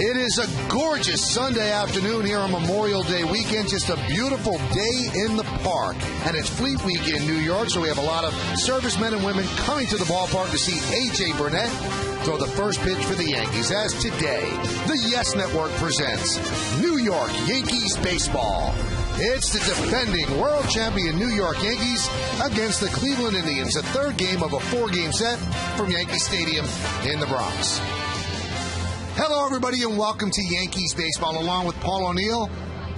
It is a gorgeous Sunday afternoon here on Memorial Day weekend. Just a beautiful day in the park. And it's Fleet Week in New York, so we have a lot of servicemen and women coming to the ballpark to see A.J. Burnett throw the first pitch for the Yankees. As today, the Yes Network presents New York Yankees Baseball. It's the defending world champion New York Yankees against the Cleveland Indians, the third game of a four-game set from Yankee Stadium in the Bronx. Hello, everybody, and welcome to Yankees Baseball. Along with Paul O'Neill,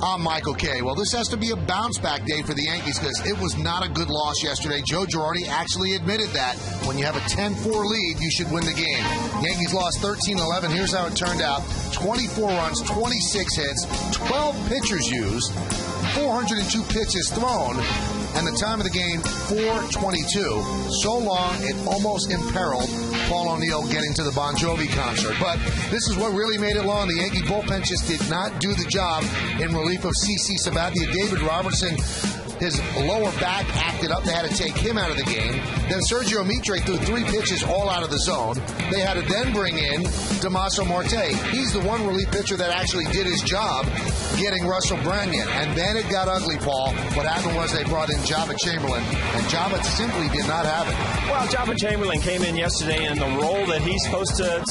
I'm Michael Kay. Well, this has to be a bounce-back day for the Yankees because it was not a good loss yesterday. Joe Girardi actually admitted that when you have a 10-4 lead, you should win the game. Yankees lost 13-11. Here's how it turned out. 24 runs, 26 hits, 12 pitchers used, 402 pitches thrown, and the time of the game, 4:22. So long, it almost imperiled Paul O'Neill getting to the Bon Jovi concert. But this is what really made it long. The Yankee bullpen just did not do the job in relief of CC Sabathia. David Robertson, his lower back acted up. They had to take him out of the game. Then Sergio Mitre threw 3 pitches all out of the zone. They had to then bring in Damaso Marte. He's the one relief pitcher that actually did his job getting Russell Branyan. And then it got ugly, Paul. What happened was they brought in Jabba Chamberlain, and Jabba simply did not have it. Well, Jabba Chamberlain came in yesterday in the role that he's supposed to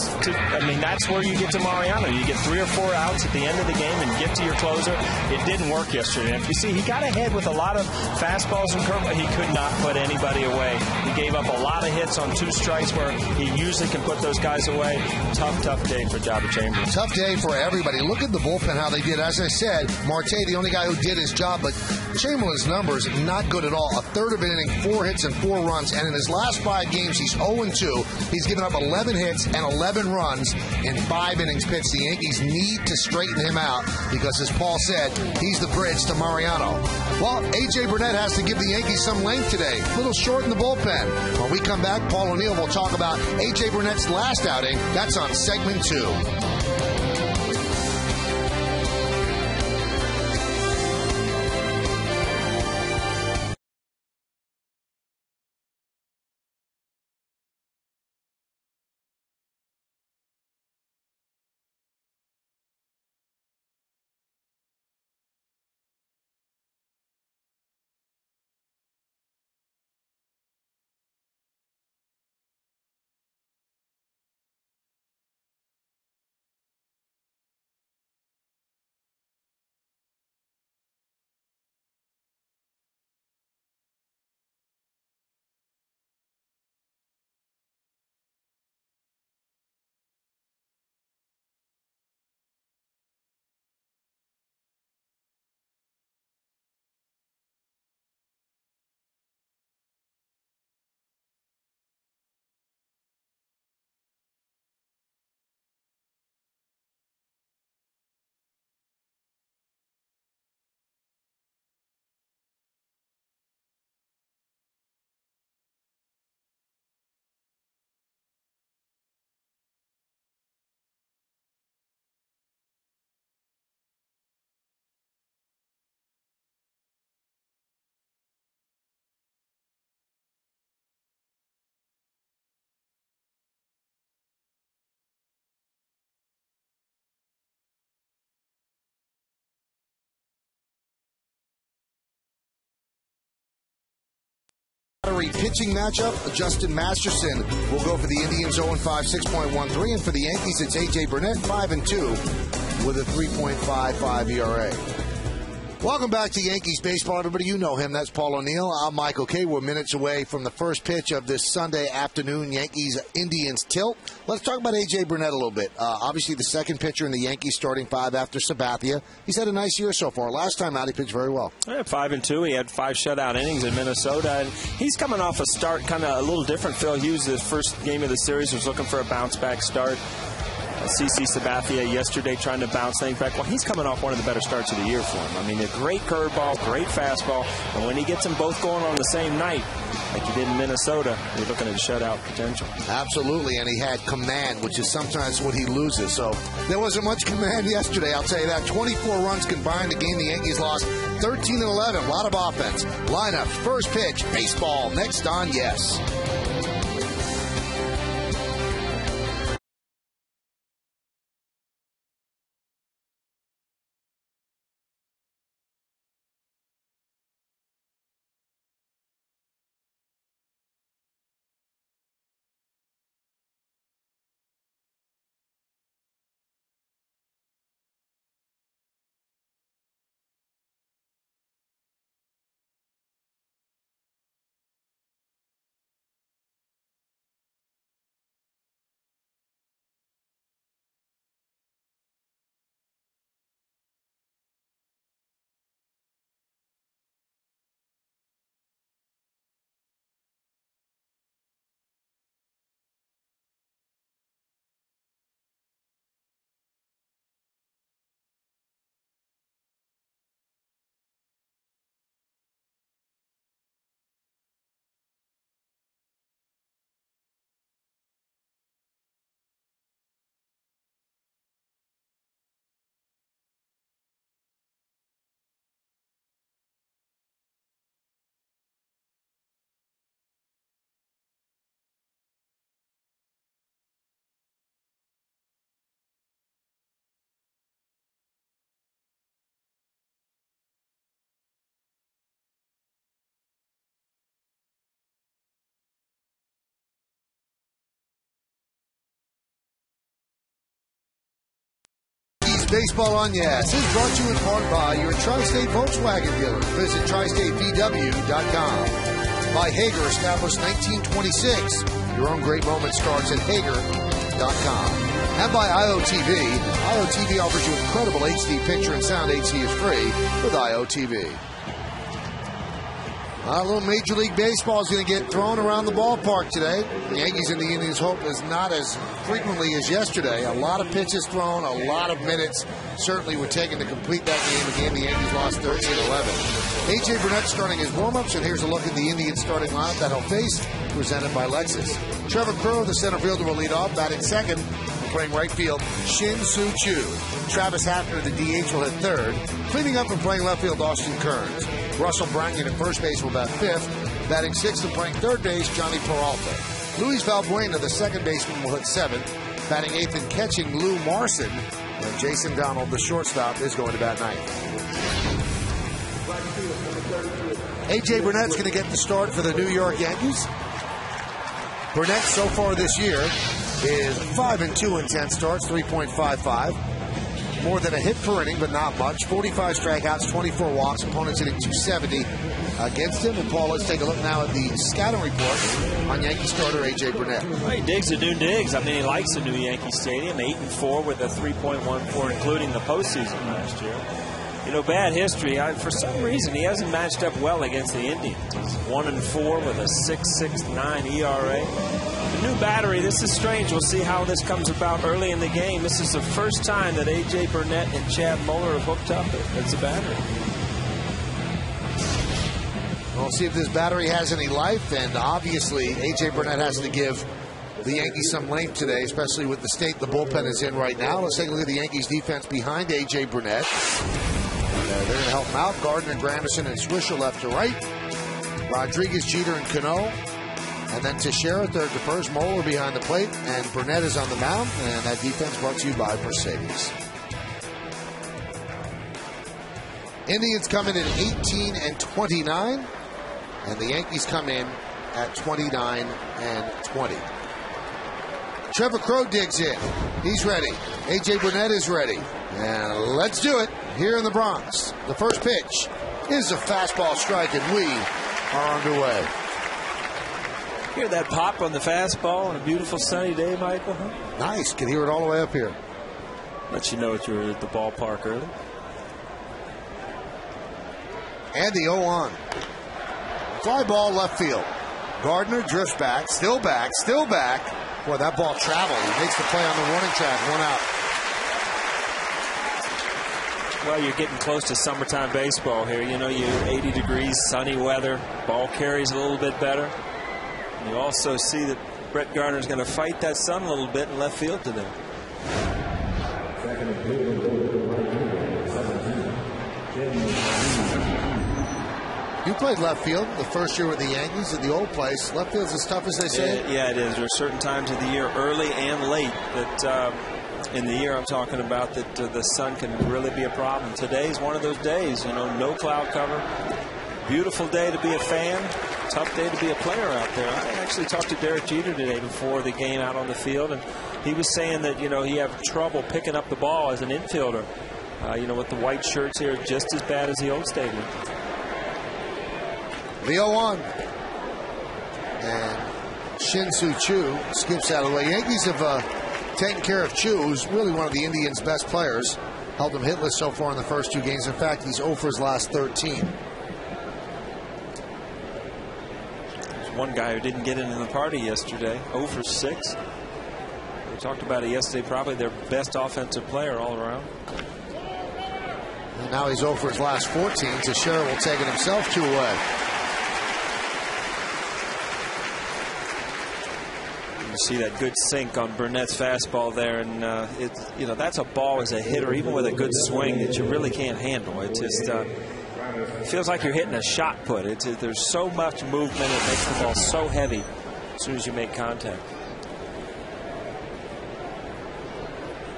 that's where you get to Mariano. You get 3 or 4 outs at the end of the game and get to your closer. It didn't work yesterday. And if you see, he got ahead with a lot of fastballs and curveballs. He could not put anybody away. He gave up a lot of hits on 2 strikes where he usually can put those guys away. Tough day for Jabba Chamberlain. Tough day for everybody. Look at the bullpen, how they did. As I said, Marte, the only guy who did his job, but Chamberlain's numbers, not good at all. A third of an inning, 4 hits and 4 runs, and in his last 5 games, he's 0-2. He's given up 11 hits and 11 runs in 5 innings pitched. The Yankees need to straighten him out because, as Paul said, he's the bridge to Mariano. Well, A.J. Burnett has to give the Yankees some length today. A little short in the bullpen. When we come back, Paul O'Neill will talk about A.J. Burnett's last outing. That's on segment 2. Pitching matchup, Justin Masterson will go for the Indians 0-5, 6.13, and for the Yankees, it's A.J. Burnett 5-2 with a 3.55 ERA. Welcome back to Yankees Baseball, everybody. You know him. That's Paul O'Neill. I'm Michael Kay. We're minutes away from the first pitch of this Sunday afternoon Yankees-Indians tilt. Let's talk about A.J. Burnett a little bit. Obviously, the second pitcher in the Yankees starting 5 after Sabathia. He's had a nice year so far. Last time out, he pitched very well. Yeah, 5-2. He had 5 shutout innings in Minnesota. And he's coming off a start kind of a little different. Phil Hughes, the first game of the series, was looking for a bounce-back start. CC Sabathia yesterday trying to bounce things back. Well, he's coming off one of the better starts of the year for him. I mean, a great curveball, great fastball, and when he gets them both going on the same night, like he did in Minnesota, you're looking at shutout potential. Absolutely, and he had command, which is sometimes what he loses. So there wasn't much command yesterday, I'll tell you that. 24 runs combined. The game the Yankees lost 13-11. A lot of offense. Lineup, first pitch, baseball. Next on Yes. Baseball on Yes is brought to you in part by your Tri-State Volkswagen dealer. Visit tristatevw.com. By Hager, established 1926. Your own great moment starts at Hager.com. And by IOTV. IOTV offers you incredible HD picture and sound. HD is free with IOTV. A little Major League Baseball is going to get thrown around the ballpark today. The Yankees and the Indians hope is not as frequently as yesterday. A lot of pitches thrown, a lot of minutes certainly were taken to complete that game. Again, the Yankees lost 13-11. A.J. Burnett starting his warm-ups, and here's a look at the Indians starting lineup that he'll face, presented by Lexus. Trevor Crowe, the center fielder, will lead off, batting second. Playing right field, Shin Soo Choo. Travis Hafner, the DH, will hit third. Cleaning up and playing left field, Austin Kearns. Russell Branyan at first base will bat fifth. Batting sixth and playing third base, Johnny Peralta. Luis Valbuena, the second baseman, will hit seventh. Batting eighth and catching, Lou Marson. And Jason Donald, the shortstop, is going to bat ninth. A.J. Burnett's going to get the start for the New York Yankees. Burnett, so far this year, is 5-2 in 10 starts, 3.55. More than a hit per inning, but not much. 45 strikeouts, 24 walks. Opponents hitting 270 against him. And Paul, let's take a look now at the scouting report on Yankee starter A.J. Burnett. Well, he digs the new digs. I mean, he likes the new Yankee Stadium. 8-4 with a 3.14, including the postseason last year. You know, bad history. For some reason, he hasn't matched up well against the Indians. He's 1-4 with a 6.69 ERA. The new battery, this is strange. We'll see how this comes about early in the game. This is the first time that A.J. Burnett and Chad Muller have hooked up as a battery. We'll see if this battery has any life, and obviously A.J. Burnett has to give the Yankees some length today, especially with the state the bullpen is in right now. Let's take a look at the Yankees defense behind A.J. Burnett. They're going to help him out. Gardner, Grammerson, and Swisher left to right. Rodriguez, Jeter, and Cano. And then Teixeira third to first. Moeller behind the plate. And Burnett is on the mound. And that defense brought to you by Mercedes. Indians come in at 18-29. And the Yankees come in at 29-20. Trevor Crowe digs in. He's ready. A.J. Burnett is ready. And let's do it here in the Bronx. The first pitch is a fastball strike, and we are underway. Hear that pop on the fastball on a beautiful sunny day, Michael? Huh? Nice. Can hear it all the way up here. Let you know that you were at the ballpark early. And the 0-1. Fly ball left field. Gardner drifts back. Still back. Still back. Boy, that ball traveled. He makes the play on the warning track. 1 out. Well, you're getting close to summertime baseball here. You know, you're 80 degrees, sunny weather. Ball carries a little bit better. And you also see that Brett Gardner's going to fight that sun a little bit in left field today. You played left field the first year with the Yankees at the old place. Left field's as tough as they say. Yeah, it is. There are certain times of the year, early and late, that in the year I'm talking about, that the sun can really be a problem. Today's one of those days, you know, no cloud cover. Beautiful day to be a fan. Tough day to be a player out there. I actually talked to Derek Jeter today before the game out on the field, and he was saying that, you know, he had trouble picking up the ball as an infielder. You know, with the white shirts here, just as bad as the old stadium. The 0-1. And Shin Soo Choo skips out of the way. Yankees have taken care of Choo, who's really one of the Indians' best players. Held him hitless so far in the first 2 games. In fact, he's 0 for his last 13. There's one guy who didn't get in the party yesterday, 0 for 6. We talked about it yesterday, probably their best offensive player all around. And now he's 0 for his last 14. Teixeira will take it himself 2 away. You see that good sink on Burnett's fastball there, and you know, that's a ball as a hitter, even with a good swing, that you really can't handle. It just feels like you're hitting a shot put. There's so much movement, it makes the ball so heavy as soon as you make contact.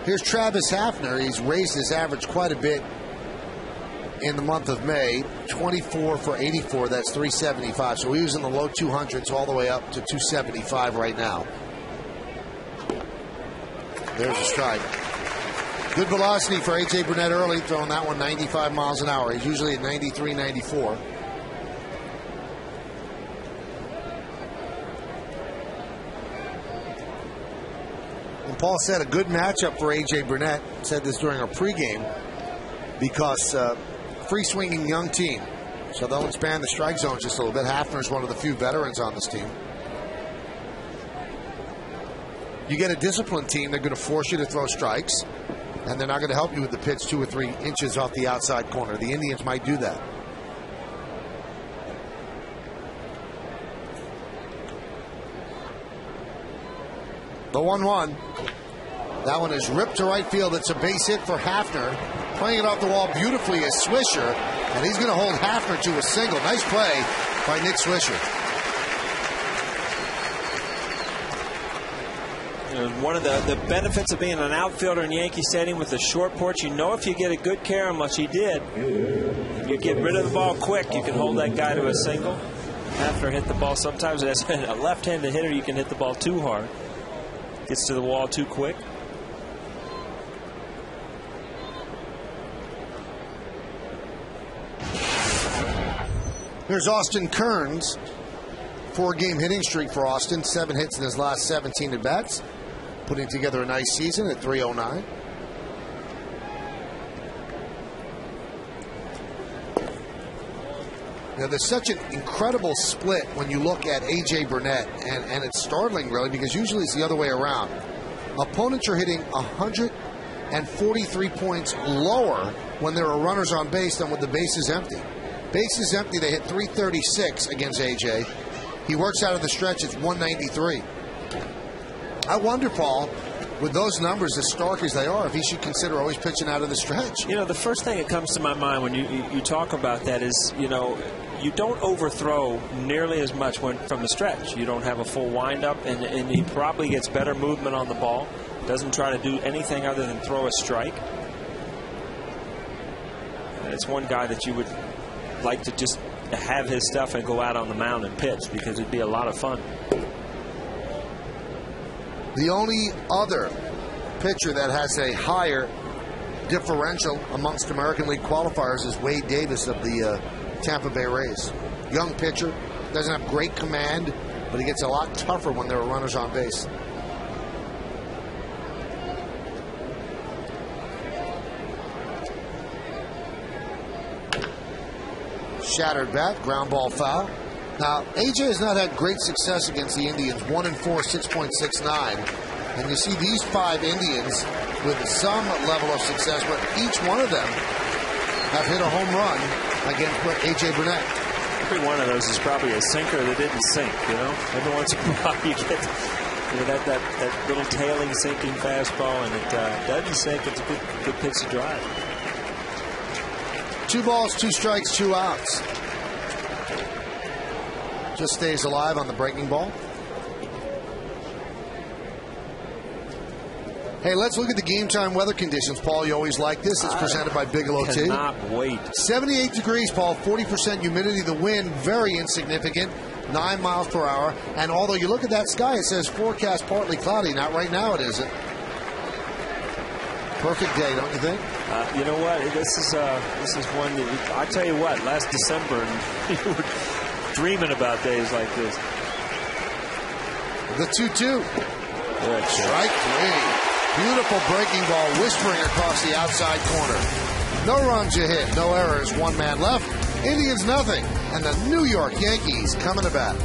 Here's Travis Hafner. He's raised his average quite a bit in the month of May. 24 for 84. That's 375. So he was in the low 200s all the way up to 275 right now. There's a strike. Good velocity for A.J. Burnett early, throwing that one 95 miles an hour. He's usually at 93, 94. And Paul said a good matchup for A.J. Burnett. Said this during our pregame because free-swinging young team. So they'll expand the strike zone just a little bit. Hafner's one of the few veterans on this team. You get a disciplined team, they're going to force you to throw strikes. And they're not going to help you with the pitch 2 or 3 inches off the outside corner. The Indians might do that. The 1-1. That one is ripped to right field. It's a base hit for Hafner. Playing it off the wall beautifully is Swisher. And he's going to hold Hafner to a single. Nice play by Nick Swisher. One of the benefits of being an outfielder in Yankee Stadium with the short porch, you know if you get a good care on what he did, you get rid of the ball quick, you can hold that guy to a single. Hafner hit the ball sometimes. As a left-handed hitter, you can hit the ball too hard. Gets to the wall too quick. Here's Austin Kearns. 4-game hitting streak for Austin. 7 hits in his last 17 at-bats. Putting together a nice season at 309. Now, there's such an incredible split when you look at A.J. Burnett, and it's startling, really, because usually it's the other way around. Opponents are hitting 143 points lower when there are runners on base than with the bases empty. Bases empty, they hit 336 against A.J. He works out of the stretch, it's 193. I wonder, Paul, with those numbers as stark as they are, if he should consider always pitching out of the stretch. You know, the first thing that comes to my mind when you talk about that is, you know, you don't overthrow nearly as much from the stretch. You don't have a full windup, and he probably gets better movement on the ball. Doesn't try to do anything other than throw a strike. And it's one guy that you would like to just have his stuff and go out on the mound and pitch, because it'd be a lot of fun. The only other pitcher that has a higher differential amongst American League qualifiers is Wade Davis of the Tampa Bay Rays. Young pitcher, doesn't have great command, but he gets a lot tougher when there are runners on base. Shattered bat, ground ball foul. Now, A.J. has not had great success against the Indians. 1-4, 6.69. And you see these 5 Indians with some level of success, but each one of them have hit a home run against A.J. Burnett. Every one of those is probably a sinker that didn't sink, you know? Every once in a while you get that little tailing, sinking fastball, and it doesn't sink. It's a good pitch to drive. 2 balls, 2 strikes, 2 outs. Just stays alive on the breaking ball. Hey, let's look at the game time weather conditions. Paul, you always like this. It's presented by Bigelow Tea. Cannot wait. 78 degrees, Paul. 40% humidity. The wind, very insignificant. 9 miles per hour. And although you look at that sky, it says forecast partly cloudy. Not right now, it isn't. Perfect day, don't you think? You know what? This is one that I tell you what. Last December, you were dreaming about days like this. The 2-2. Strike 3. Beautiful breaking ball whispering across the outside corner. No runs you hit, no errors, 1 man left. Indians nothing, and the New York Yankees coming to bat.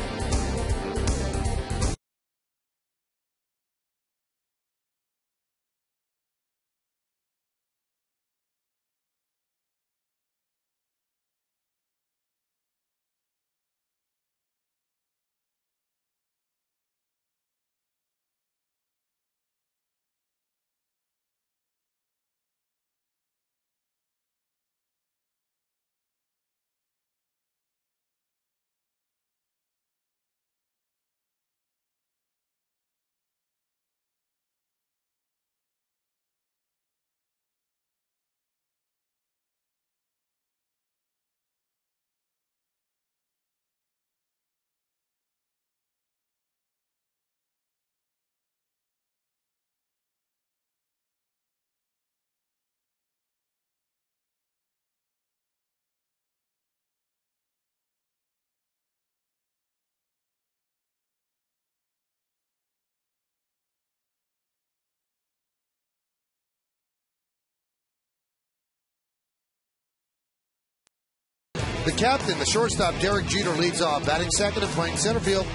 The captain, the shortstop, Derek Jeter, leads off. Batting second and playing center field,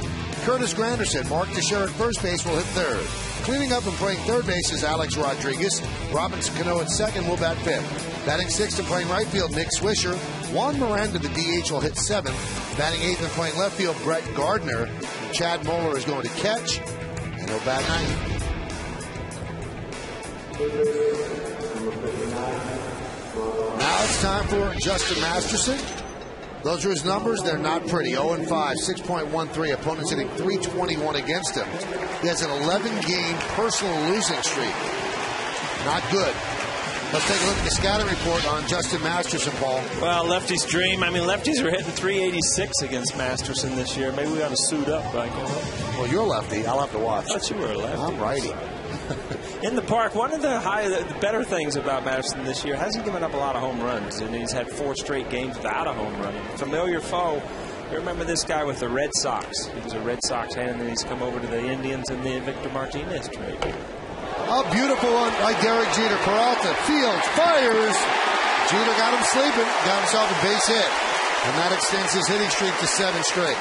Curtis Granderson. Mark Teixeira at first base will hit third. Cleaning up and playing third base is Alex Rodriguez. Robinson Cano at second will bat fifth. Batting sixth and playing right field, Nick Swisher. Juan Miranda, the DH, will hit seventh. Batting eighth and playing left field, Brett Gardner. Chad Moeller is going to catch, and he'll bat ninth. Now it's time for Justin Masterson. Those are his numbers. They're not pretty. 0-5, 6.13. Opponents hitting .321 against him. He has an 11-game personal losing streak. Not good. Let's take a look at the scouting report on Justin Masterson, Paul. Well, lefty's dream. I mean, lefties were hitting .386 against Masterson this year. Maybe we ought to suit up, Michael. Well, you're a lefty. I'll have to watch. I thought you were a lefty. I'm righty. In the park, one of the better things about Masterson this year, hasn't given up a lot of home runs, and he's had 4 straight games without a home run. Familiar foe. You remember this guy with the Red Sox. He was a Red Sox fan, and then he's come over to the Indians in the Victor Martinez trade. A beautiful one by Derek Jeter. Peralta, Fields, fires. Jeter got him sleeping, got himself a base hit. And that extends his hitting streak to 7 straight.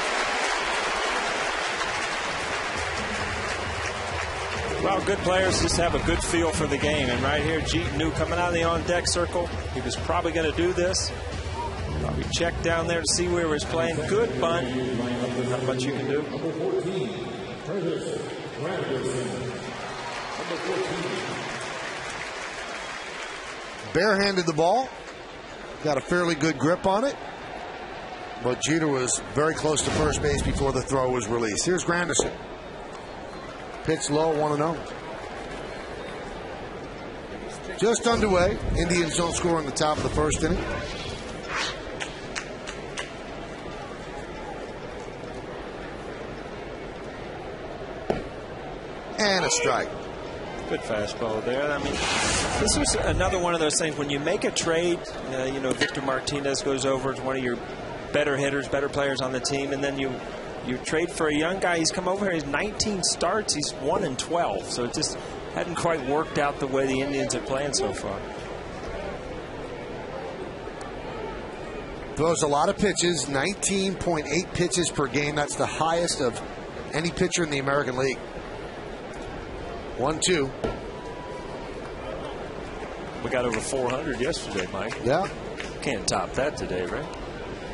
Well, good players just have a good feel for the game. And right here, Jeter knew coming out of the on-deck circle, he was probably going to do this. Probably checked down there to see where he was playing. Good bunt. Not much you can do. Barehanded the ball. Got a fairly good grip on it. But Jeter was very close to first base before the throw was released. Here's Granderson. Pitch low, 1-0. Just underway. Indians don't score in the top of the first inning. And a strike. Good fastball there. I mean, this was another one of those things. When you make a trade, Victor Martinez goes over to one of your better hitters, better players on the team, and then you trade for a young guy. He's come over here. He's 19 starts. He's 1-12. So it just hadn't quite worked out the way the Indians are playing so far. Throws a lot of pitches. 19.8 pitches per game. That's the highest of any pitcher in the American League. 1-2. We got over 400 yesterday, Mike. Yeah. Can't top that today, right?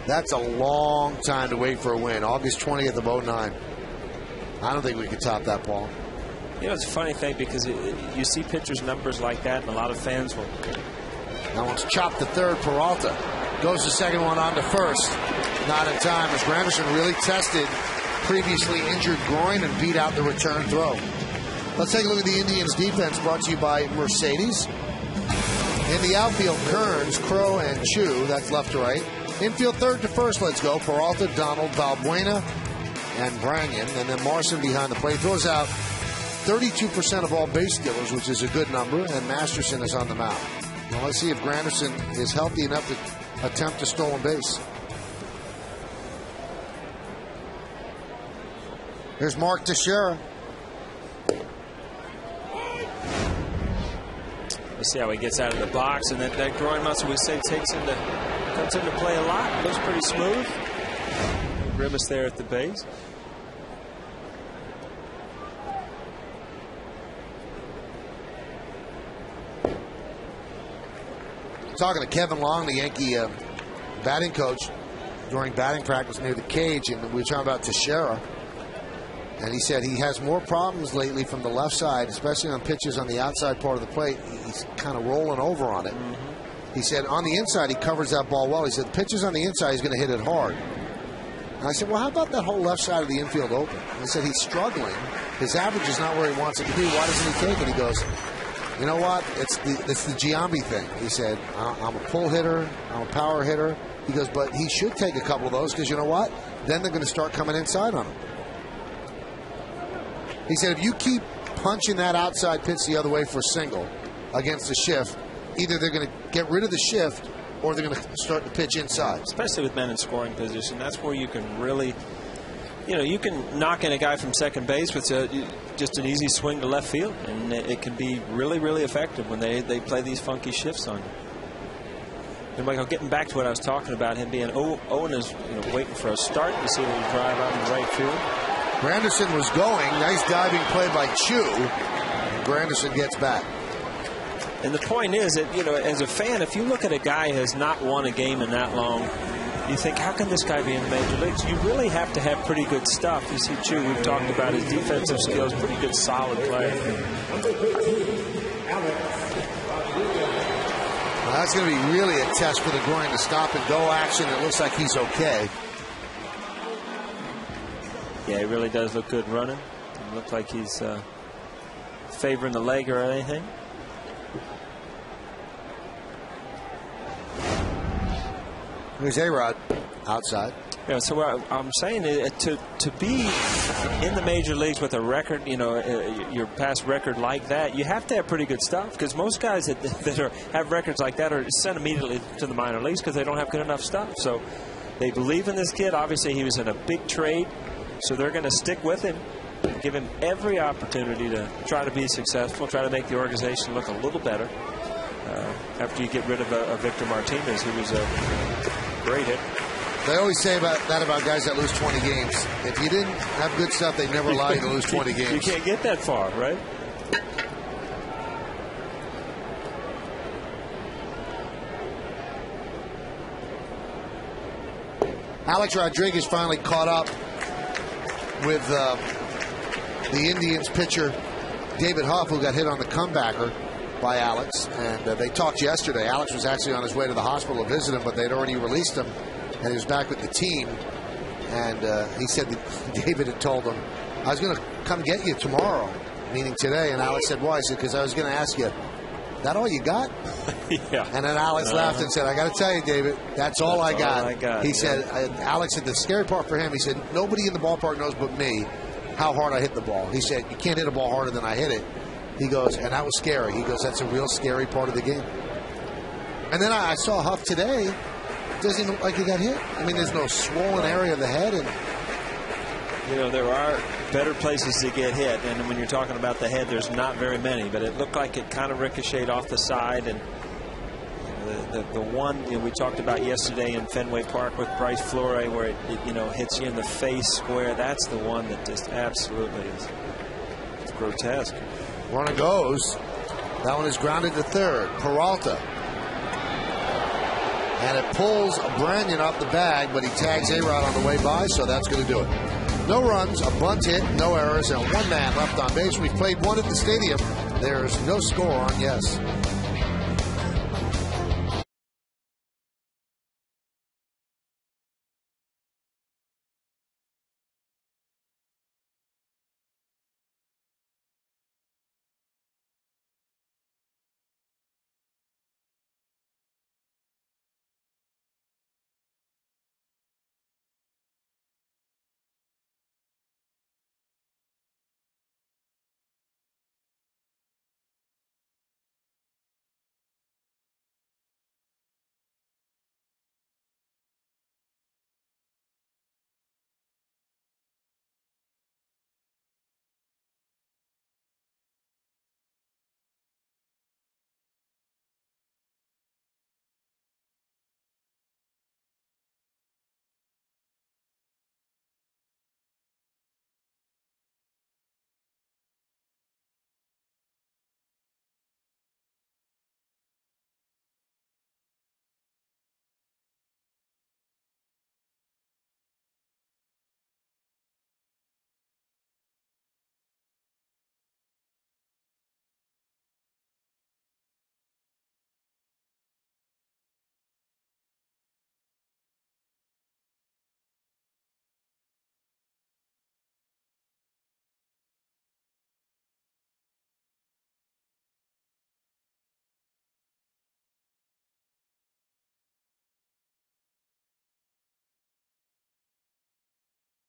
That's a long time to wait for a win. August 20th of 2009. I don't think we could top that, Paul. You know, it's a funny thing because you see pitchers' numbers like that, and a lot of fans will. That one's chopped to third. Peralta goes the second one on to first. Not in time as Granderson really tested previously injured groin and beat out the return throw. Let's take a look at the Indians' defense, brought to you by Mercedes. In the outfield, Kearns, Crow, and Chu. That's left to right. Infield third to first, let's go. Peralta, Donald, Valbuena, and Brangan. And then Marson behind the plate. Throws out 32% of all base stealers, which is a good number. And Masterson is on the mound. Well, let's see if Granderson is healthy enough to attempt a stolen base. Here's Mark Teixeira. Let's see how he gets out of the box, and that groin muscle we say comes into play a lot. Looks pretty smooth. Grimace there at the base. Talking to Kevin Long, the Yankee batting coach, during batting practice near the cage, and we were talking about Teixeira. And he said he has more problems lately from the left side, especially on pitches on the outside part of the plate. He's kind of rolling over on it. Mm-hmm. He said on the inside, he covers that ball well. He said pitches on the inside, he's going to hit it hard. And I said, well, how about that whole left side of the infield open? And he said he's struggling. His average is not where he wants it to be. Why doesn't he take it? He goes, you know what? It's the Giambi thing. He said, I'm a pull hitter. I'm a power hitter. He goes, but he should take a couple of those because you know what? Then they're going to start coming inside on him. He said if you keep punching that outside pitch the other way for a single against the shift, either they're going to get rid of the shift or they're going to start to pitch inside. Especially with men in scoring position. That's where you can really, you can knock in a guy from second base with just an easy swing to left field. And it can be really, really effective when they play these funky shifts on you. And Michael, getting back to what I was talking about, him being Owen is waiting for a start to see him drive out in the right field. Granderson was going. Nice diving play by Chu. Granderson gets back. And the point is that, as a fan, if you look at a guy who has not won a game in that long, you think, how can this guy be in the major leagues? You really have to have pretty good stuff. You see Chu, we've talked about his defensive skills, pretty good, solid player. Well, that's going to be really a test for the groin, to stop and go action. It looks like he's okay. Yeah, he really does look good running. Doesn't look like he's favoring the leg or anything. Here's A-Rod outside. Yeah, so what I'm saying is to be in the major leagues with a record, your past record like that, you have to have pretty good stuff, because most guys that have records like that are sent immediately to the minor leagues because they don't have good enough stuff. So they believe in this kid. Obviously, he was in a big trade, so they're going to stick with him, give him every opportunity to try to be successful, try to make the organization look a little better. After you get rid of Victor Martinez, who was a great hit. They always say about guys that lose 20 games. If you didn't have good stuff, they'd never allow you to lose 20 games. You can't get that far, right? Alex Rodriguez finally caught up with the Indians pitcher David Huff, who got hit on the comebacker by Alex. And they talked yesterday. Alex was actually on his way to the hospital to visit him, but they'd already released him, and he was back with the team. And he said that David had told him, I was going to come get you tomorrow, meaning today. And Alex said, why? He said, because I was going to ask you, that all you got? Yeah. And then Alex laughed and said, I got to tell you, David, that's all I got. He said, Alex said, the scary part for him, he said, nobody in the ballpark knows but me how hard I hit the ball. He said, you can't hit a ball harder than I hit it. He goes, and that was scary. He goes, that's a real scary part of the game. And then I saw Huff today. Doesn't look like he got hit. I mean, there's no swollen area of the head. And there are better places to get hit. And when you're talking about the head, there's not very many. But it looked like it kind of ricocheted off the side. And the one we talked about yesterday in Fenway Park with Bryce Fleury, where it hits you in the face square, that's the one that just absolutely is grotesque. Runner goes. That one is grounded to third. Peralta. And it pulls Branyan off the bag, but he tags A-Rod on the way by, so that's going to do it. No runs, a bunt hit, no errors, and one man left on base. We've played one at the stadium. There's no score on yes.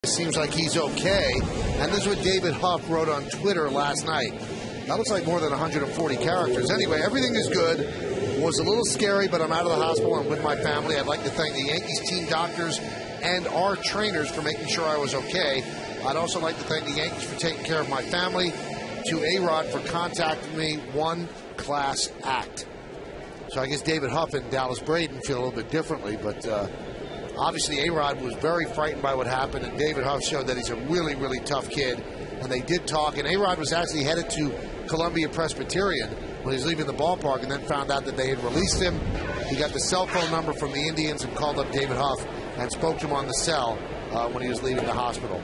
Seems like he's okay. And this is what David Huff wrote on Twitter last night. That looks like more than 140 characters. Anyway, everything is good. Was a little scary, but I'm out of the hospital. I'm with my family. I'd like to thank the Yankees team doctors and our trainers for making sure I was okay. I'd also like to thank the Yankees for taking care of my family. To A-Rod for contacting me. One class act. So I guess David Huff and Dallas Braden feel a little bit differently, but obviously A-Rod was very frightened by what happened, and David Huff showed that he's a really, really tough kid. And they did talk, and A-Rod was actually headed to Columbia Presbyterian when he was leaving the ballpark, and then found out that they had released him. He got the cell phone number from the Indians and called up David Huff and spoke to him on the cell when he was leaving the hospital.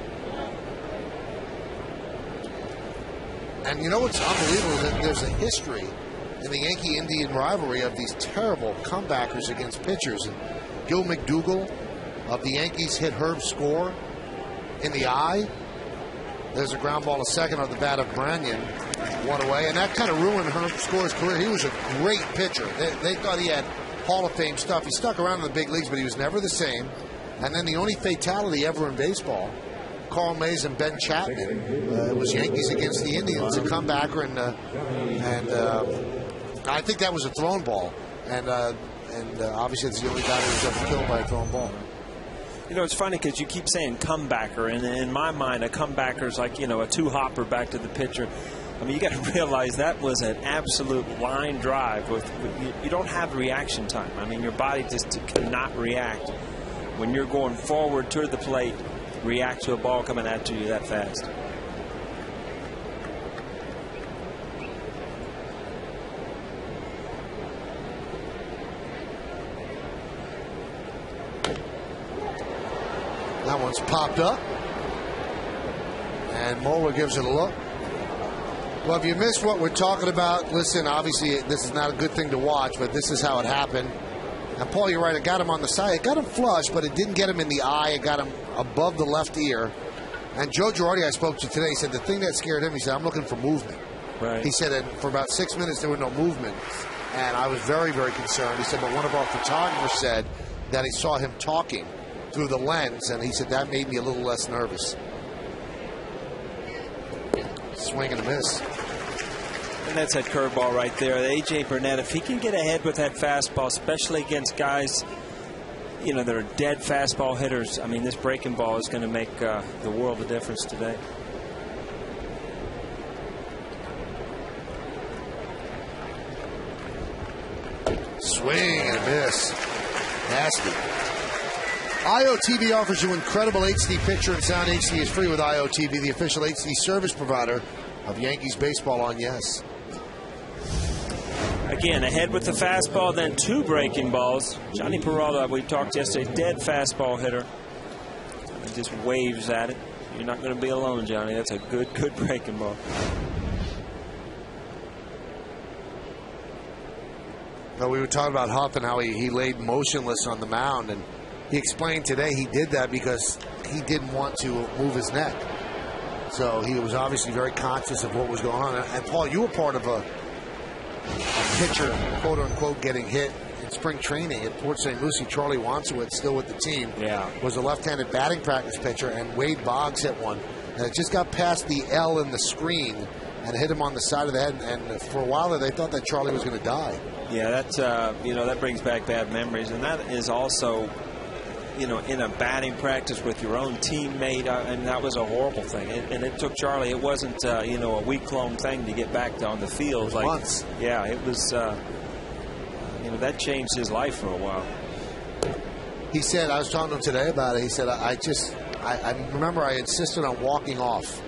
And you know what's unbelievable? That there's a history in the Yankee-Indian rivalry of these terrible comebackers against pitchers. And Gil McDougall of the Yankees hit Herb Score in the eye. There's a ground ball to second on the bat of Branyan, one away, and that kind of ruined Herb Score's career. He was a great pitcher. They thought he had Hall of Fame stuff. He stuck around in the big leagues, but he was never the same. And then the only fatality ever in baseball, Carl Mays and Ben Chapman. It was Yankees against the Indians, a comebacker, and I think that was a thrown ball. And obviously it's the only guy who was ever killed by a thrown ball. You know, it's funny because you keep saying comebacker, and in my mind, a comebacker is like, you know, a two-hopper back to the pitcher. I mean, you got to realize that was an absolute line drive. You don't have reaction time. I mean, your body just cannot react when you're going forward toward the plate, react to a ball coming at you that fast. That one's popped up. And Moeller gives it a look. Well, if you missed what we're talking about, listen, obviously this is not a good thing to watch, but this is how it happened. And Paul, you're right, it got him on the side. It got him flush, but it didn't get him in the eye. It got him above the left ear. And Joe Girardi, I spoke to today, said the thing that scared him, he said, I'm looking for movement. Right. He said that for about 6 minutes there was no movement. And I was very, very concerned. He said, but one of our photographers said that he saw him talking through the lens, and he said that made me a little less nervous. Swing and a miss. And that's that curveball right there. A.J. Burnett, if he can get ahead with that fastball, especially against guys, you know, that are dead fastball hitters, I mean, this breaking ball is going to make the world of difference today. Swing and a miss. Nasty. IOTV offers you incredible HD picture and sound. HD is free with IOTV, the official HD service provider of Yankees baseball on Yes. Again, ahead with the fastball, then two breaking balls. Johnny Peralta, we talked yesterday, dead fastball hitter. He just waves at it. You're not going to be alone, Johnny. That's a good breaking ball. Well, we were talking about Huff and how he laid motionless on the mound, and he explained today he did that because he didn't want to move his neck. So he was obviously very conscious of what was going on. And Paul, you were part of a pitcher, quote unquote, getting hit in spring training at Port St. Lucie. Charlie Wansowitz, still with the team, was a left-handed batting practice pitcher, and Wade Boggs hit one. And it just got past the L in the screen and hit him on the side of the head. And for a while there, they thought that Charlie was going to die. Yeah, that's that brings back bad memories, and that is also, you know, in a batting practice with your own teammate, and that was a horrible thing. And it took Charlie. It wasn't a week-long thing to get back on the field. Like months. Yeah, it was. That changed his life for a while. He said, I was talking to him today about it. He said, I remember I insisted on walking off.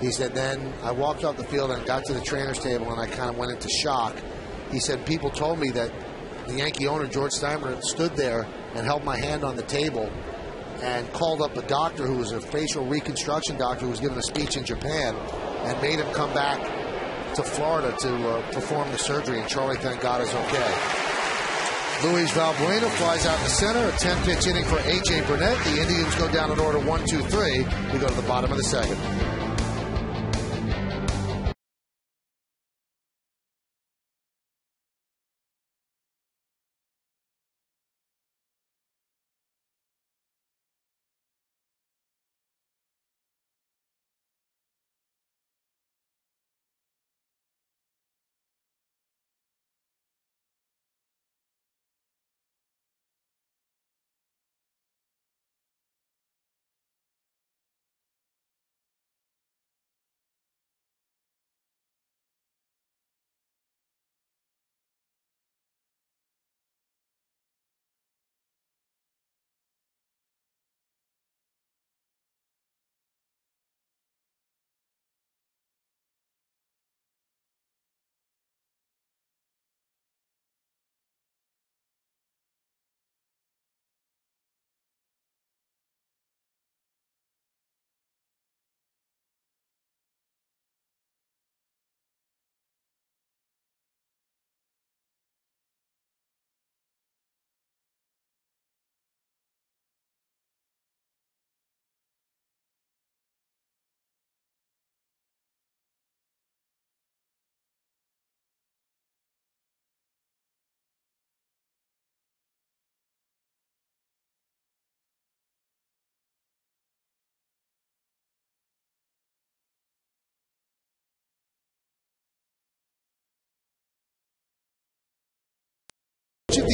He said, then I walked off the field and got to the trainer's table, and I kind of went into shock. He said, people told me that the Yankee owner, George Steinbrenner, stood there and held my hand on the table and called up a doctor who was a facial reconstruction doctor who was giving a speech in Japan and made him come back to Florida to perform the surgery. And Charlie, thank God, is okay. Luis Valbuena flies out to center. A 10-pitch inning for A.J. Burnett. The Indians go down in order 1-2-3. We go to the bottom of the second.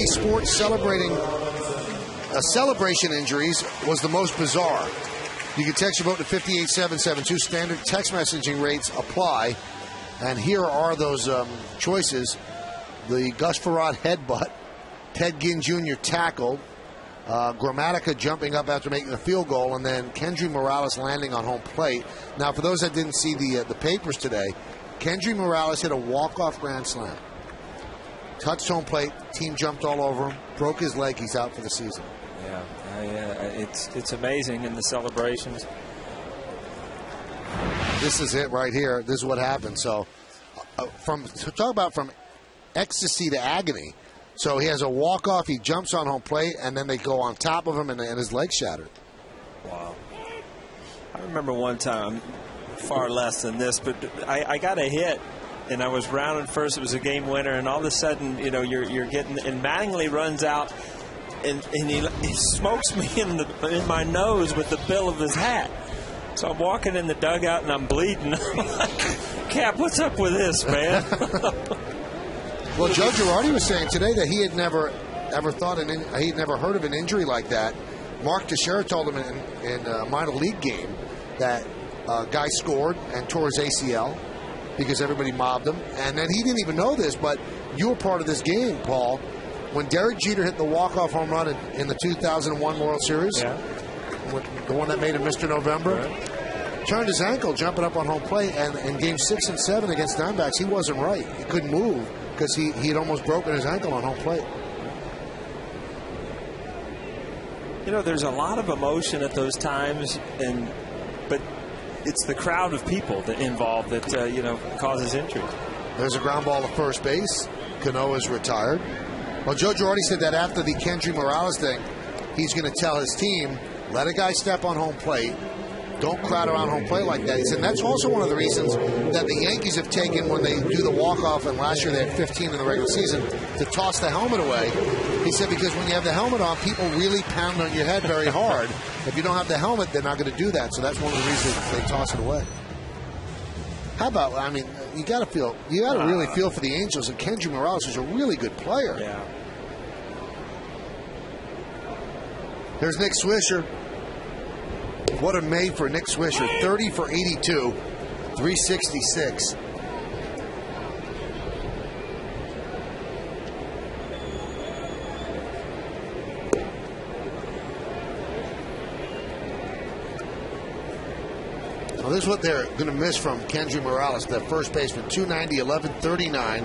these sports celebrating celebration injuries was the most bizarre. You can text your vote to 58772. Standard text messaging rates apply. And here are those choices. The Gus Farad headbutt, Ted Ginn Jr. tackled, Gramatica jumping up after making a field goal, and then Kendry Morales landing on home plate. Now, for those that didn't see the papers today, Kendry Morales hit a walk-off grand slam. Touched home plate, team jumped all over him, broke his leg, he's out for the season. Yeah, it's amazing in the celebrations. This is it right here. This is what happened. So, talk about from ecstasy to agony. So he has a walk-off, he jumps on home plate, and then they go on top of him, and his leg shattered. Wow. I remember one time, far less than this, but I got a hit, and I was rounding first. It was a game winner, and all of a sudden, you're getting, and Mattingly runs out, and he smokes me in my nose with the bill of his hat. So I'm walking in the dugout, and I'm bleeding. I'm like, Cap, what's up with this, man? Well, Joe Girardi was saying today that he had never he'd never heard of an injury like that. Mark Teixeira told him in a minor league game that a guy scored and tore his ACL because everybody mobbed him. And then he didn't even know this, but you were part of this game, Paul, when Derek Jeter hit the walk-off home run in the 2001 World Series, the one that made him Mr. November. Right. Turned his ankle jumping up on home plate, and in game 6 and 7 against Diamondbacks, he wasn't right. He couldn't move because he had almost broken his ankle on home plate. There's a lot of emotion at those times, but it's the crowd of people that involved that causes injury. There's a ground ball to first base. Cano is retired. Well, Joe Girardi said that after the Kendry Morales thing, he's going to tell his team, let a guy step on home plate. Don't crowd around home plate like that. He said that's also one of the reasons that the Yankees have taken when they do the walk-off, and last year they had 15 in the regular season, to toss the helmet away. He said because when you have the helmet on, people really pound on your head very hard. If you don't have the helmet, they're not going to do that. So that's one of the reasons they toss it away. How about, you got to really feel for the Angels, and Kendry Morales is a really good player. Yeah. There's Nick Swisher. What a May for Nick Swisher. 30 for 82, 366. Well, this is what they're going to miss from Kendry Morales, the first baseman. 290, 1139.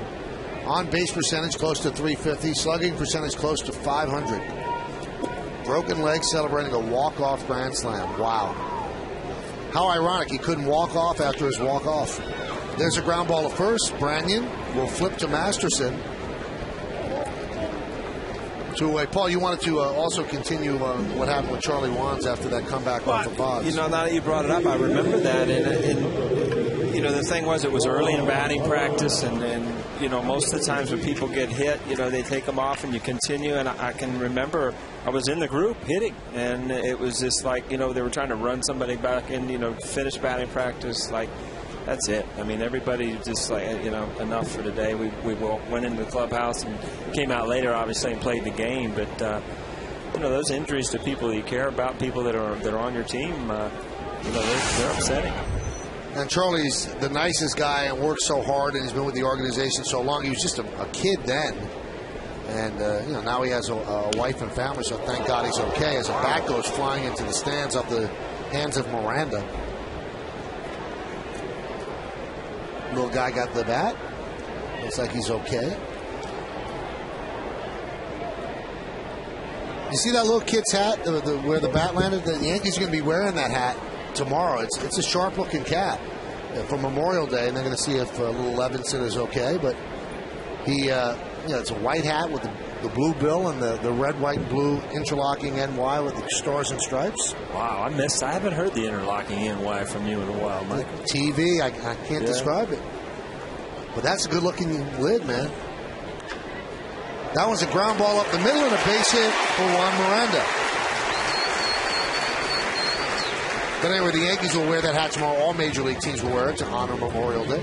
On base percentage close to 350. Slugging percentage close to 500. Broken leg, celebrating a walk-off grand slam. Wow. How ironic he couldn't walk off after his walk-off. There's a ground ball to first. Branyan will flip to Masterson. Paul, you wanted to also continue what happened with Charlie Wands after that comeback off of Boggs. Now that you brought it up, I remember that. And the thing was, it was early in batting practice, and most of the times when people get hit, they take them off and you continue. And I can remember I was in the group hitting, and it was just like, they were trying to run somebody back in, finish batting practice. Like, that's it. Everybody just like, enough for today. We went into the clubhouse and came out later, obviously, and played the game. But, those injuries to people that you care about, people that are on your team, they're upsetting. And Charlie's the nicest guy and works so hard, and he's been with the organization so long. He was just a kid then. And, now he has a wife and family, so thank God he's okay. As a bat goes flying into the stands off the hands of Miranda. Little guy got the bat. Looks like he's okay. You see that little kid's hat where the bat landed? The Yankees are going to be wearing that hat tomorrow. It's a sharp-looking cap for Memorial Day, and they're going to see if little Levinson is okay. But he, it's a white hat with the blue bill and the red, white, and blue interlocking NY with the stars and stripes. Wow, I haven't heard the interlocking NY from you in a while, Mike. TV, I can't describe it. But that's a good-looking lid, man. That was a ground ball up the middle and a base hit for Juan Miranda. But anyway, the Yankees will wear that hat tomorrow. All Major League teams will wear it to honor Memorial Day.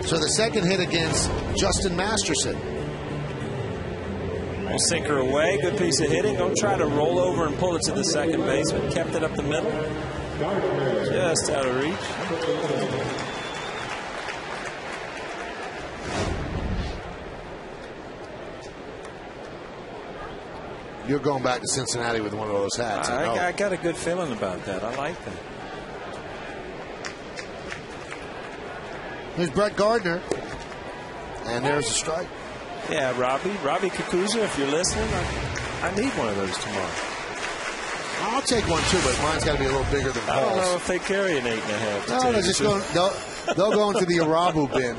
So the second hit against Justin Masterson. We'll sinker away. Good piece of hitting. Don't try to roll over and pull it to the second baseman. Kept it up the middle. Just out of reach. You're going back to Cincinnati with one of those hats. I got a good feeling about that. I like that. There's Brett Gardner. And there's a strike. Yeah, Robbie Kakuza, if you're listening, I need one of those tomorrow. I'll take one too, but mine's got to be a little bigger than Paul's. I don't know if they carry an 8.5. No, they're just going. They'll go into the Arabu bin.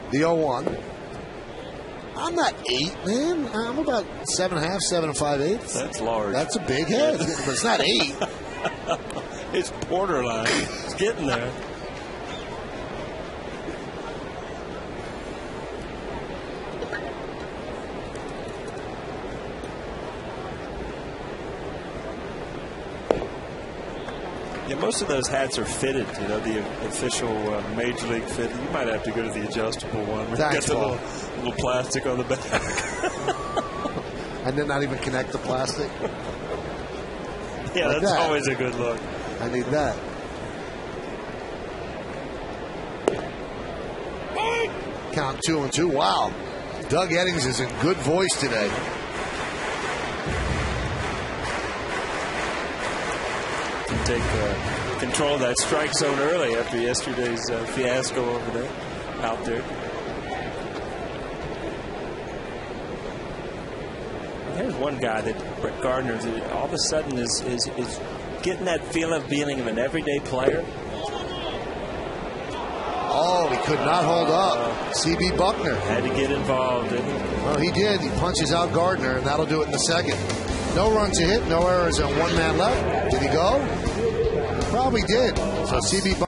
The 0-1. I'm not 8, man. I'm about 7.5, 7 5/8. That's large. That's a big head, but it's not 8. It's borderline. It's getting there. Yeah, most of those hats are fitted, you know, the official Major League fit. You might have to go to the adjustable one. Get the little plastic on the back. And then not even connect the plastic. Yeah, like that's always a good look. I need that. Count 2-2. Wow. Doug Eddings is in good voice today. Take control of that strike zone early after yesterday's fiasco over there, out there. There's one guy that Brett Gardner all of a sudden is getting that feeling of an everyday player. Oh, he could not hold up. C.B. Buckner had to get involved, didn't he? Well, he did. He punches out Gardner, and that'll do it in the second. No runs to hit, no errors, and one man left. Did he go? Probably did. So C.B. Buckner.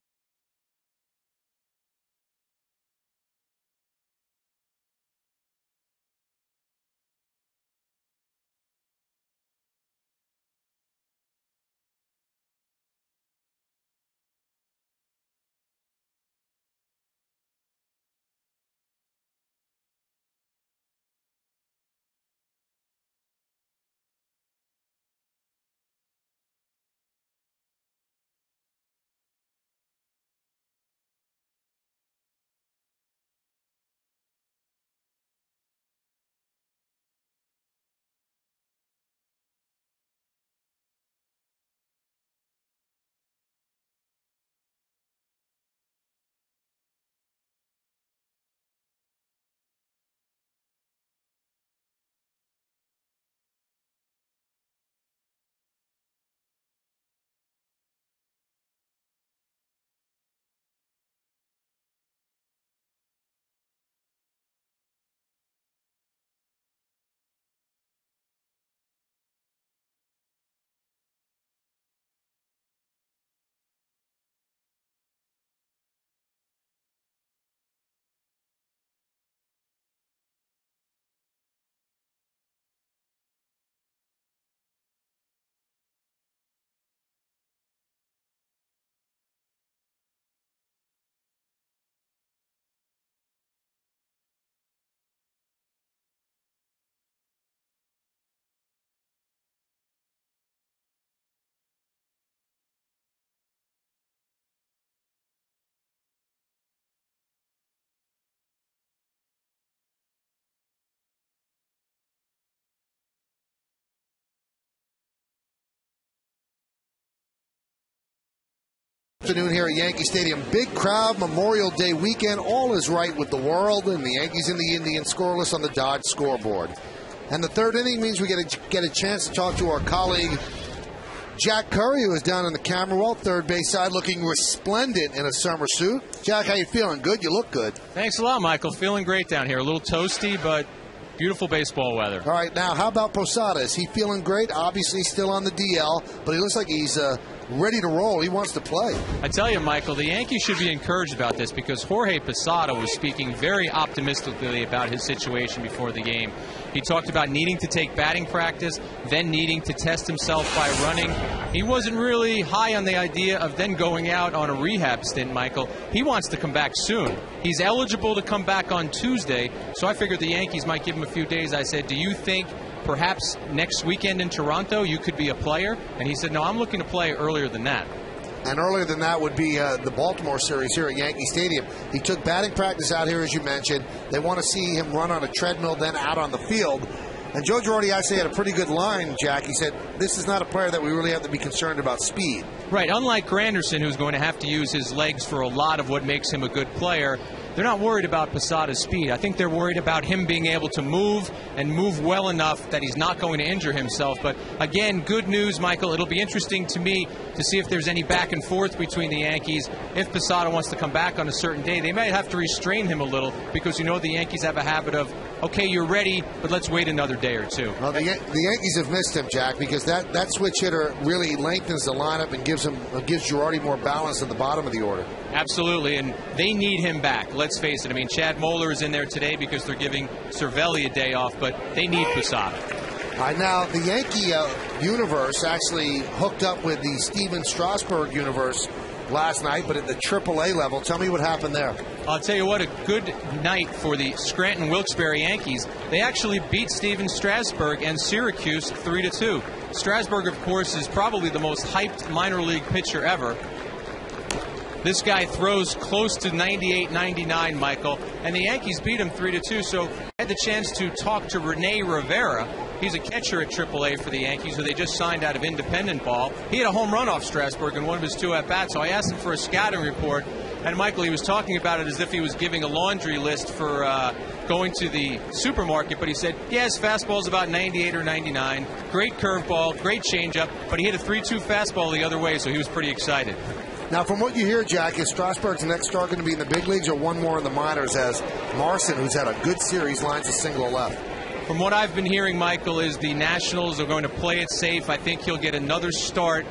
Afternoon here at Yankee Stadium. Big crowd, Memorial Day weekend. All is right with the world, and the Yankees and the Indians scoreless on the Dodge scoreboard. And the third inning means we get a chance to talk to our colleague Jack Curry, who is down in the camera well, third base side, looking resplendent in a summer suit. Jack, how you feeling? Good? You look good. Thanks a lot, Michael. Feeling great down here. A little toasty, but beautiful baseball weather. All right, now how about Posada? Is he feeling great? Obviously still on the DL, but he looks like he's ready to roll. He wants to play. I tell you, Michael, the Yankees should be encouraged about this because Jorge Posada was speaking very optimistically about his situation before the game. He talked about needing to take batting practice, then needing to test himself by running. He wasn't really high on the idea of then going out on a rehab stint, Michael. He wants to come back soon. He's eligible to come back on Tuesday, so I figured the Yankees might give him a few days. I said, do you think perhaps next weekend in Toronto you could be a player? And he said, no, I'm looking to play earlier than that. And earlier than that would be the Baltimore series here at Yankee Stadium. He took batting practice out here, as you mentioned. They want to see him run on a treadmill, then out on the field. And Joe Girardi actually had a pretty good line, Jack. He said, this is not a player that we really have to be concerned about speed. Right. Unlike Granderson, who's going to have to use his legs for a lot of what makes him a good player, they're not worried about Posada's speed. I think they're worried about him being able to move and move well enough that he's not going to injure himself. But again, good news, Michael. It'll be interesting to me to see if there's any back and forth between the Yankees. If Posada wants to come back on a certain day, they might have to restrain him a little because you know the Yankees have a habit of, okay, you're ready, but let's wait another day or two. Well, the Yankees have missed him, Jack, because that switch hitter really lengthens the lineup and gives Girardi more balance at the bottom of the order. Absolutely, and they need him back. Let's face it. I mean, Chad Moeller is in there today because they're giving Cervelli a day off, but they need Posada. Now, the Yankee universe actually hooked up with the Steven Strasburg universe last night, but at the AAA level. Tell me what happened there. I'll tell you what, a good night for the Scranton-Wilkes-Barre Yankees. They actually beat Steven Strasburg and Syracuse 3-2. Strasburg, of course, is probably the most hyped minor league pitcher ever. This guy throws close to 98, 99, Michael, and the Yankees beat him 3-2. So I had the chance to talk to Rene Rivera. He's a catcher at AAA for the Yankees, who they just signed out of independent ball. He had a home run off Strasburg in one of his 2 at-bats, so I asked him for a scouting report. And, Michael, he was talking about it as if he was giving a laundry list for going to the supermarket. But he said, yes, fastball's about 98 or 99. Great curveball, great changeup. But he hit a 3-2 fastball the other way, so he was pretty excited. Now, from what you hear, Jack, is Strasburg's next start going to be in the big leagues or one more in the minors as Marson, who's had a good series, lines a single left? From what I've been hearing, Michael, is the Nationals are going to play it safe. I think he'll get another start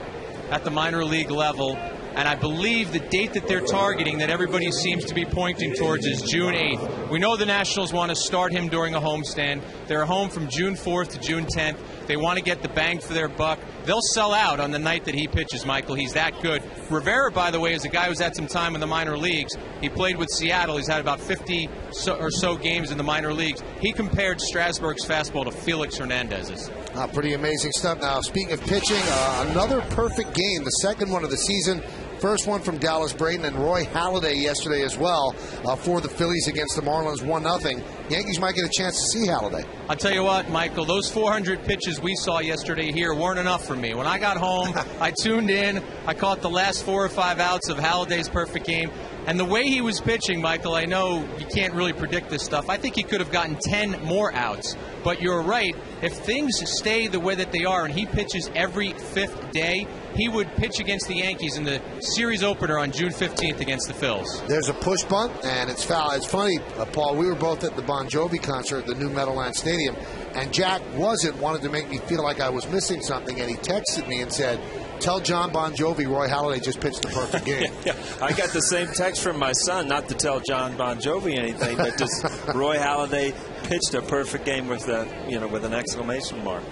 at the minor league level. And I believe the date that they're targeting, that everybody seems to be pointing towards, is June 8th. We know the Nationals want to start him during a homestand. They're home from June 4th to June 10th. They want to get the bang for their buck. They'll sell out on the night that he pitches, Michael. He's that good. Rivera, by the way, is a guy who's had some time in the minor leagues. He played with Seattle. He's had about 50 or so games in the minor leagues. He compared Strasburg's fastball to Felix Hernandez's. Pretty amazing stuff. Now, speaking of pitching, another perfect game, the second one of the season. First one from Dallas Braden and Roy Halladay yesterday as well for the Phillies against the Marlins, 1-0. Yankees might get a chance to see Halladay. I'll tell you what, Michael, those 400 pitches we saw yesterday here weren't enough for me. When I got home, I tuned in. I caught the last 4 or 5 outs of Halladay's perfect game. And the way he was pitching, Michael, I know you can't really predict this stuff. I think he could have gotten 10 more outs. But you're right. If things stay the way that they are and he pitches every 5th day, he would pitch against the Yankees in the series opener on June 15th against the Phils. There's a push bunt, and it's foul. It's funny, Paul, we were both at the Bon Jovi concert at the new Meadowlands Stadium, and Jack wanted to make me feel like I was missing something, and he texted me and said, tell John Bon Jovi Roy Halladay just pitched the perfect game. Yeah, I got the same text from my son, not to tell John Bon Jovi anything, but just Roy Halladay pitched a perfect game with an exclamation mark.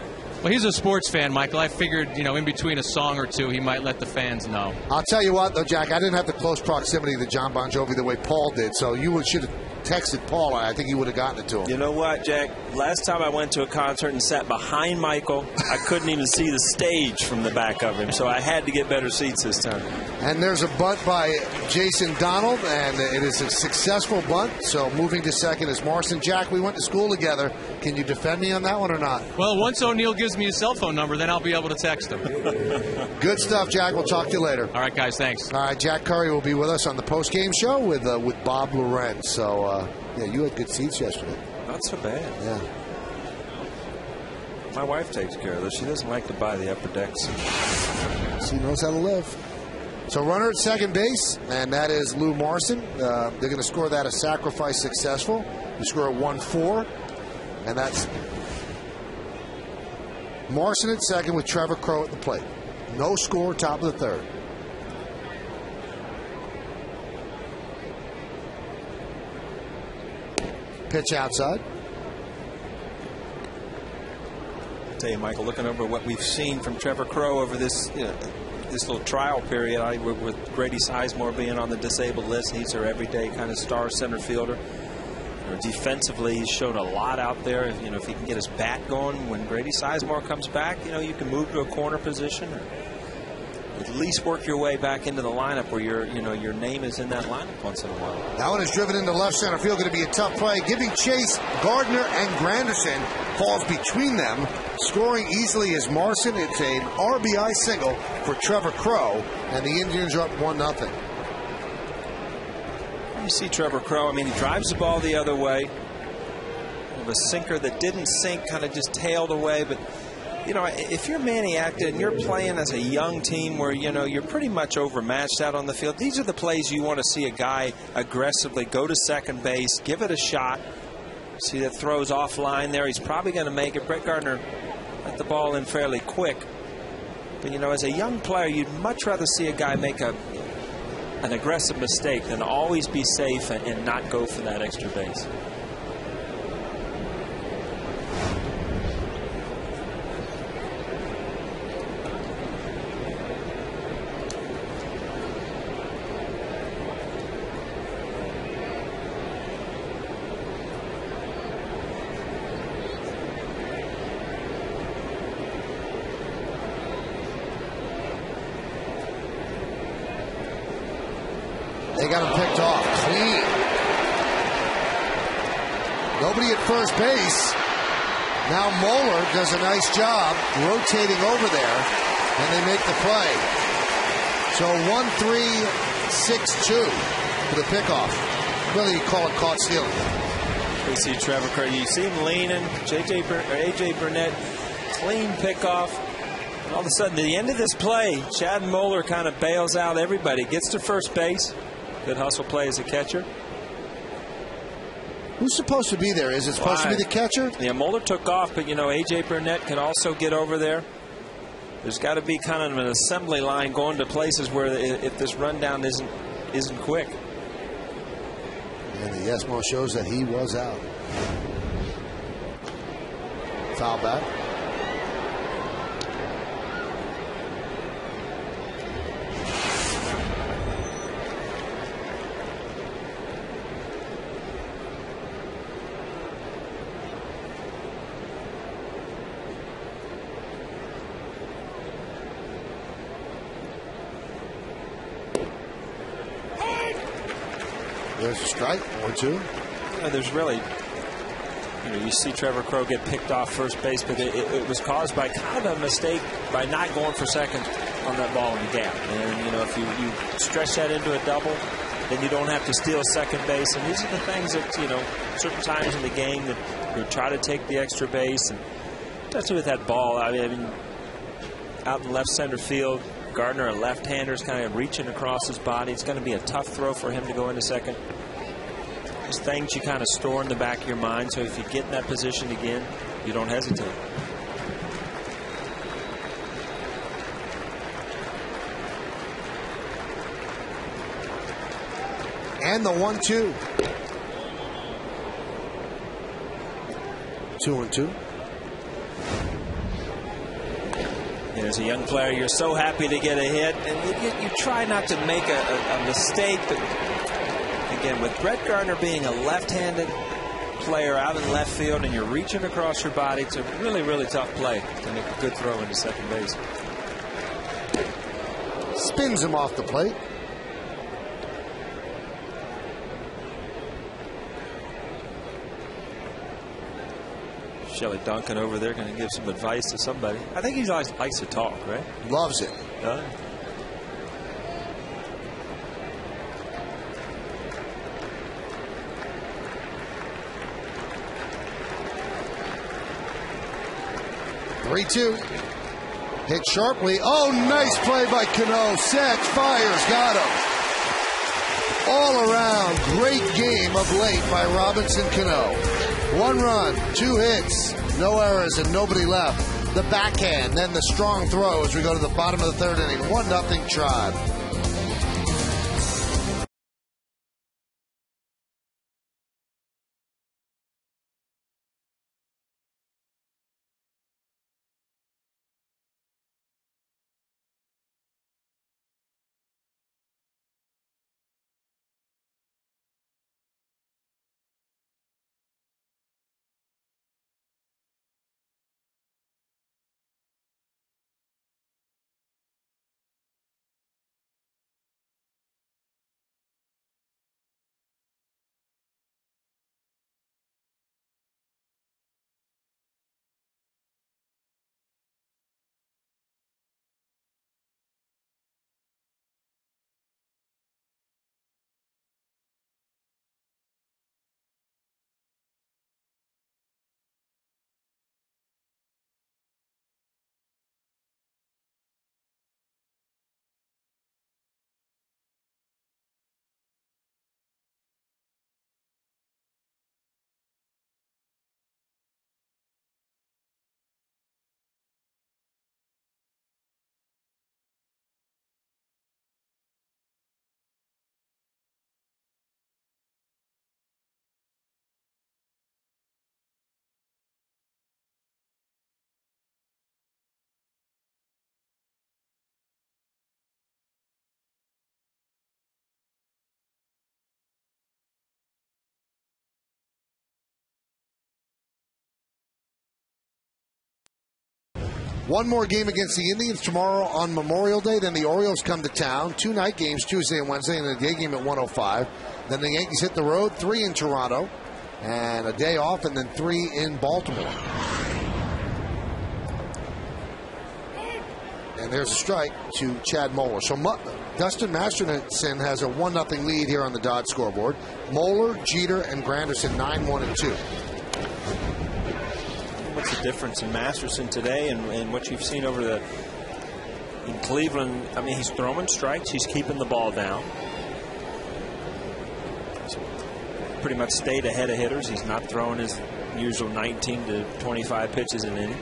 Well, he's a sports fan, Michael. I figured, in between a song or two, he might let the fans know. I'll tell you what, though, Jack, I didn't have the close proximity to John Bon Jovi the way Paul did, so you should have texted Paul. I think he would have gotten it to him. You know what, Jack? Last time I went to a concert and sat behind Michael, I couldn't even see the stage from the back of him, so I had to get better seats this time. And there's a bunt by Jason Donald, and it is a successful bunt, so moving to second is Marson. Jack, we went to school together. Can you defend me on that one or not? Well, once O'Neill gives me his cell phone number, then I'll be able to text him. Good stuff, Jack. We'll talk to you later. All right, guys. Thanks. All right, Jack Curry will be with us on the post-game show with Bob Lorenz. So, you had good seats yesterday. Not so bad. Yeah. My wife takes care of this. She doesn't like to buy the upper deck seats. She knows how to live. So runner at second base, and that is Lou Marson. They're going to score that a sacrifice successful. They score at 1-4, and that's Marson at second with Trevor Crowe at the plate. No score, top of the third. Pitch outside. I'll tell you, Michael, looking over what we've seen from Trevor Crowe over this this little trial period, with Grady Sizemore being on the disabled list, he's our everyday kind of star center fielder. Defensively, he's showed a lot out there. If he can get his bat going when Grady Sizemore comes back, you can move to a corner position, or at least work your way back into the lineup where your name is in that lineup once in a while. That one is driven into left center field. Going to be a tough play. Giving chase, Gardner and Granderson falls between them. Scoring easily is Marson. It's an RBI single for Trevor Crowe, and the Indians are up 1-0. You see Trevor Crowe, he drives the ball the other way. A sinker that didn't sink, kind of just tailed away. But, if you're Manny Acta and you're playing as a young team where, you're pretty much overmatched out on the field, these are the plays you want to see a guy aggressively go to second base, give it a shot. See that throws offline there. He's probably going to make it. Brett Gardner let the ball in fairly quick. But, as a young player, you'd much rather see a guy make an aggressive mistake than always be safe and not go for that extra base. They got him picked off clean. Nobody at first base. Now Moeller does a nice job rotating over there, and they make the play. So 1-3-6-2 for the pickoff. Really, you call it caught stealing. We see Trevor Crowe. You see him leaning. A.J. Burnett, clean pickoff. And all of a sudden, at the end of this play, Chad Moeller kind of bails out everybody. Gets to first base. Good hustle play as a catcher. Who's supposed to be there? Is it supposed to be the catcher? Yeah, Moeller took off, but A.J. Burnett can also get over there. There's got to be kind of an assembly line going to places where if this rundown isn't quick. And the ESMO shows that he was out. Foul back. There's a strike, 1-2. There's really, you see Trevor Crowe get picked off first base, but it was caused by kind of a mistake by not going for second on that ball in the gap. And, if you stretch that into a double, then you don't have to steal second base. And these are the things that, certain times in the game that you try to take the extra base. And especially with that ball, I mean, out in left center field, Gardner, a left-hander, is kind of reaching across his body. It's going to be a tough throw for him to go into second. There's things you kind of store in the back of your mind, so if you get in that position again, you don't hesitate. And the 1-2. 2-2. As a young player, you're so happy to get a hit, and you try not to make a mistake. But again, with Brett Gardner being a left-handed player out in left field, and you're reaching across your body, it's a really, really tough play to make a good throw into second base. Spins him off the plate. Shelley Duncan over there going to give some advice to somebody. I think he likes to talk, right? Loves it. Yeah. (3-2). Hit sharply. Oh, nice play by Cano. Sets, fires, got him. All around, great game of late by Robinson Cano. 1 run, 2 hits, no errors, and nobody left. the backhand, then the strong throw as we go to the bottom of the third inning. 1-0 Tribe. One more game against the Indians tomorrow on Memorial Day. Then the Orioles come to town. 2 night games, Tuesday and Wednesday, and a day game at 1:05. Then the Yankees hit the road, 3 in Toronto, and a day off, and then 3 in Baltimore. And there's a strike to Chad Moeller. So Dustin Masterson has a 1-0 lead here on the Dodge scoreboard. Moeller, Jeter, and Granderson 9-1 and 2. What's the difference in Masterson today and what you've seen over in Cleveland? I mean, he's throwing strikes. He's keeping the ball down. He's pretty much stayed ahead of hitters. He's not throwing his usual 19 to 25 pitches an inning.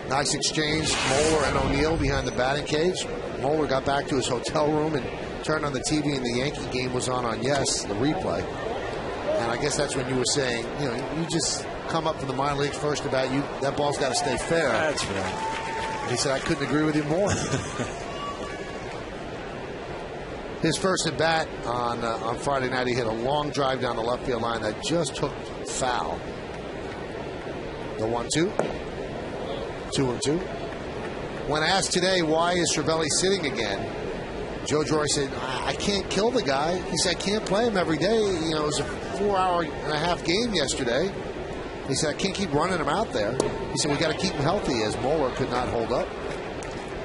Nice exchange. Moeller and O'Neill behind the batting cage. Moeller got back to his hotel room and turned on the TV, and the Yankee game was on Yes, the replay. And I guess that's when you were saying, you just come up from the minor leagues first about that ball's got to stay fair. That's right. And he said, I couldn't agree with you more. His first at bat on Friday night, he hit a long drive down the left field line that just hooked foul. The 1-2. 2-2. When asked today, why is Cervelli sitting again? Joe Jory said, I can't kill the guy. He said, I can't play him every day. It was a 4-hour-and-a-half game yesterday. He said, I can't keep running him out there. He said, we got to keep him healthy, as Moeller could not hold up.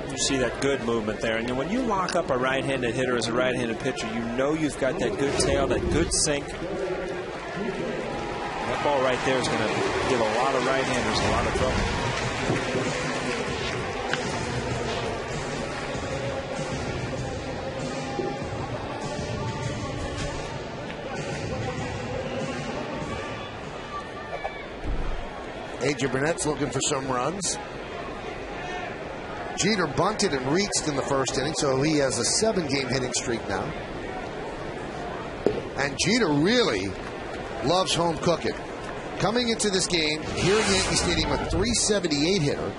You see that good movement there. And when you lock up a right-handed hitter as a right-handed pitcher, you know you've got that good tail, that good sink. That ball right there is going to give a lot of right-handers a lot of trouble. A.J. Burnett's looking for some runs. Jeter bunted and reached in the first inning, so he has a 7-game hitting streak now. And Jeter really loves home cooking. Coming into this game here in Yankee Stadium, a 378 hitter,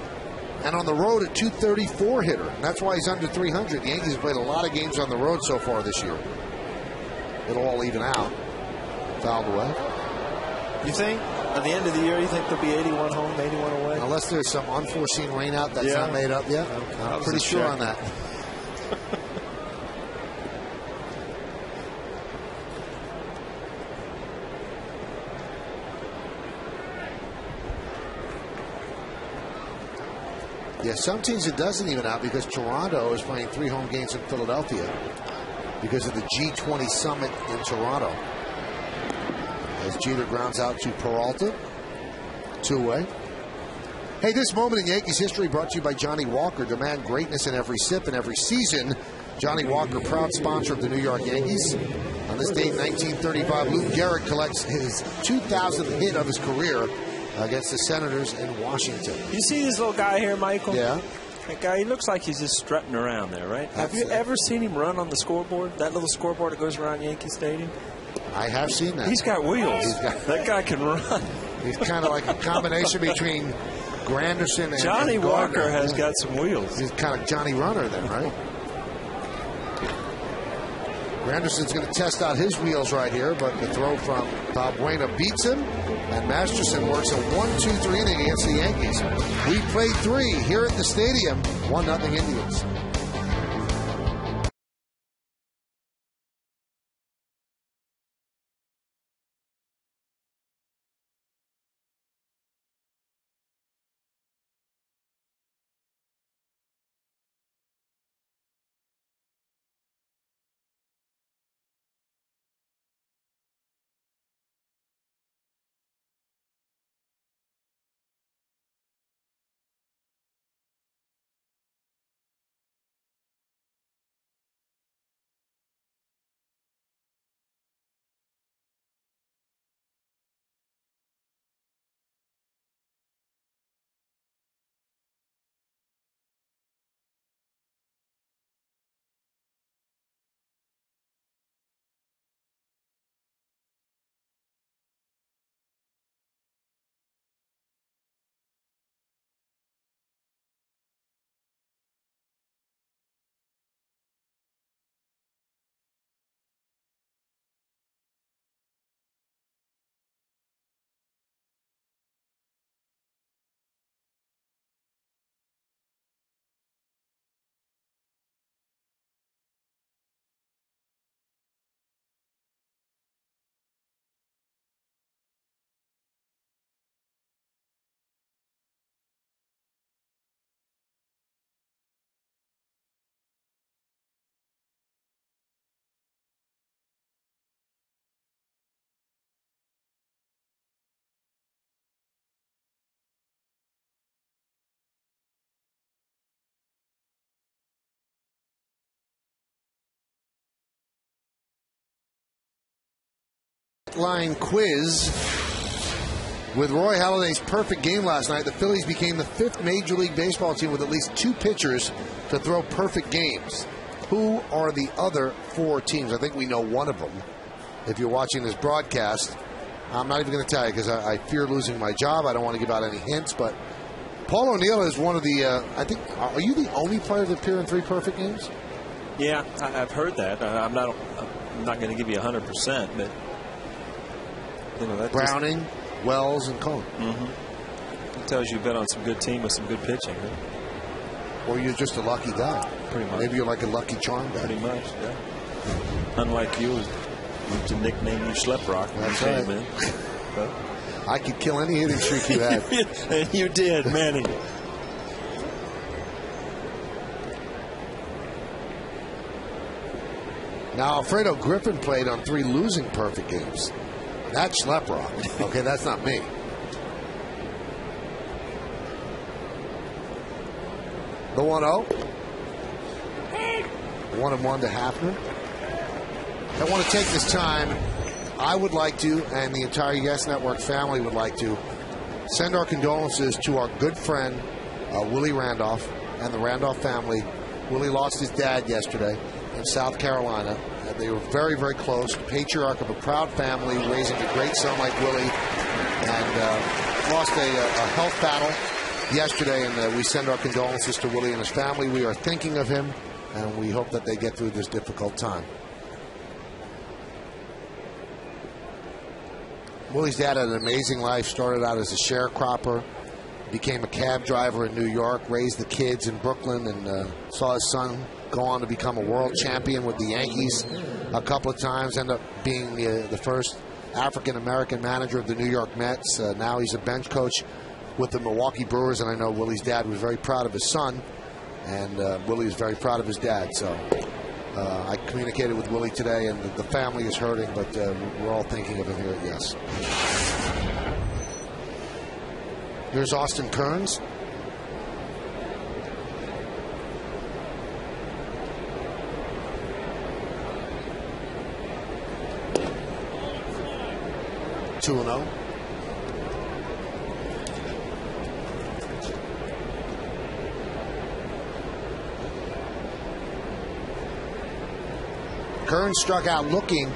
and on the road a 234 hitter. And that's why he's under 300. The Yankees have played a lot of games on the road so far this year. It'll all even out. Fouled away. You think? At the end of the year, you think there'll be 81 home, 81 away? Unless there's some unforeseen rain out that's not made up yet. I'm pretty sure on that. Yeah, some teams it doesn't even out because Toronto is playing 3 home games in Philadelphia because of the G20 summit in Toronto. As Jeter grounds out to Peralta. 2-away. Hey, this moment in Yankees history brought to you by Johnny Walker. Demand greatness in every sip and every season. Johnny Walker, proud sponsor of the New York Yankees. On this date, 1935. Lou Gehrig collects his 2,000th hit of his career against the Senators in Washington. You see this little guy here, Michael? Yeah. That guy, he looks like he's just strutting around there, right? Have you ever seen him run on the scoreboard? That little scoreboard that goes around Yankee Stadium? I have seen that. He's got wheels. That guy can run. He's kind of like a combination between Granderson and Johnny Gardner. Walker has got some wheels. He's kind of Johnny Runner then, right? Granderson's going to test out his wheels right here, but the throw from Balbuena beats him, and Masterson works a 1-2-3 inning against the Yankees. We played 3 here at the stadium, 1-0 Indians. Line quiz. With Roy Halladay's perfect game last night, the Phillies became the 5th Major League Baseball team with at least 2 pitchers to throw perfect games. Who are the other 4 teams? I think we know one of them. If you're watching this broadcast, I'm not even going to tell you because I fear losing my job. I don't want to give out any hints, but Paul O'Neill is one of the, I think, are you the only player to appear in 3 perfect games? Yeah, I've heard that. I'm not going to give you 100%, but you know, that Browning, just, Wells, and Cohn. It tells you you've been on some good team with some good pitching. Huh? Or you're just a lucky guy. Pretty much. Maybe you're like a Lucky Charm guy. Pretty much, yeah. Unlike you, to nickname you Schleprock. That's right. Man. I could kill any hitting streak you had. And you did, Manny. Now, Alfredo Griffin played on 3 losing perfect games. That's Schleprock. Okay, that's not me. The 1-0. 1-1 to Hafner. I want to take this time. I would like to, and the entire Yes Network family would like to, send our condolences to our good friend, Willie Randolph, and the Randolph family. Willie lost his dad yesterday in South Carolina. They were very, very close. The patriarch of a proud family, raising a great son like Willie, and lost a health battle yesterday. And we send our condolences to Willie and his family. We are thinking of him, and we hope that they get through this difficult time. Willie's dad had an amazing life. Started out as a sharecropper, became a cab driver in New York, raised the kids in Brooklyn, and saw his son go on to become a world champion with the Yankees a couple of times, ended up being the first African-American manager of the New York Mets. Now he's a bench coach with the Milwaukee Brewers, and I know Willie's dad was very proud of his son, and Willie is very proud of his dad. So I communicated with Willie today, and the family is hurting, but we're all thinking of him here at Yes. Here's Austin Kearns. 2-0. Kern struck out looking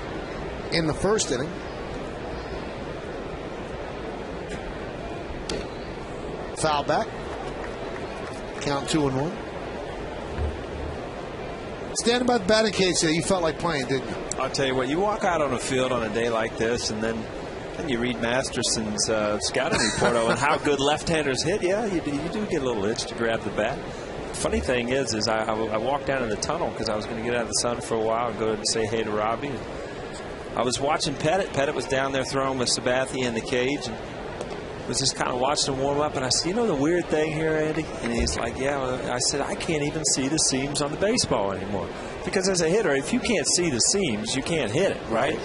in the first inning. Foul back. Count 2-1. Standing by the batting cage today, you felt like playing, didn't you? I'll tell you what, you walk out on a field on a day like this, and then you read Masterson's scouting report on how good left-handers hit. Yeah, you do get a little itch to grab the bat. Funny thing is I walked down in the tunnel because I was going to get out of the sun for a while and go and say hey to Robbie. And I was watching Pettit. Pettit was down there throwing with Sabathia in the cage, and was just kind of watching him warm up. And I said, you know the weird thing here, Andy? And he's like, yeah. Well, I said, I can't even see the seams on the baseball anymore. Because as a hitter, if you can't see the seams, you can't hit it, right?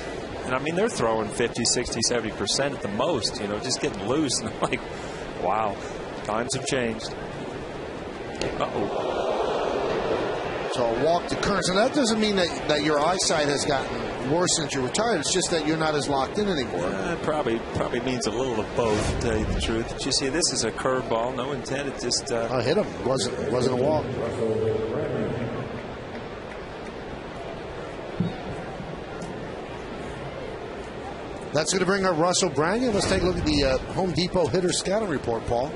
And I mean, they're throwing 50, 60, 70% at the most, just getting loose. And I'm like, wow, times have changed. So a walk to Kern. So that doesn't mean that your eyesight has gotten worse since you retired. It's just that you're not as locked in anymore. It probably means a little of both, to tell you the truth. But you see, this is a curveball, no intent. It just I hit him. It wasn't a walk. That's going to bring up Russell Branyan. Let's take a look at the Home Depot hitter scouting report, Paul.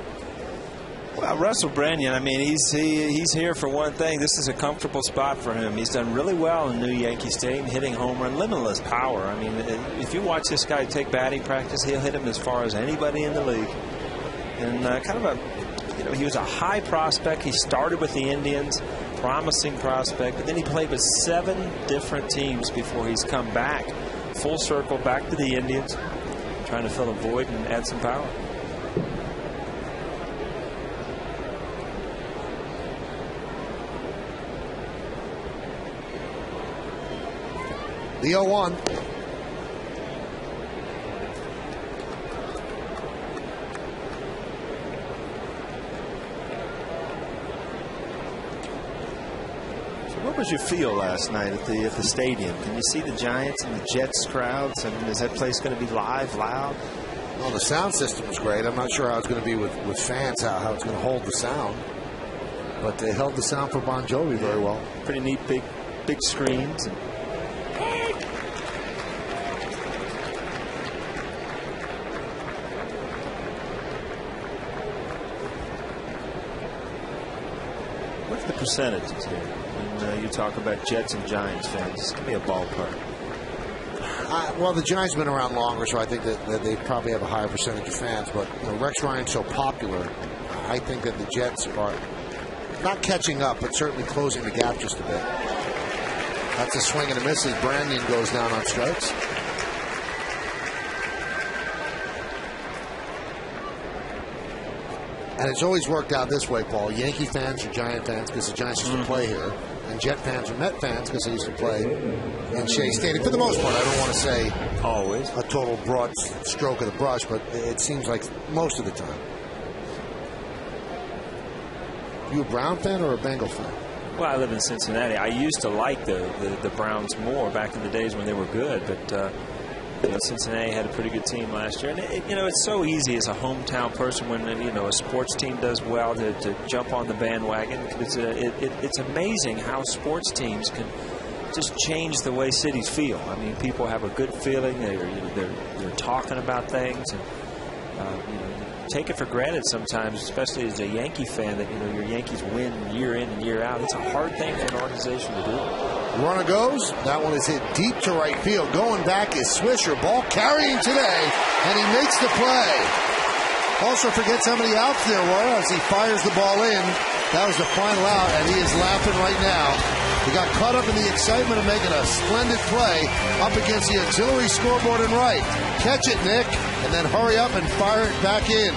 Well, Russell Branyan, I mean, he's here for one thing. This is a comfortable spot for him. He's done really well in New Yankee Stadium, hitting home run, limitless power. I mean, if you watch this guy take batting practice, he'll hit him as far as anybody in the league. And kind of he was a high prospect. He started with the Indians, promising prospect, but then he played with 7 different teams before he's come back, full circle, back to the Indians, trying to fill a void and add some power. The 0-1. What was your feel last night at the stadium? Can you see the Giants and the Jets crowds? I mean, is that place going to be live, loud? Well, the sound system was great. I'm not sure how it's going to be with fans, how it's going to hold the sound. But they held the sound for Bon Jovi very well. Pretty neat, big screens. And what's the percentages here when you talk about Jets and Giants fans? Just give me a ballpark. Well, the Giants have been around longer, so I think that they probably have a higher percentage of fans. But Rex Ryan's so popular, I think that the Jets are not catching up, but certainly closing the gap just a bit. That's a swing and a miss as Branyan goes down on strikes. And it's always worked out this way, Paul. Yankee fans are Giant fans because the Giants used to play here. And Jet fans are Met fans because they used to play in Shea Stadium. For the most part, I don't want to say always a total broad stroke of the brush, but it seems like most of the time. You a Brown fan or a Bengal fan? Well, I live in Cincinnati. I used to like the Browns more back in the days when they were good, but Cincinnati had a pretty good team last year. And it's so easy as a hometown person when a sports team does well to jump on the bandwagon. It's amazing how sports teams can just change the way cities feel. I mean, people have a good feeling. They're talking about things, and take it for granted sometimes, especially as a Yankee fan, that your Yankees win year in and year out. It's a hard thing for an organization to do. Runner goes. That one is hit deep to right field. Going back is Swisher. Ball carrying today, and he makes the play. Also forgets how many outs there were as he fires the ball in. That was the final out, and he is laughing right now. He got caught up in the excitement of making a splendid play up against the auxiliary scoreboard and right. Catch it, Nick, and then hurry up and fire it back in.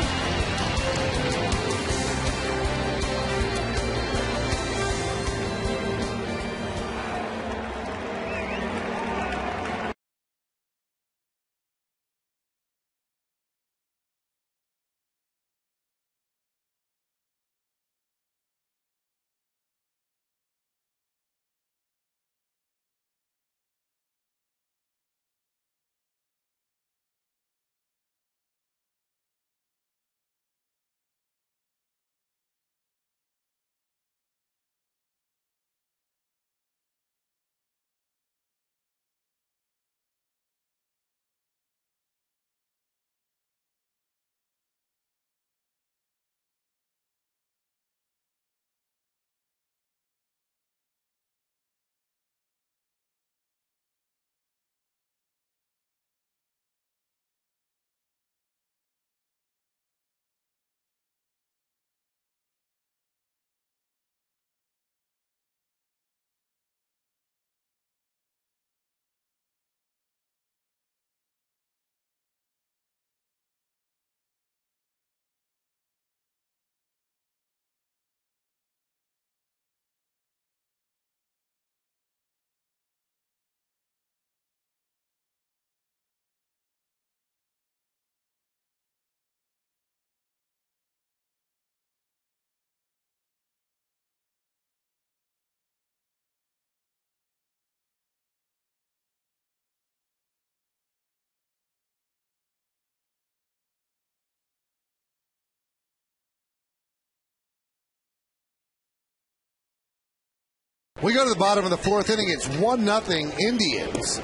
We go to the bottom of the fourth inning. It's 1-0 Indians.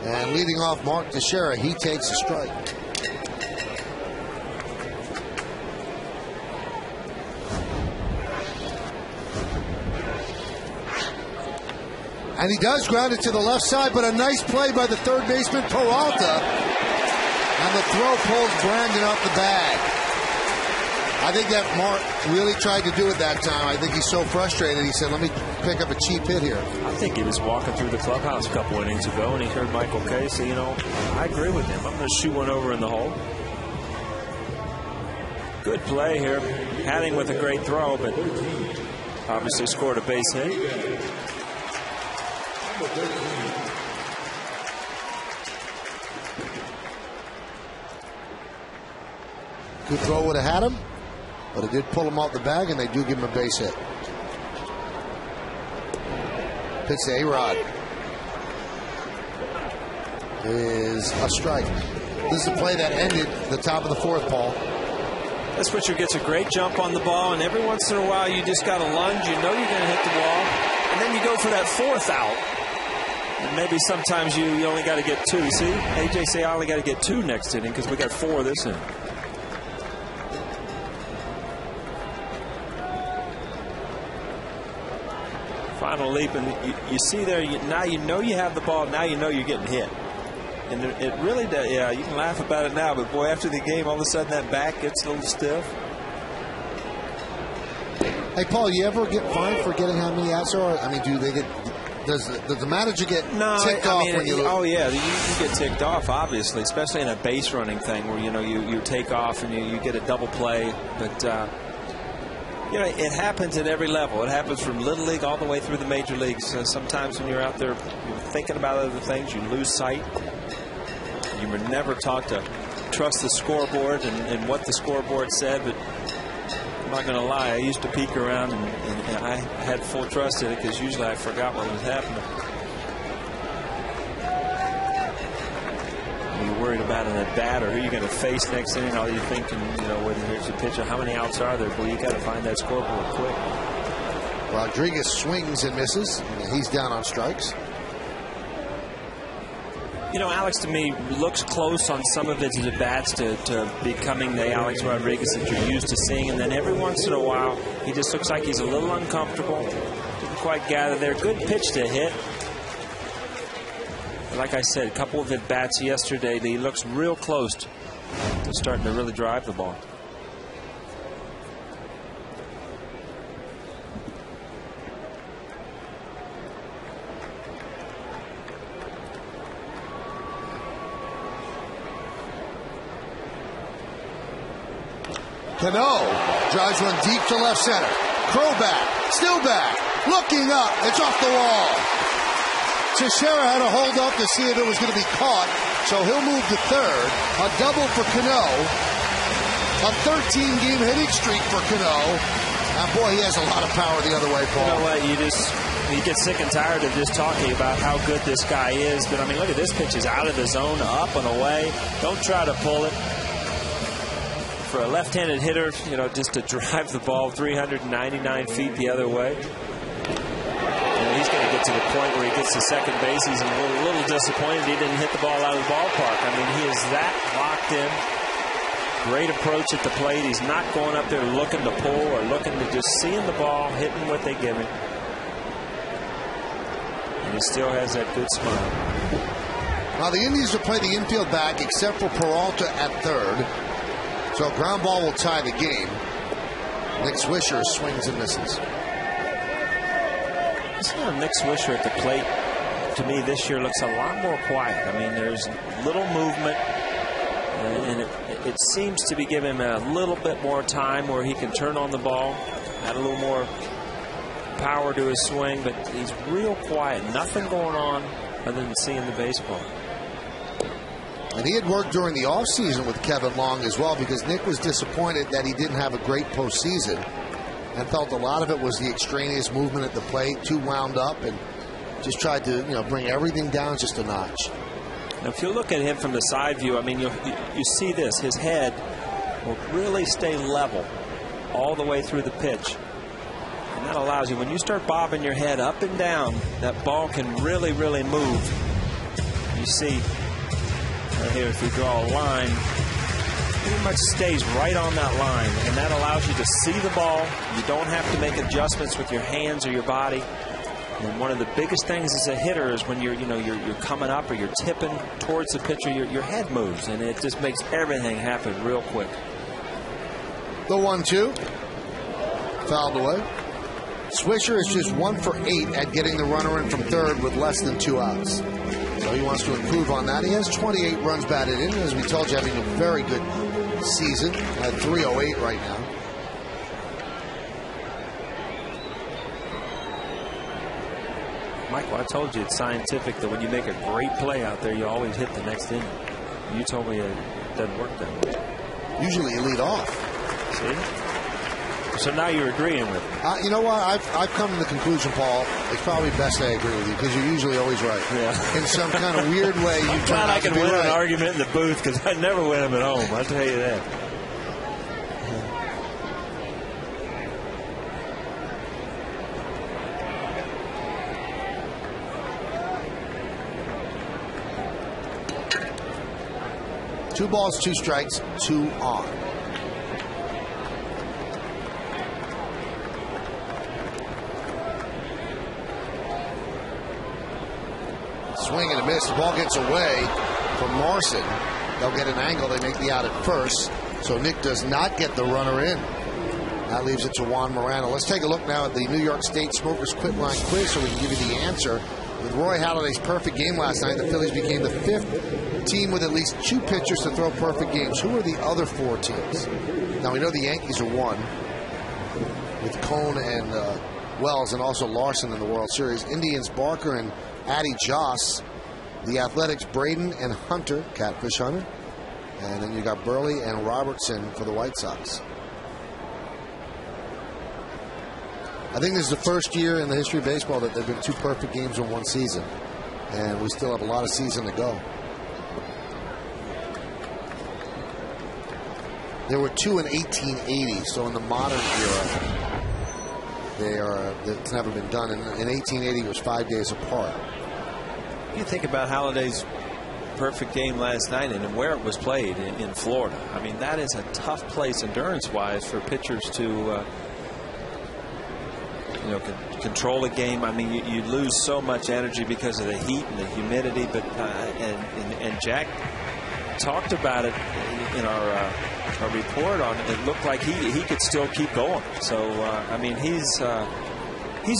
And leading off Mark Teixeira, he takes a strike. And he does ground it to the left side, but a nice play by the third baseman, Peralta. And the throw pulls Brandon off the bag. I think that Mark really tried to do it that time. I think he's so frustrated, he said, let me pick up a cheap hit here. I think he was walking through the clubhouse a couple innings ago, and he heard Michael Kay say, you know, I agree with him. I'm going to shoot one over in the hole. Good play here. Hatting with a great throw, but obviously scored a base hit. Good throw would have had him, but it did pull him off the bag, and they do give him a base hit. Pitch to A-Rod is a strike. This is a play that ended the top of the fourth, Paul. That switcher gets a great jump on the ball, and every once in a while you just got to lunge. You know you're going to hit the ball, and then you go for that fourth out. And maybe sometimes you only got to get two. See, AJ say I only got to get two next inning because we got four this inning. Final leap, and you see there, now you know you have the ball, now you know you're getting hit. And it really does, yeah, you can laugh about it now, but boy, after the game, all of a sudden that back gets a little stiff. Hey, Paul, you ever get fined for getting how many outs are? I mean, do they get, does the manager get ticked off when you lose? Oh, yeah, you get ticked off, obviously, especially in a base running thing where, you know, you take off and you get a double play, but you know, it happens at every level. It happens from Little League all the way through the major leagues. Sometimes when you're out there thinking about other things, you lose sight. You were never taught to trust the scoreboard and what the scoreboard said, but I'm not going to lie. I used to peek around, and I had full trust in it because usually I forgot what was happening. You're worried about an at-bat or who you're going to face next inning. All you're thinking, you know, when here's the pitcher, how many outs are there? Boy, you got to find that scoreboard quick. Rodriguez swings and misses. He's down on strikes. You know, Alex, to me, looks close on some of his at-bats to becoming the Alex Rodriguez that you're used to seeing. And then every once in a while, he just looks like he's a little uncomfortable. Didn't quite gather there. Good pitch to hit. Like I said, a couple of at-bats yesterday, he looks real close to starting to really drive the ball. Cano drives one deep to left center. Crow back, still back, looking up. It's off the wall. Teixeira had to hold up to see if it was going to be caught, so he'll move to third. A double for Cano. A 13-game hitting streak for Cano. And boy, he has a lot of power the other way, Paul. You know what? You get sick and tired of just talking about how good this guy is. But I mean, look at this pitch. Is out of the zone, up and away. Don't try to pull it. For a left-handed hitter, you know, just to drive the ball 399 feet the other way. He's going to get to the point where he gets to second base. He's a little disappointed he didn't hit the ball out of the ballpark. I mean, he is that locked in. Great approach at the plate. He's not going up there looking to pull or looking to just seeing the ball, hitting what they give him. And he still has that good smile. Now, the Indians will play the infield back except for Peralta at third. So ground ball will tie the game. Nick Swisher swings and misses. Nick Swisher at the plate, to me, this year looks a lot more quiet. I mean, there's little movement, and it seems to be giving him a little bit more time where he can turn on the ball, add a little more power to his swing, but he's real quiet. Nothing going on other than seeing the baseball. And he had worked during the offseason with Kevin Long as well, because Nick was disappointed that he didn't have a great postseason and felt a lot of it was the extraneous movement at the plate, too wound up, and just tried to, you know, bring everything down just a notch. Now, if you look at him from the side view, I mean, you see this. His head will really stay level all the way through the pitch. And that allows you, when you start bobbing your head up and down, that ball can really, really move. You see right here, if you draw a line, pretty much stays right on that line, and that allows you to see the ball. You don't have to make adjustments with your hands or your body. And one of the biggest things as a hitter is when you're coming up or you're tipping towards the pitcher, your head moves, and it just makes everything happen real quick. The 1-2 fouled away. Swisher is just 1 for 8 at getting the runner in from third with less than 2 outs. So he wants to improve on that. He has 28 runs batted in, as we told you, having a very good season at 308 right now. Michael, I told you it's scientific that when you make a great play out there, you always hit the next inning. You told me it doesn't work that way. Usually you lead off. See? So now you're agreeing with me. You know what? I've come to the conclusion, Paul, it's probably best I agree with you because you're usually always right. Yeah. In some kind of weird way, you turn out I to can be win right. an argument in the booth because I never win them at home. I'll tell you that. Two balls, 2 strikes, 2 on. Swing and a miss. The ball gets away from Morrison. They'll get an angle. They make the out at first. So Nick does not get the runner in. That leaves it to Juan Morano. Let's take a look now at the New York State Smokers Quit Line quiz so we can give you the answer. With Roy Halladay's perfect game last night, the Phillies became the 5th team with at least 2 pitchers to throw perfect games. Who are the other 4 teams? Now, we know the Yankees are 1 with Cone and Wells and also Larson in the World Series. Indians, Barker and Addy Joss. The Athletics, Braden and Hunter, Catfish Hunter. And then you got Burley and Robertson for the White Sox. I think this is the first year in the history of baseball that there have been 2 perfect games in one season. And we still have a lot of season to go. There were 2 in 1880, so in the modern era, it's never been done. In 1880, it was 5 days apart. You think about Halliday's perfect game last night and where it was played in Florida. I mean, that is a tough place endurance-wise for pitchers to control a game. I mean, you lose so much energy because of the heat and the humidity. But and Jack talked about it in our report on it. It looked like he could still keep going. So I mean, he's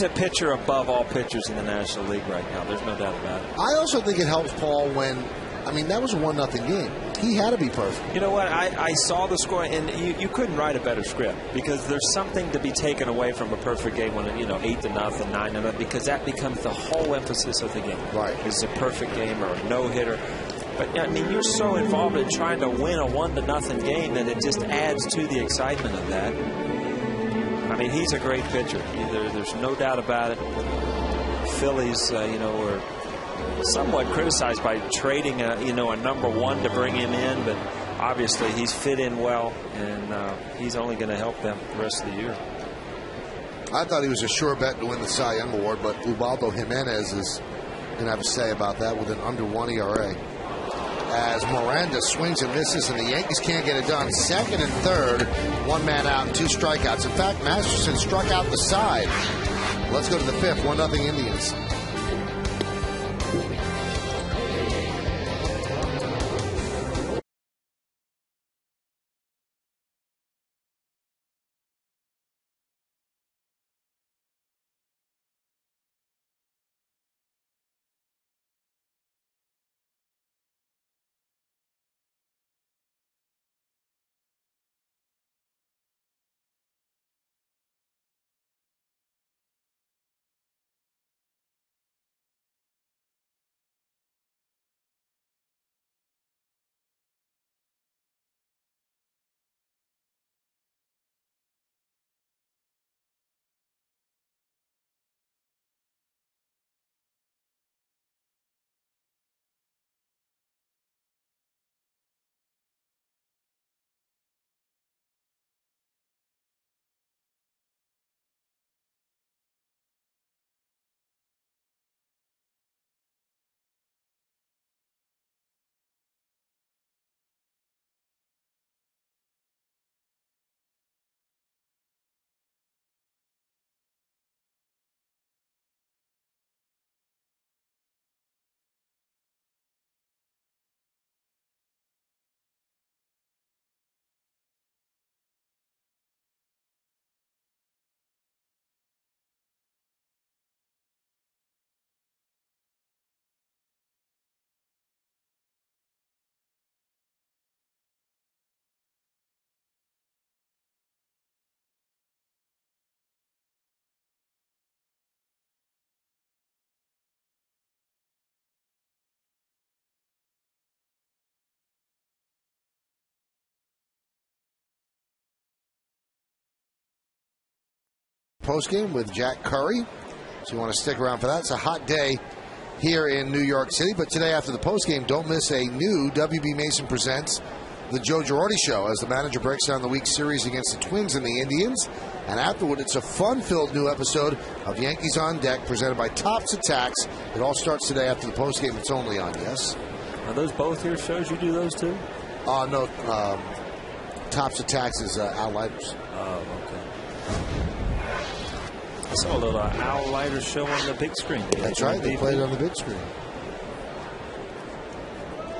a pitcher above all pitchers in the National League right now. There's no doubt about it. I also think it helps Paul when, I mean, that was a 1-0 game. He had to be perfect. You know what? I saw the score, and you couldn't write a better script because there's something to be taken away from a perfect game when 8-0, 9-0, because that becomes the whole emphasis of the game. Right. It's a perfect game or a no-hitter. But I mean, you're so involved in trying to win a 1-0 game that it just adds to the excitement of that. I mean, he's a great pitcher. There's no doubt about it. Phillies, were somewhat criticized by trading a number 1 to bring him in, but obviously he's fit in well, and he's only going to help them the rest of the year. I thought he was a sure bet to win the Cy Young Award, but Ubaldo Jimenez is going to have a say about that with an under 1 ERA. As Miranda swings and misses, and the Yankees can't get it done. Second and third, 1 man out and 2 strikeouts. In fact, Masterson struck out the side. Let's go to the 5th, 1-0 Indians. postgame with Jack Curry. So you want to stick around for that. It's a hot day here in New York City. But today after the postgame, don't miss a new WB Mason Presents The Joe Girardi Show as the manager breaks down the week's series against the Twins and the Indians. And afterward, it's a fun-filled new episode of Yankees on Deck presented by Tops Attacks. It all starts today after the postgame. It's only on Yes. Are those both your shows? You do those too? No. Tops Attacks is Outlighters. Oh, okay. I saw a little Outlighters show on the big screen. That's right. They played it on the big screen.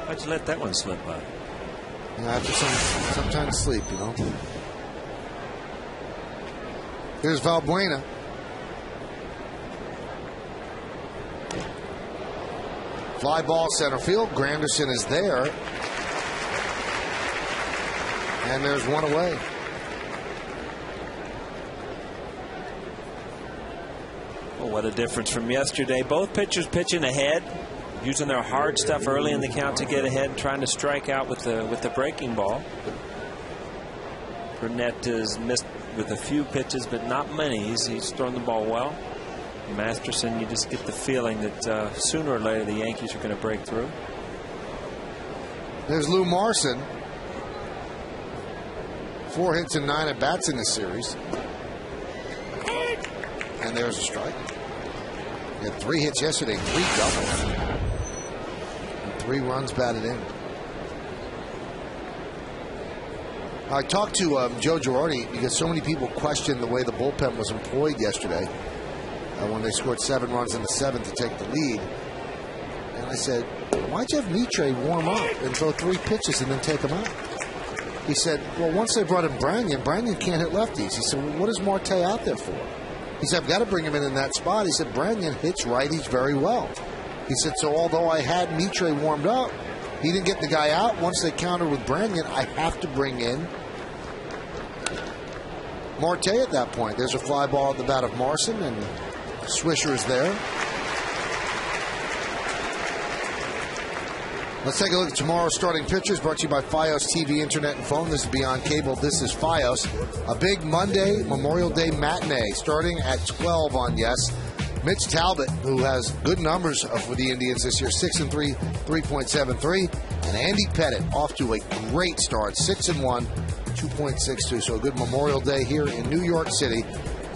Why'd you let that one slip by? After sometimes sleep, you know. Here's Valbuena. Fly ball center field. Granderson is there. And there's one away. Well, what a difference from yesterday. Both pitchers pitching ahead, using their hard stuff early in the count to get ahead, trying to strike out with the breaking ball. Burnett has missed with a few pitches, but not many. He's thrown the ball well. Masterson, you just get the feeling that sooner or later the Yankees are going to break through. There's Lou Marson. 4 hits and 9 at-bats in this series. And there's a strike. He had 3 hits yesterday, 3 doubles. And 3 runs batted in. I talked to Joe Girardi because so many people questioned the way the bullpen was employed yesterday when they scored 7 runs in the 7th to take the lead. And I said, why'd you have Mitre warm up and throw 3 pitches and then take him out? He said, well, once they brought in Branyan can't hit lefties. He said, well, what is Marte out there for? He said, I've got to bring him in that spot. He said, Branyan hits righties very well. He said, so although I had Mitre warmed up, he didn't get the guy out. Once they countered with Branyan, I have to bring in Marte at that point. There's a fly ball at the bat of Marson, and Swisher is there. Let's take a look at tomorrow's starting pitchers, brought to you by Fios TV, Internet, and Phone. This is Beyond Cable. This is Fios. A big Monday, Memorial Day matinee, starting at 12 on Yes. Mitch Talbot, who has good numbers for the Indians this year, 6-3, 3.73. And Andy Pettit, off to a great start, 6-1, 2.62. So a good Memorial Day here in New York City.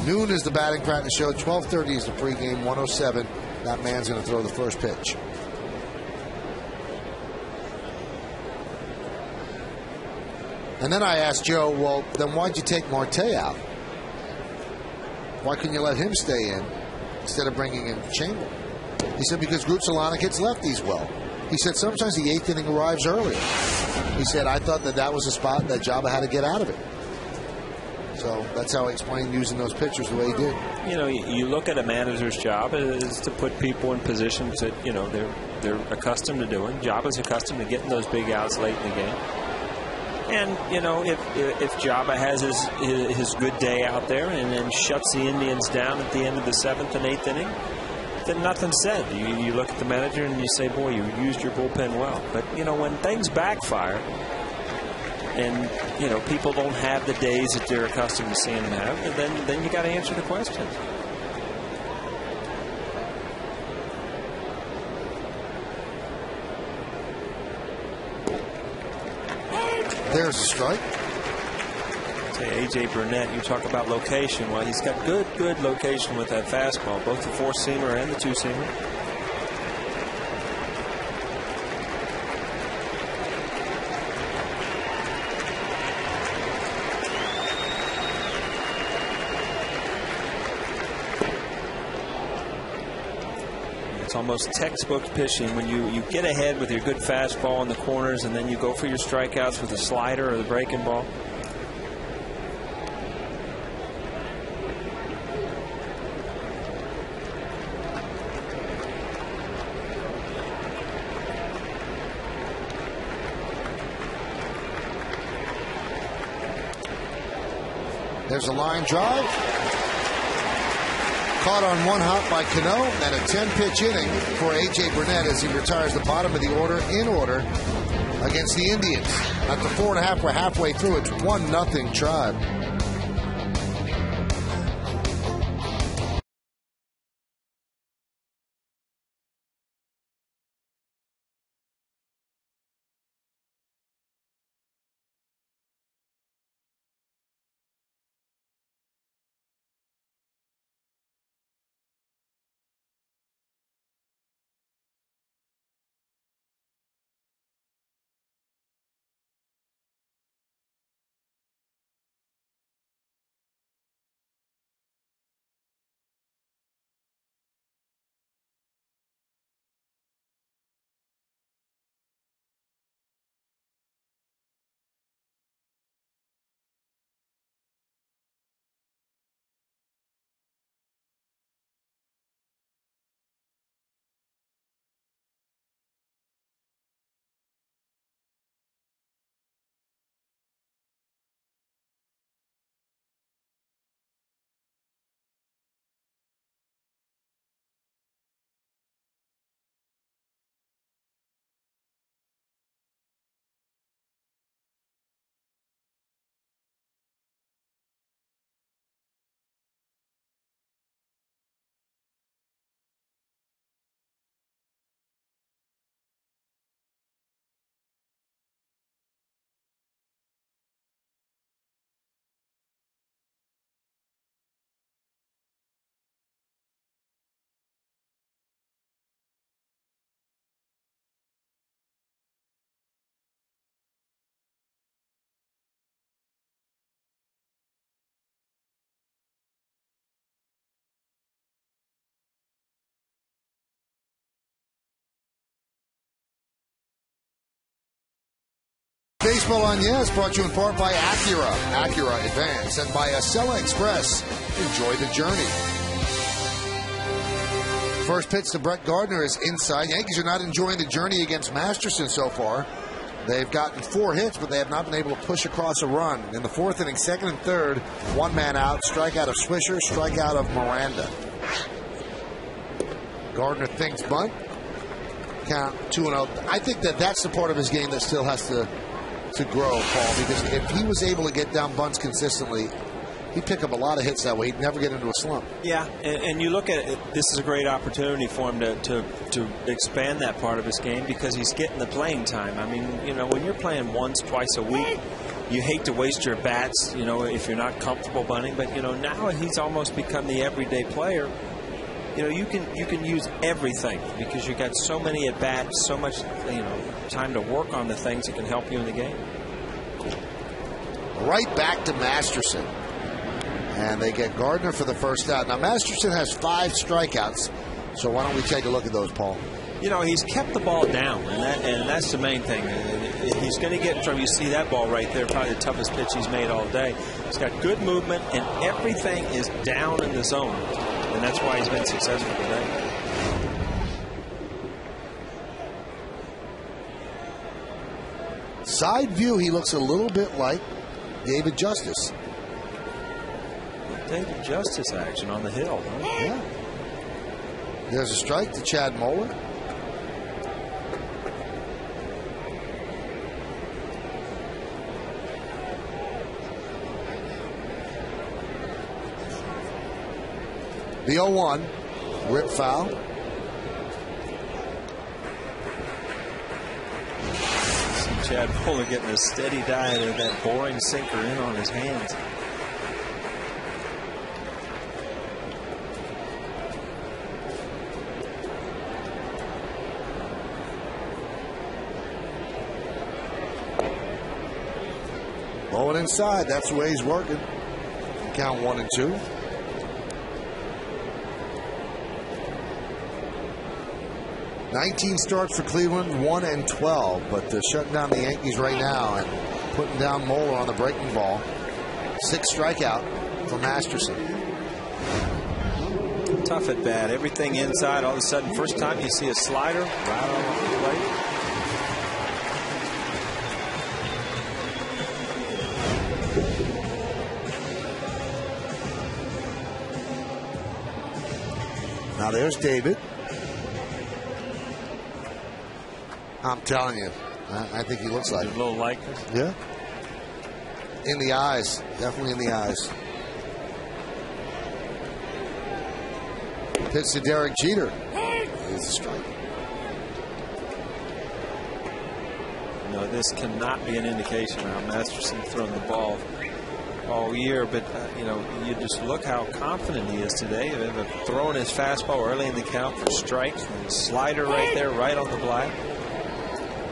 Noon is the batting practice show. 12:30 is the pregame. 1:07. That man's going to throw the first pitch. And then I asked Joe, well, then why'd you take Marte out? Why couldn't you let him stay in instead of bringing in Chamber? He said, because Groot Solana hits lefties well. He said, sometimes the 8th inning arrives earlier. He said, I thought that was a spot that Jabba had to get out of it. So that's how I explained using those pitchers the way he did. You know, you look at a manager's job is to put people in positions that, you know, they're accustomed to doing. Jabba's accustomed to getting those big outs late in the game. And, you know, if Jabba has his good day out there and then shuts the Indians down at the end of the 7th and 8th inning, then nothing's said. You look at the manager and you say, boy, you used your bullpen well. But, you know, when things backfire and, you know, people don't have the days that they're accustomed to seeing them have, then you got to answer the question. There's a strike. Say A.J. Burnett, you talk about location. Well, he's got good location with that fastball, both the 4-seamer and the 2-seamer. It's almost textbook pitching when you get ahead with your good fastball in the corners and then you go for your strikeouts with the slider or the breaking ball. There's a line drive. Caught on one hop by Cano, and a 10-pitch inning for A.J. Burnett as he retires the bottom of the order in order against the Indians. After 4.5, we're halfway through. It's 1-0 Tribe. Baseball on Yes, brought to you in part by Acura. Acura Advance, and by Acela Express. Enjoy the journey. First pitch to Brett Gardner is inside. Yankees are not enjoying the journey against Masterson so far. They've gotten 4 hits, but they have not been able to push across a run. In the 4th inning, 2nd and 3rd, 1 man out, strikeout of Swisher, strikeout of Miranda. Gardner thinks bunt. Count 2-0. I think that's the part of his game that still has to grow, Paul, because if he was able to get down bunts consistently, he'd pick up a lot of hits that way. He'd never get into a slump. Yeah, and you look at it, this is a great opportunity for him to expand that part of his game because he's getting the playing time. I mean, you know, when you're playing once, twice a week, you hate to waste your bats, you know, if you're not comfortable bunting. But, you know, now he's almost become the everyday player. You know, you can use everything because you got so many at bats, so much, you know, time to work on the things that can help you in the game. Right back to Masterson. And they get Gardner for the first out. Now, Masterson has 5 strikeouts. So why don't we take a look at those, Paul? You know, he's kept the ball down, and that's the main thing. He's going to get in trouble. You see that ball right there, probably the toughest pitch he's made all day. He's got good movement, and everything is down in the zone. And that's why he's been successful today. Side view, he looks a little bit like David Justice. David Justice action on the hill. Huh? Yeah. There's a strike to Chad Moeller. The 0-1, rip foul. See Chad Moeller getting a steady diet of that boring sinker in on his hands. Going inside, that's the way he's working. Count 1-2. Starts for Cleveland, 1-12, but they're shutting down the Yankees right now and putting down Moeller on the breaking ball. 6 strikeout for Masterson. Tough at bat, everything inside. All of a sudden, first time you see a slider right on the plate. Now there's David. I'm telling you, I think he looks like a little likeness. Yeah. In the eyes, definitely in the eyes. Pitch to Derek Jeter. It's a strike. No, this cannot be an indication of how Masterson throwing the ball all year, but you know, you just look how confident he is today. Throwing his fastball early in the count for strikes, and slider right there, right on the black.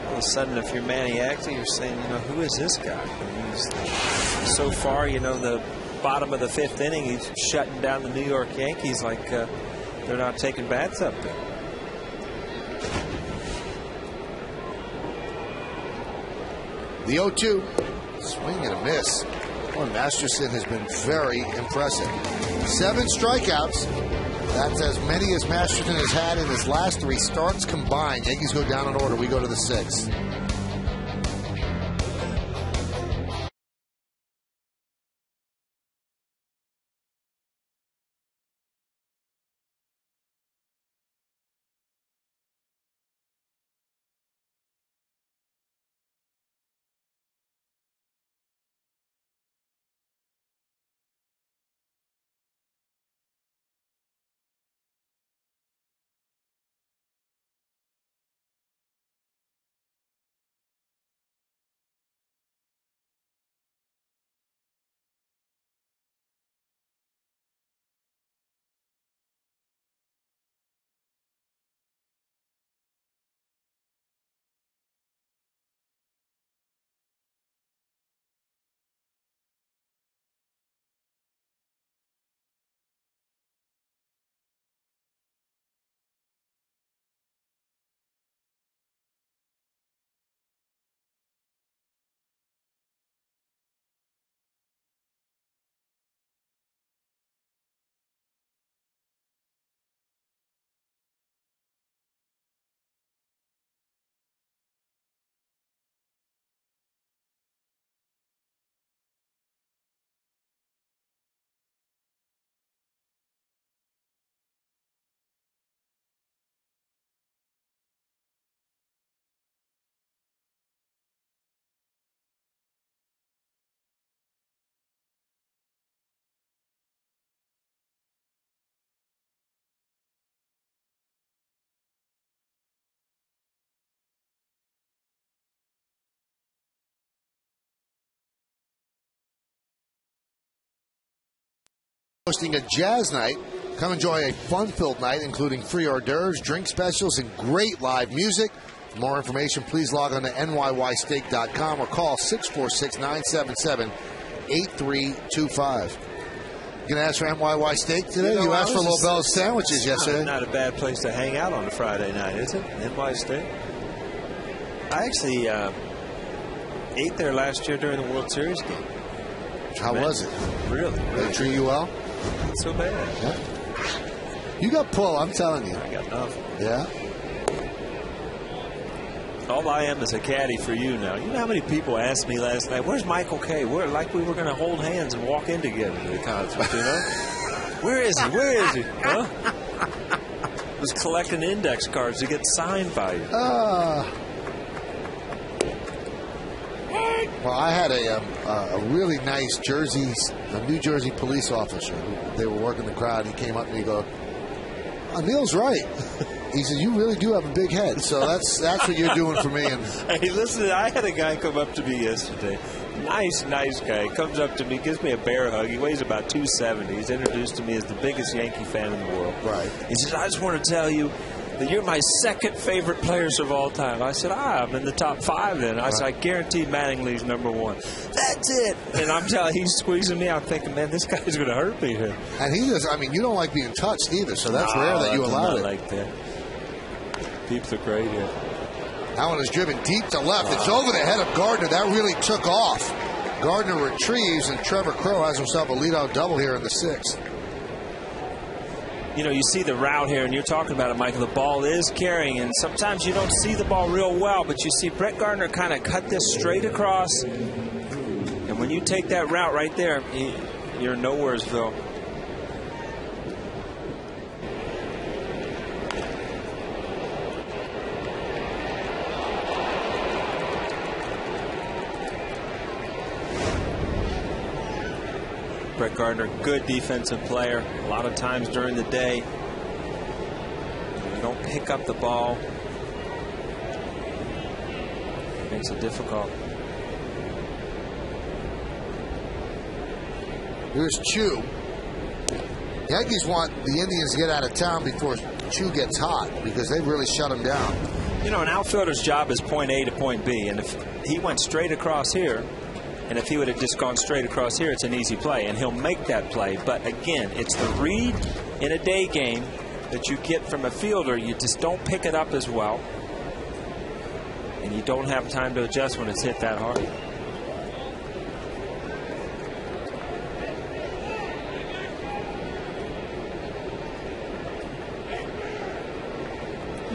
All of a sudden, if you're Manny Ackley, you're saying, you know, who is this guy? And he's so far, you know, the bottom of the 5th inning, he's shutting down the New York Yankees like they're not taking bats up there. The 0-2, swing and a miss. Well, Masterson has been very impressive. 7 strikeouts. That's as many as Masterson has had in his last 3 starts combined. Yankees go down in order. We go to the 6th. hosting a jazz night. Come enjoy a fun-filled night, including free hors d'oeuvres, drink specials, and great live music. For more information, please log on to nysteak.com or call 646-977-8325. You going to ask for NYY Steak today? You asked for Lobel's sandwiches yesterday. Not a bad place to hang out on a Friday night, is it? NY Steak. I actually ate there last year during the World Series game. How was it? Really? Did they treat you well? Not so bad. Yeah. You got pull, I'm telling you. I got nothing. Yeah? All I am is a caddy for you now. You know how many people asked me last night, where's Michael Kay? We're like we were going to hold hands and walk in together to the concert, you know? Where is he? Where is he? Huh? Was collecting index cards to get signed by you. Well, I had a really nice New Jersey police officer. They were working the crowd. He came up and he goes, Neil's right. He said, you really do have a big head. So that's what you're doing for me. And hey, listen, I had a guy come up to me yesterday. Nice guy. Comes up to me, gives me a bear hug. He weighs about 270. He's introduced to me as the biggest Yankee fan in the world. Right. He says, I just want to tell you that you're my second favorite players of all time. I said, I'm in the top 5 then. I said, I guarantee Mattingly's #1. That's it. And I'm telling you, he's squeezing me out thinking, man, this guy's going to hurt me here. And he does. I mean, you don't like being touched either, so that's rare that you allow it. Like that. Peeps are great here. That one is driven deep to left. It's over the head of Gardner. That really took off. Gardner retrieves, and Trevor Crowe has himself a leadout double here in the 6th. You know, you see the route here, and you're talking about it, Michael. The ball is carrying, and sometimes you don't see the ball real well, but you see Brett Gardner kind of cut this straight across. And when you take that route right there, you're nowheresville. Brett Gardner, good defensive player. A lot of times during the day, you don't pick up the ball. It makes it difficult. Here's Chu. Yankees want the Indians to get out of town before Chu gets hot because they've really shut him down. You know, an outfielder's job is point A to point B, and if he went straight across here, and if he would have just gone straight across here, it's an easy play, and he'll make that play. But again, it's the read in a day game that you get from a fielder. You just don't pick it up as well, and you don't have time to adjust when it's hit that hard.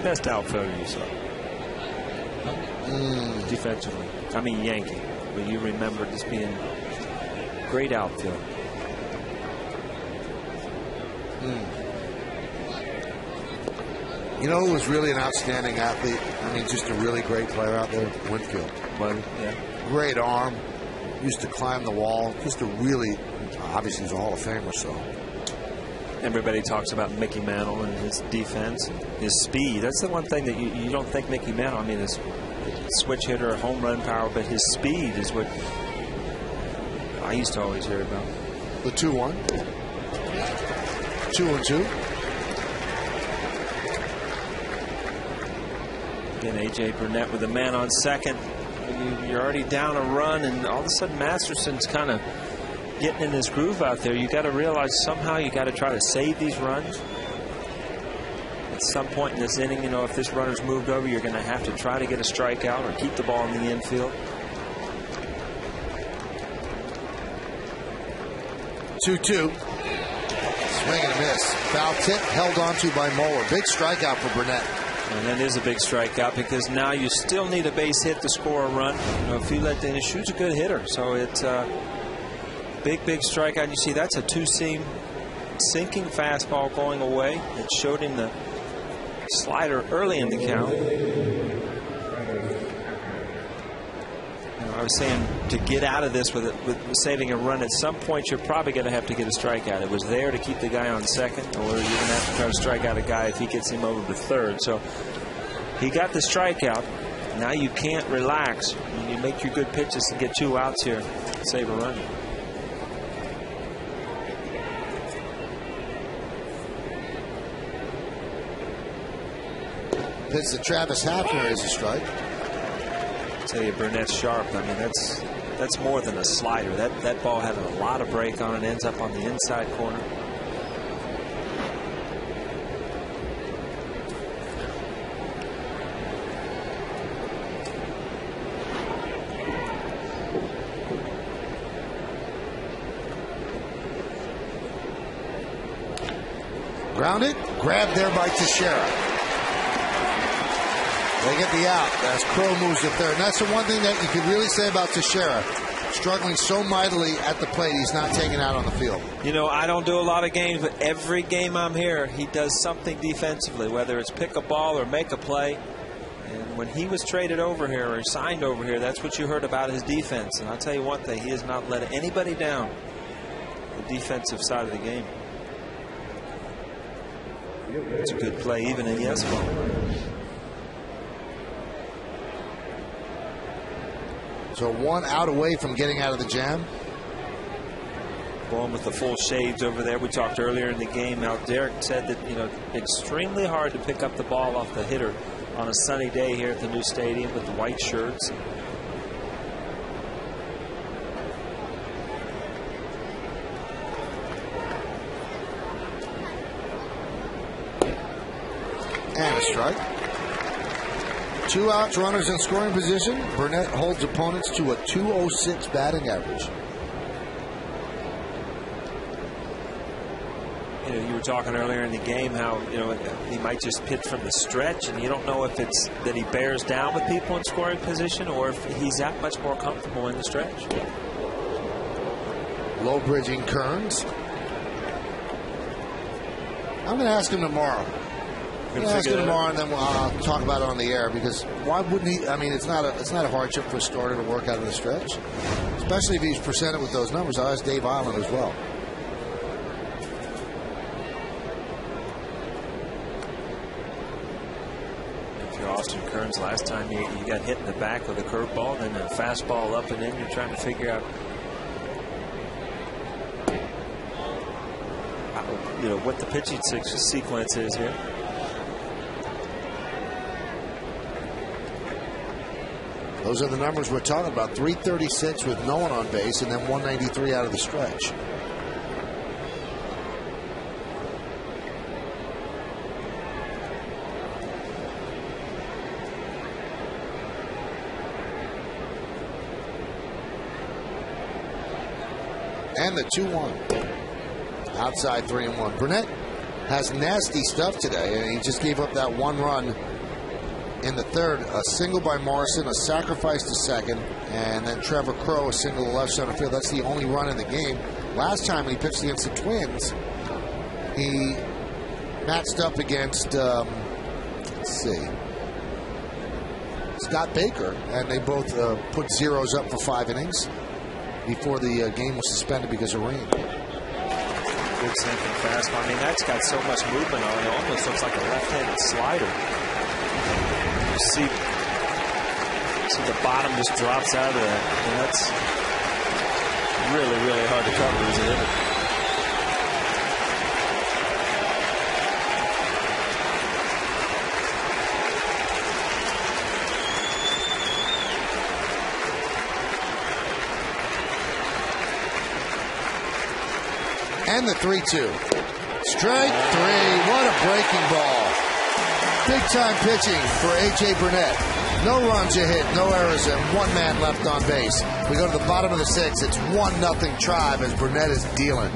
Best outfielder you saw defensively. I mean Yankee. But you remember this being great outfield. You know who was really an outstanding athlete? I mean, just a really great player out there? Winfield. Yeah. Great arm. Used to climb the wall. Just a really, obviously he's a Hall of Famer, so. Everybody talks about Mickey Mantle and his defense, his speed. That's the one thing that you don't think Mickey Mantle, I mean, his switch hitter, home run power, but his speed is what I used to always hear about. The 2-1. 2-2. Again, A.J. Burnett with a man on second. You're already down a run, and all of a sudden Masterson's kind of getting in his groove out there. You got to realize somehow you got to try to save these runs. At some point in this inning, you know, if this runner's moved over, you're going to have to try to get a strikeout or keep the ball in the infield. 2-2. Swing and a miss. Foul tip held onto by Moeller. Big strikeout for Burnett. And that is a big strikeout because now you still need a base hit to score a run. You know, if you let the shoot's a good hitter, so it's big strikeout. You see that's a 2-seam sinking fastball going away. It showed him the slider early in the count. I was saying to get out of this with saving a run, at some point you're probably going to have to get a strikeout. It was there to keep the guy on second, or you're going to have to try to strike out a guy if he gets him over to third. So he got the strikeout. Now you can't relax. You make your good pitches to get 2 outs here, save a run. Pitch to Travis Hafner is a strike. I tell you, Burnett's sharp. I mean, that's more than a slider. That ball had a lot of break on it. Ends up on the inside corner. Grounded, grabbed there by Teixeira. They get the out as Crow moves to third. And that's the one thing that you could really say about Teixeira. Struggling so mightily at the plate, he's not taken out on the field. You know, I don't do a lot of games, but every game I'm here, he does something defensively, whether it's pick a ball or make a play. And when he was traded over here or signed over here, that's what you heard about his defense. And I'll tell you one thing, he has not let anybody down the defensive side of the game. It's a good play, even in yes ball. So one out away from getting out of the jam. Going with the full shades over there. We talked earlier in the game how Derek said that, you know, extremely hard to pick up the ball off the hitter on a sunny day here at the new stadium with the white shirts. And a strike. 2 outs, runners in scoring position. Burnett holds opponents to a .206 batting average. You know, you were talking earlier in the game how, you know, he might just pitch from the stretch, and you don't know if it's that he bears down with people in scoring position or if he's that much more comfortable in the stretch. Low bridging Kearns. I'm going to ask him tomorrow. I'm going to ask him tomorrow, and then we'll talk about it on the air, because why wouldn't he? I mean, it's not a hardship for a starter to work out of the stretch, especially if he's presented with those numbers. I'll ask Dave Island as well. If you're Austin Kearns, last time you got hit in the back with a curveball, then a fastball up and in, you're trying to figure out, you know, what the pitching sequence is here. Those are the numbers we're talking about. 336 with no one on base, and then 193 out of the stretch. And the 2-1. Outside 3-1. Burnett has nasty stuff today, and he just gave up that 1 run in the third. A single by Morrison, a sacrifice to second, and then Trevor Crow, a single to left center field. That's the only run in the game. Last time when he pitched against the Twins, he matched up against, let's see, Scott Baker, and they both put zeros up for 5 innings before the game was suspended because of rain. Good sinking fastball. I mean, that's got so much movement on it. It almost looks like a left-handed slider. You see the bottom just drops out of that, and that's really, really hard to cover as a hitter. And the 3-2. Strike 3. What a breaking ball. Big time pitching for A.J. Burnett. No runs a hit, no errors, and 1 man left on base. We go to the bottom of the 6th. It's 1-0 Tribe as Burnett is dealing.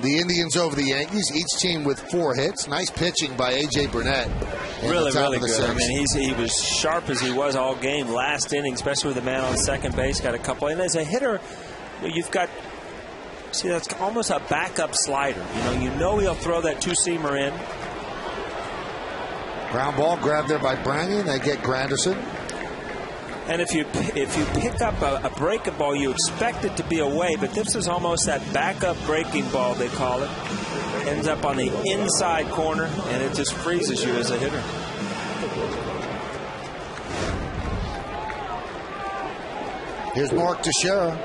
The Indians over the Yankees, each team with 4 hits. Nice pitching by A.J. Burnett. Really good. I mean, he was sharp as he was all game. Last inning, especially with the man on second base, got a couple. And as a hitter, you've got, see, that's almost a backup slider. You know he'll throw that two-seamer in. Ground ball grabbed there by Branyan. They get Granderson. And if you pick up a breaking ball, you expect it to be away, but this is almost that backup breaking ball, they call it. Ends up on the inside corner, and it just freezes you as a hitter. Here's Mark Teixeira.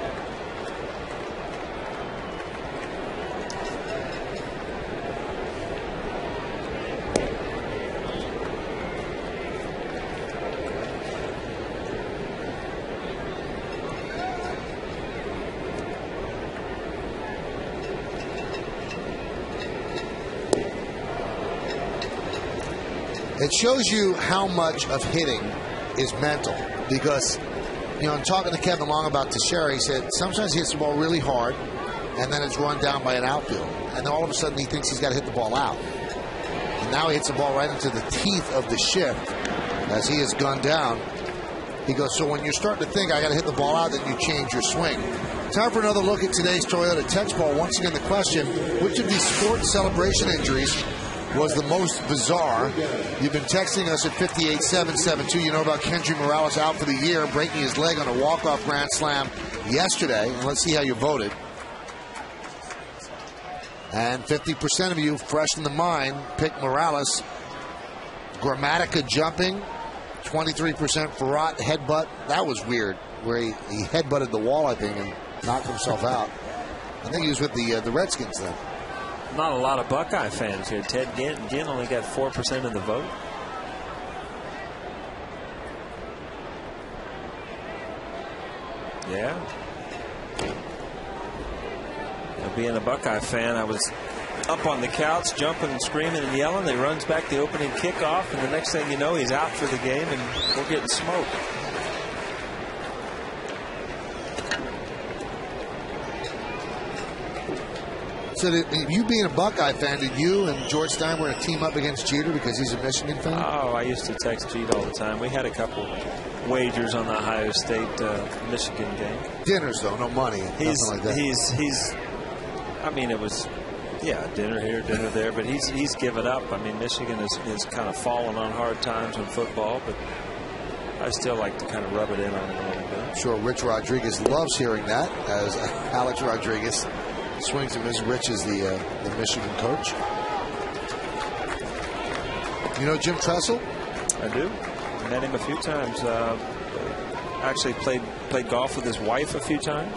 It shows you how much of hitting is mental, because, I'm talking to Kevin Long about Teixeira. He said sometimes he hits the ball really hard, and then it's run down by an outfield, and then all of a sudden he thinks he's got to hit the ball out. And now he hits the ball right into the teeth of the shift as he has gunned down. He goes, so when you're starting to think I got to hit the ball out, then you change your swing. Time for another look at today's Toyota text ball. Once again, the question, which of these sports celebration injuries was the most bizarre? You've been texting us at 58772. You know about Kendry Morales out for the year, breaking his leg on a walk-off grand slam yesterday. And let's see how you voted. And 50% of you, fresh in the mind, picked Morales. Grammatica jumping, 23% Farrat headbutt. That was weird, where he headbutted the wall, I think, and knocked himself out. I think he was with the Redskins then. Not a lot of Buckeye fans here. Ted Ginn only got 4% of the vote. Yeah. Being a Buckeye fan, I was up on the couch, jumping and screaming and yelling. He runs back the opening kickoff, and the next thing you know, he's out for the game, and we're getting smoked. So you being a Buckeye fan, did you and George Steinbrenner team up against Jeter because he's a Michigan fan? Oh, I used to text Jeter all the time. We had a couple wagers on the Ohio State-Michigan game. Dinners, though, no money, nothing like that. I mean, it was, dinner here, dinner there, but he's given up. I mean, Michigan is kind of fallen on hard times in football, but I still like to kind of rub it in on him a little bit. I'm sure Rich Rodriguez loves hearing that, as Alex Rodriguez swings him as Rich as the Michigan coach. You know Jim Tressel? I do. Met him a few times. Actually played golf with his wife a few times.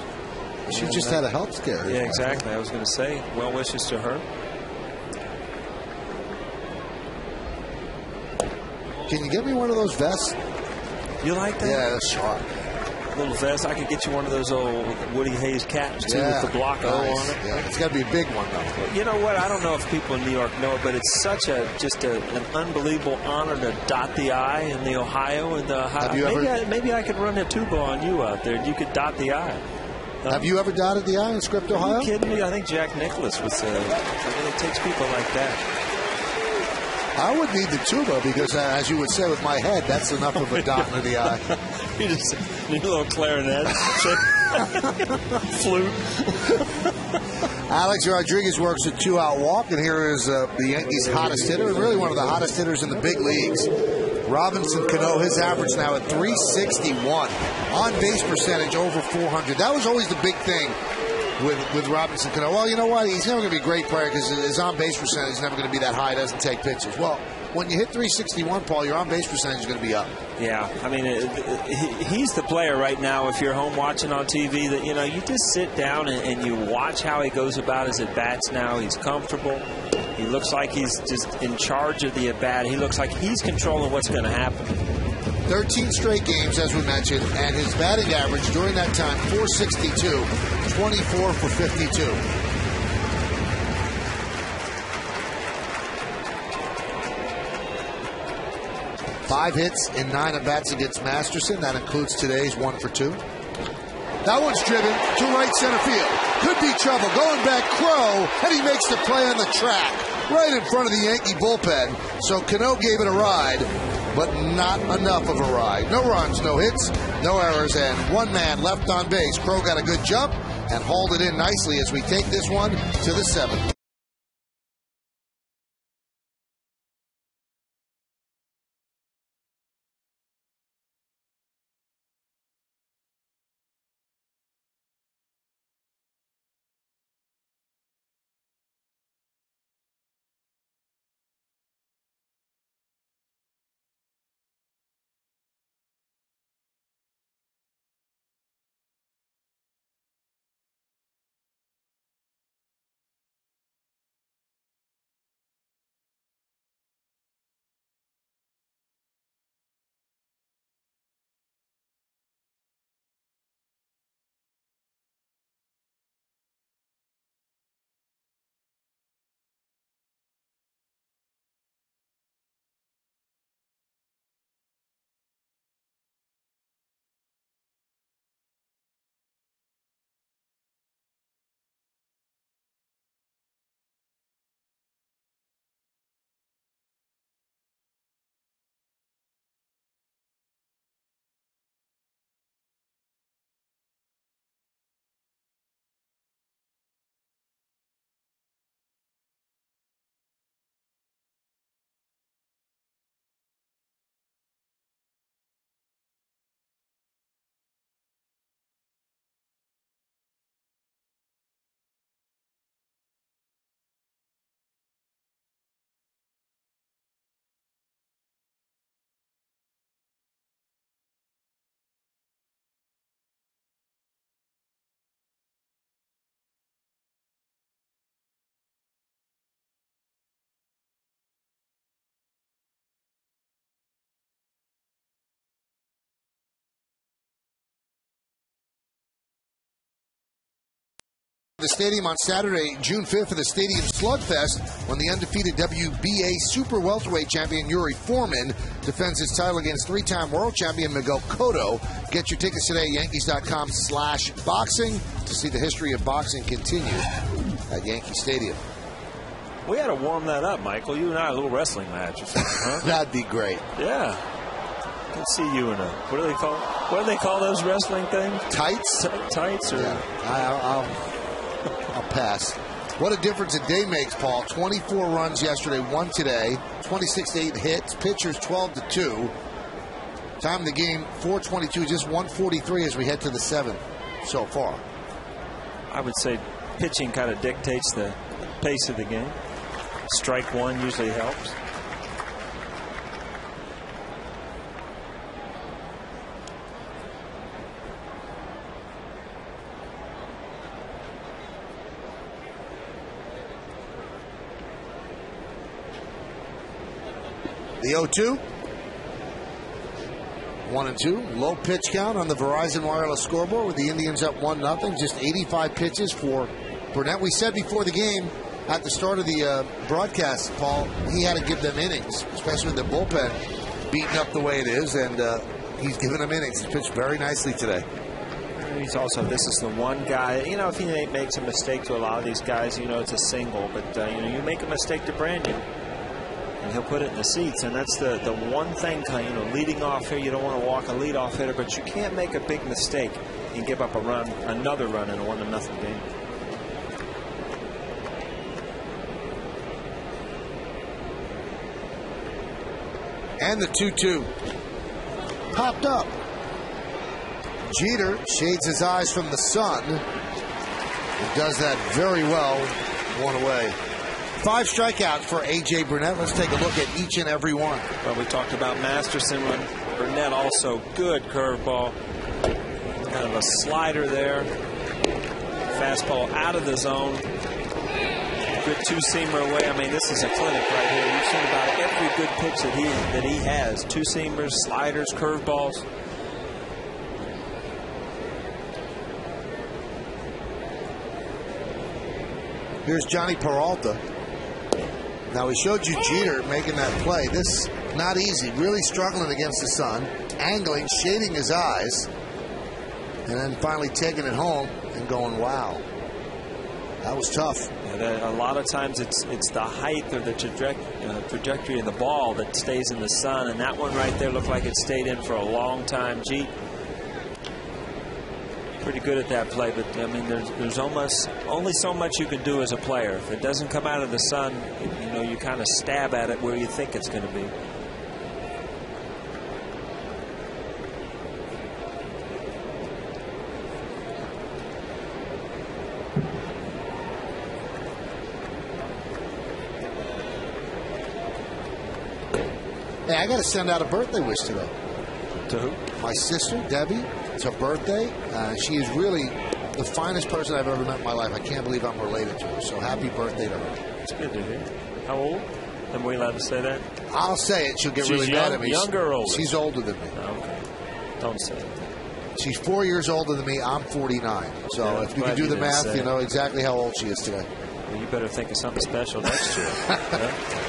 She just had a health scare. Yeah, exactly. I was going to say, well wishes to her. Can you get me one of those vests? You like that? Yeah, that's sharp. Little vest. I could get you one of those old Woody Hayes caps too, with the block O on it. Yeah, it's got to be a big one though. You know what? I don't know if people in New York know it, but it's such an unbelievable honor to dot the I in the Ohio and the Ohio. Maybe I could run a tuba on you out there. You could dot the I. Have you ever dotted the I in Script, Ohio? Are you kidding me? I think Jack Nicklaus was. It takes people like that. I would need the tuba because, as you would say with my head, that's enough of a dot in the eye. You just need a little clarinet, flute. Alex Rodriguez works a 2-out walk, and here is the Yankees' hottest hitter, and really one of the hottest hitters in the big leagues. Robinson Cano, his average now at 361. On base percentage over 400. That was always the big thing with Robinson Cano. Well, you know what? He's never going to be a great player because his on-base percentage is never going to be that high. He doesn't take pitches. Well, when you hit 361, Paul, your on-base percentage is going to be up. Yeah, I mean, he's the player right now, if you're home watching on TV, that, you just sit down and you watch how he goes about his at-bats now. He's comfortable. He looks like he's just in charge of the at-bat. He looks like he's controlling what's going to happen. 13 straight games, as we mentioned, and his batting average during that time, 462, 24 for 52. Five hits in 9 at-bats against Masterson. That includes today's 1 for 2. That one's driven to right center field. Could be trouble. Going back, Crow, and he makes the play on the track, right in front of the Yankee bullpen. So Cano gave it a ride, but not enough of a ride. No runs, no hits, no errors, and one man left on base. Crow got a good jump and hauled it in nicely as we take this one to the 7th. The stadium on Saturday, June 5th, for the Stadium Slugfest, when the undefeated WBA Super Welterweight champion Yuri Foreman defends his title against three-time world champion Miguel Cotto. Get your tickets today at Yankees.com/boxing to see the history of boxing continue at Yankee Stadium. We had to warm that up, Michael. You and I, a little wrestling match or something, huh? That'd be great. Yeah. I can see you in a, what do they call those wrestling things? Tights? Tights? Or? Yeah, I'll pass. What a difference a day makes, Paul. 24 runs yesterday, 1 today, 26-8 hits, pitchers 12-2. Time of the game, 4:22, just 1:43 as we head to the 7th so far. I would say pitching kind of dictates the pace of the game. Strike one usually helps. The 0-2. 1-2. Low pitch count on the Verizon Wireless scoreboard with the Indians up 1-0. Just 85 pitches for Burnett. We said before the game, at the start of the broadcast, Paul, he had to give them innings, especially with the bullpen beaten up the way it is, and he's given them innings. He's pitched very nicely today. He's also, this is the one guy, you know, if he makes a mistake to a lot of these guys, you know, it's a single, but, you know, you make a mistake to Brandon, and he'll put it in the seats, and that's the one thing, you know, leading off here, you don't want to walk a leadoff hitter, but you can't make a big mistake and give up a run, another run in a 1-0 game. And the 2-2 popped up. Jeter shades his eyes from the sun. He does that very well. One away. 5 strikeouts for A.J. Burnett. Let's take a look at each and every one. Well, we talked about Masterson. Burnett also good curveball. Kind of a slider there. Fastball out of the zone. Good two-seamer away. I mean, this is a clinic right here. You've seen about every good pitch that he has. Two-seamers, sliders, curveballs. Here's Johnny Peralta. Now, we showed you Jeter making that play. This, not easy. Really struggling against the sun. Angling, shading his eyes. and then finally taking it home and going, wow, that was tough. Yeah, a lot of times it's the height or the trajectory of the ball that stays in the sun, and that one right there looked like it stayed in for a long time. Jeet, pretty good at that play, but I mean, there's almost only so much you can do as a player. If it doesn't come out of the sun, you know, you kind of stab at it where you think it's going to be. Hey, I got to send out a birthday wish today. To who? My sister, Debbie. It's her birthday. She is really the finest person I've ever met in my life. I can't believe I'm related to her. So happy birthday to her. It's good to hear. How old? Am we allowed to say that? I'll say it. She'll get She's really mad at me. Younger or older? She's older than me. Okay. Don't say it. She's 4 years older than me. I'm 49. So Yeah, if you can do the math, you know exactly how old she is today. Well, you better think of something special next year. Yeah?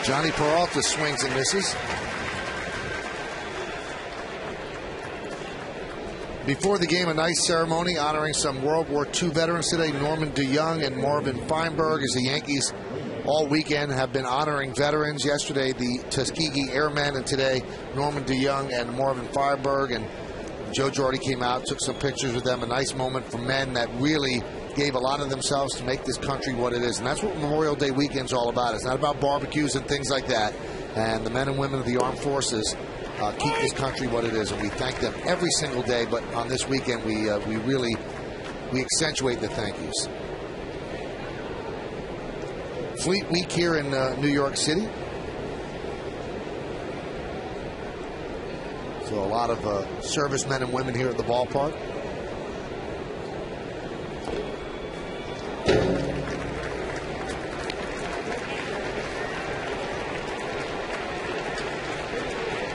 Johnny Peralta swings and misses. Before the game, a nice ceremony honoring some World War II veterans today. Norman DeYoung and Marvin Feinberg, as the Yankees all weekend have been honoring veterans. Yesterday, the Tuskegee Airmen, and today, Norman DeYoung and Marvin Feinberg. And Joe Girardi came out, took some pictures with them. A nice moment for men that really gave a lot of themselves to make this country what it is. And that's what Memorial Day weekend's all about. It's not about barbecues and things like that. And the men and women of the armed forces keep this country what it is, and we thank them every single day. But on this weekend, we really accentuate the thank yous. Fleet Week here in New York City. So a lot of servicemen and women here at the ballpark.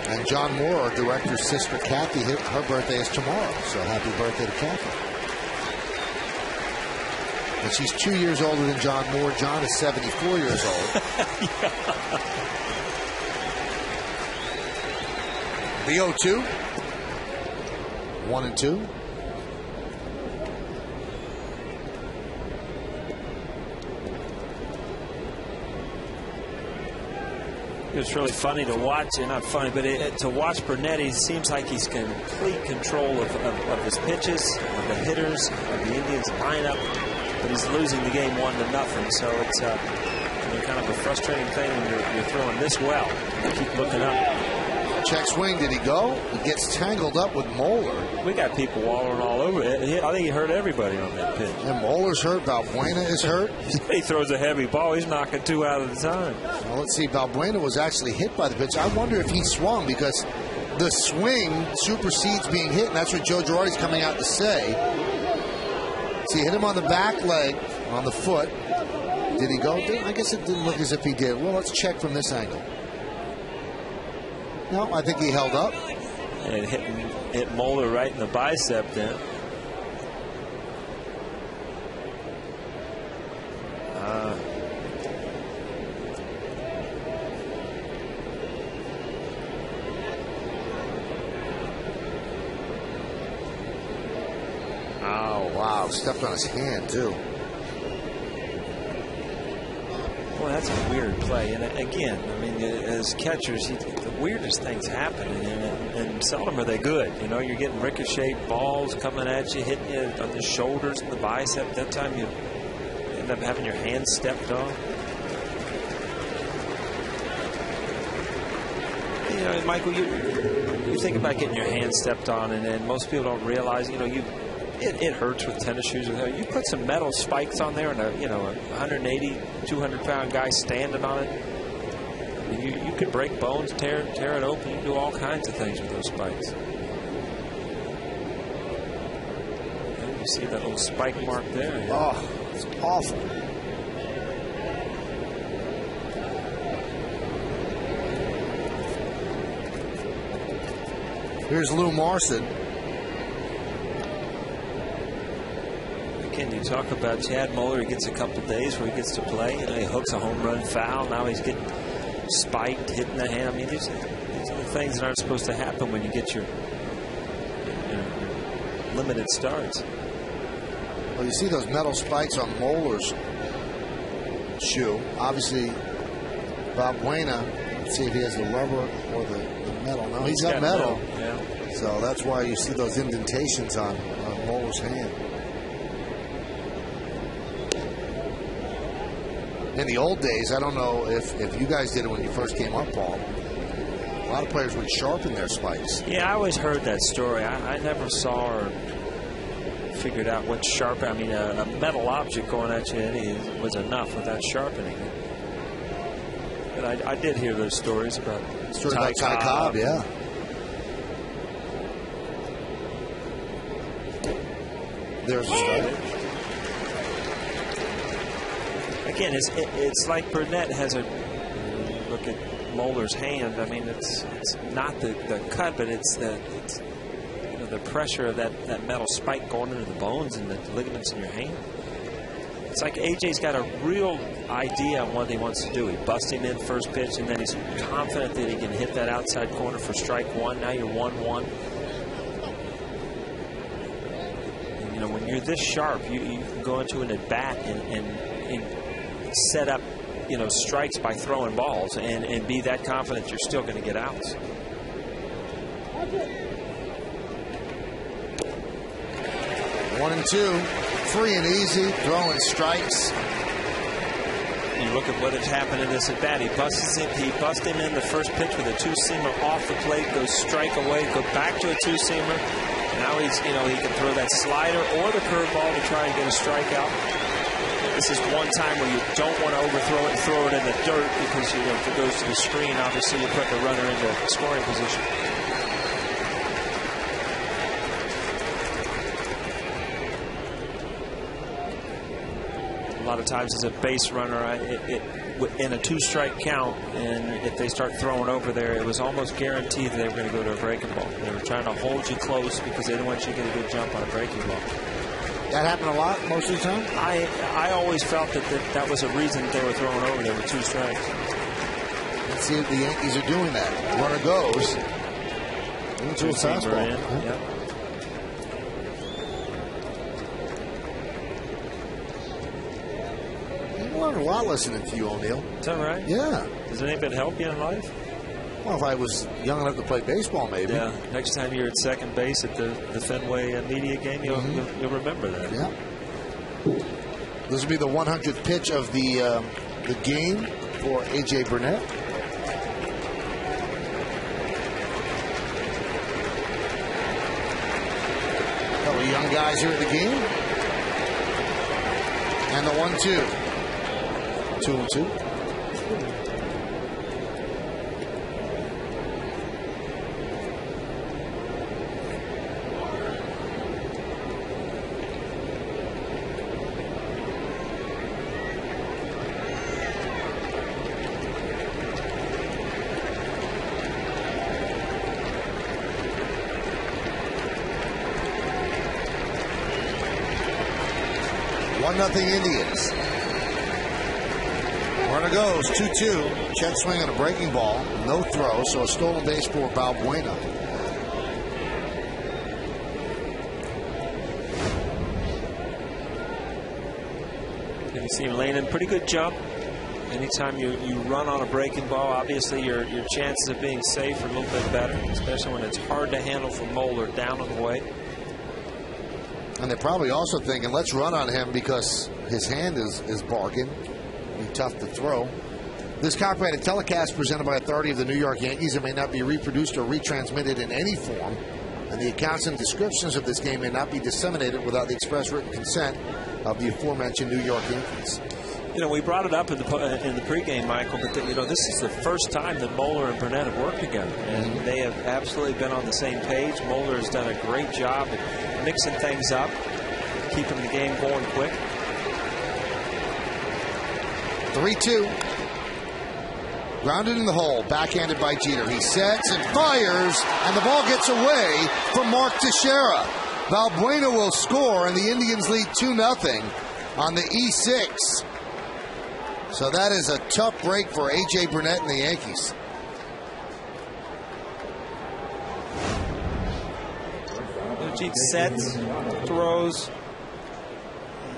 And John Moore, our director's sister Kathy, her birthday is tomorrow. So happy birthday to Kathy. And she's 2 years older than John Moore. John is 74 years old. VO2, 1 and 2. It's really funny to watch, not funny, but to watch Bernetti. It seems like he's complete control of his pitches, of the hitters, of the Indians lineup, but he's losing the game 1-0. So it's kind of a frustrating thing when you're throwing this well. You keep looking up. Check swing. Did he go? He gets tangled up with Moeller. We got people wallowing all over it. I think he hurt everybody on that pitch. And Moeller's hurt. Balbuena is hurt. He throws a heavy ball. He's knocking 2 out at a time. Well, let's see. Balbuena was actually hit by the pitch. I wonder if he swung, because the swing supersedes being hit, and that's what Joe Girardi's coming out to say. See, hit him on the back leg, on the foot. Did he go? I guess it didn't look as if he did. Well, let's check from this angle. No, I think he held up. And hit Moeller right in the bicep then. Oh, wow. Stepped on his hand, too. Well, that's a weird play. And again, I mean, as catchers, the weirdest things happen, and seldom are they good. You know, you're getting ricochet balls coming at you, hitting you on the shoulders and the bicep. That time you end up having your hand stepped on. You know, Michael, you think about getting your hand stepped on, and most people don't realize, you know, it hurts with tennis shoes. You put some metal spikes on there, and a 180, 200-pound guy standing on it. I mean, you could break bones, tear it open. You can do all kinds of things with those spikes. And you see that little spike mark there. Yeah. Oh, it's awful. Here's Lou Marson. Again, you talk about Chad Moeller. He gets a couple days where he gets to play. You know, he hooks a home run foul. Now he's getting spiked, hitting the hand. I mean, these are the things that aren't supposed to happen when you get your limited starts. Well, you see those metal spikes on Moeller's shoe. Obviously, Valbuena, let's see if he has the rubber or the metal. No, he's got metal. Yeah. So that's why you see those indentations on Moeller's hand. In the old days, I don't know if you guys did it when you first came up, Paul. A lot of players would sharpen their spikes. Yeah, I always heard that story. I never saw or figured out what sharpen. I mean, a metal object going at you was enough without sharpening it. But I did hear those stories about Ty Cobb, yeah. There's a strike. Again, it's like Burnett has a look at Moeller's hand. I mean, it's not the cut, but it's the pressure of that metal spike going into the bones and the ligaments in your hand. It's like AJ's got a real idea on what he wants to do. He busts him in first pitch, and then he's confident that he can hit that outside corner for strike one. Now you're 1-1. You know, when you're this sharp, you can go into an at-bat and set up, strikes by throwing balls and be that confident you're still going to get outs. One and two, free and easy, throwing strikes. You look at what has happened in this at bat. He busts him in the first pitch with a two-seamer off the plate, goes strike away, go back to a two-seamer. Now he's, he can throw that slider or the curveball to try and get a strikeout. This is one time where you don't want to overthrow it and throw it in the dirt because, if it goes to the screen, obviously you put the runner into scoring position. A lot of times as a base runner, in a two-strike count, and if they start throwing over there, it was almost guaranteed that they were going to go to a breaking ball. They were trying to hold you close because they didn't want you to get a good jump on a breaking ball. That happened a lot most of the time? I always felt that was a reason that they were throwing over there with two strikes. Let's see if the Yankees are doing that. Runner goes into a fastball. Yep. I learned a lot listening to you, O'Neill. Is that right? Yeah. Does any of it help you in life? Well, if I was young enough to play baseball, maybe. Yeah. Next time you're at second base at the Fenway media game, you'll remember that. Yeah. This will be the 100th pitch of the game for A.J. Burnett. A couple of young guys here at the game. And the 1-2. 2-2. Nothing Indians. Runner goes 2-2. Check swing on a breaking ball. No throw, so a stolen base for Valbuena. You see him laying in pretty good jump. Anytime you run on a breaking ball, obviously your chances of being safe are a little bit better, especially when it's hard to handle for Moeller down and away. And they're probably also thinking, let's run on him because his hand is barking. Be tough to throw. This copyrighted telecast presented by authority of the New York Yankees. It may not be reproduced or retransmitted in any form. And the accounts and descriptions of this game may not be disseminated without the express written consent of the aforementioned New York Yankees. We brought it up in the pregame, Michael, but this is the first time that Moeller and Burnett have worked together. And they have absolutely been on the same page. Moeller has done a great job at mixing things up, keeping the game going quick. 3-2. Grounded in the hole, backhanded by Jeter. He sets and fires, and the ball gets away from Mark Teixeira. Valbuena will score, and the Indians lead 2-0 on the E6. So that is a tough break for A.J. Burnett and the Yankees. strategic sets, throws.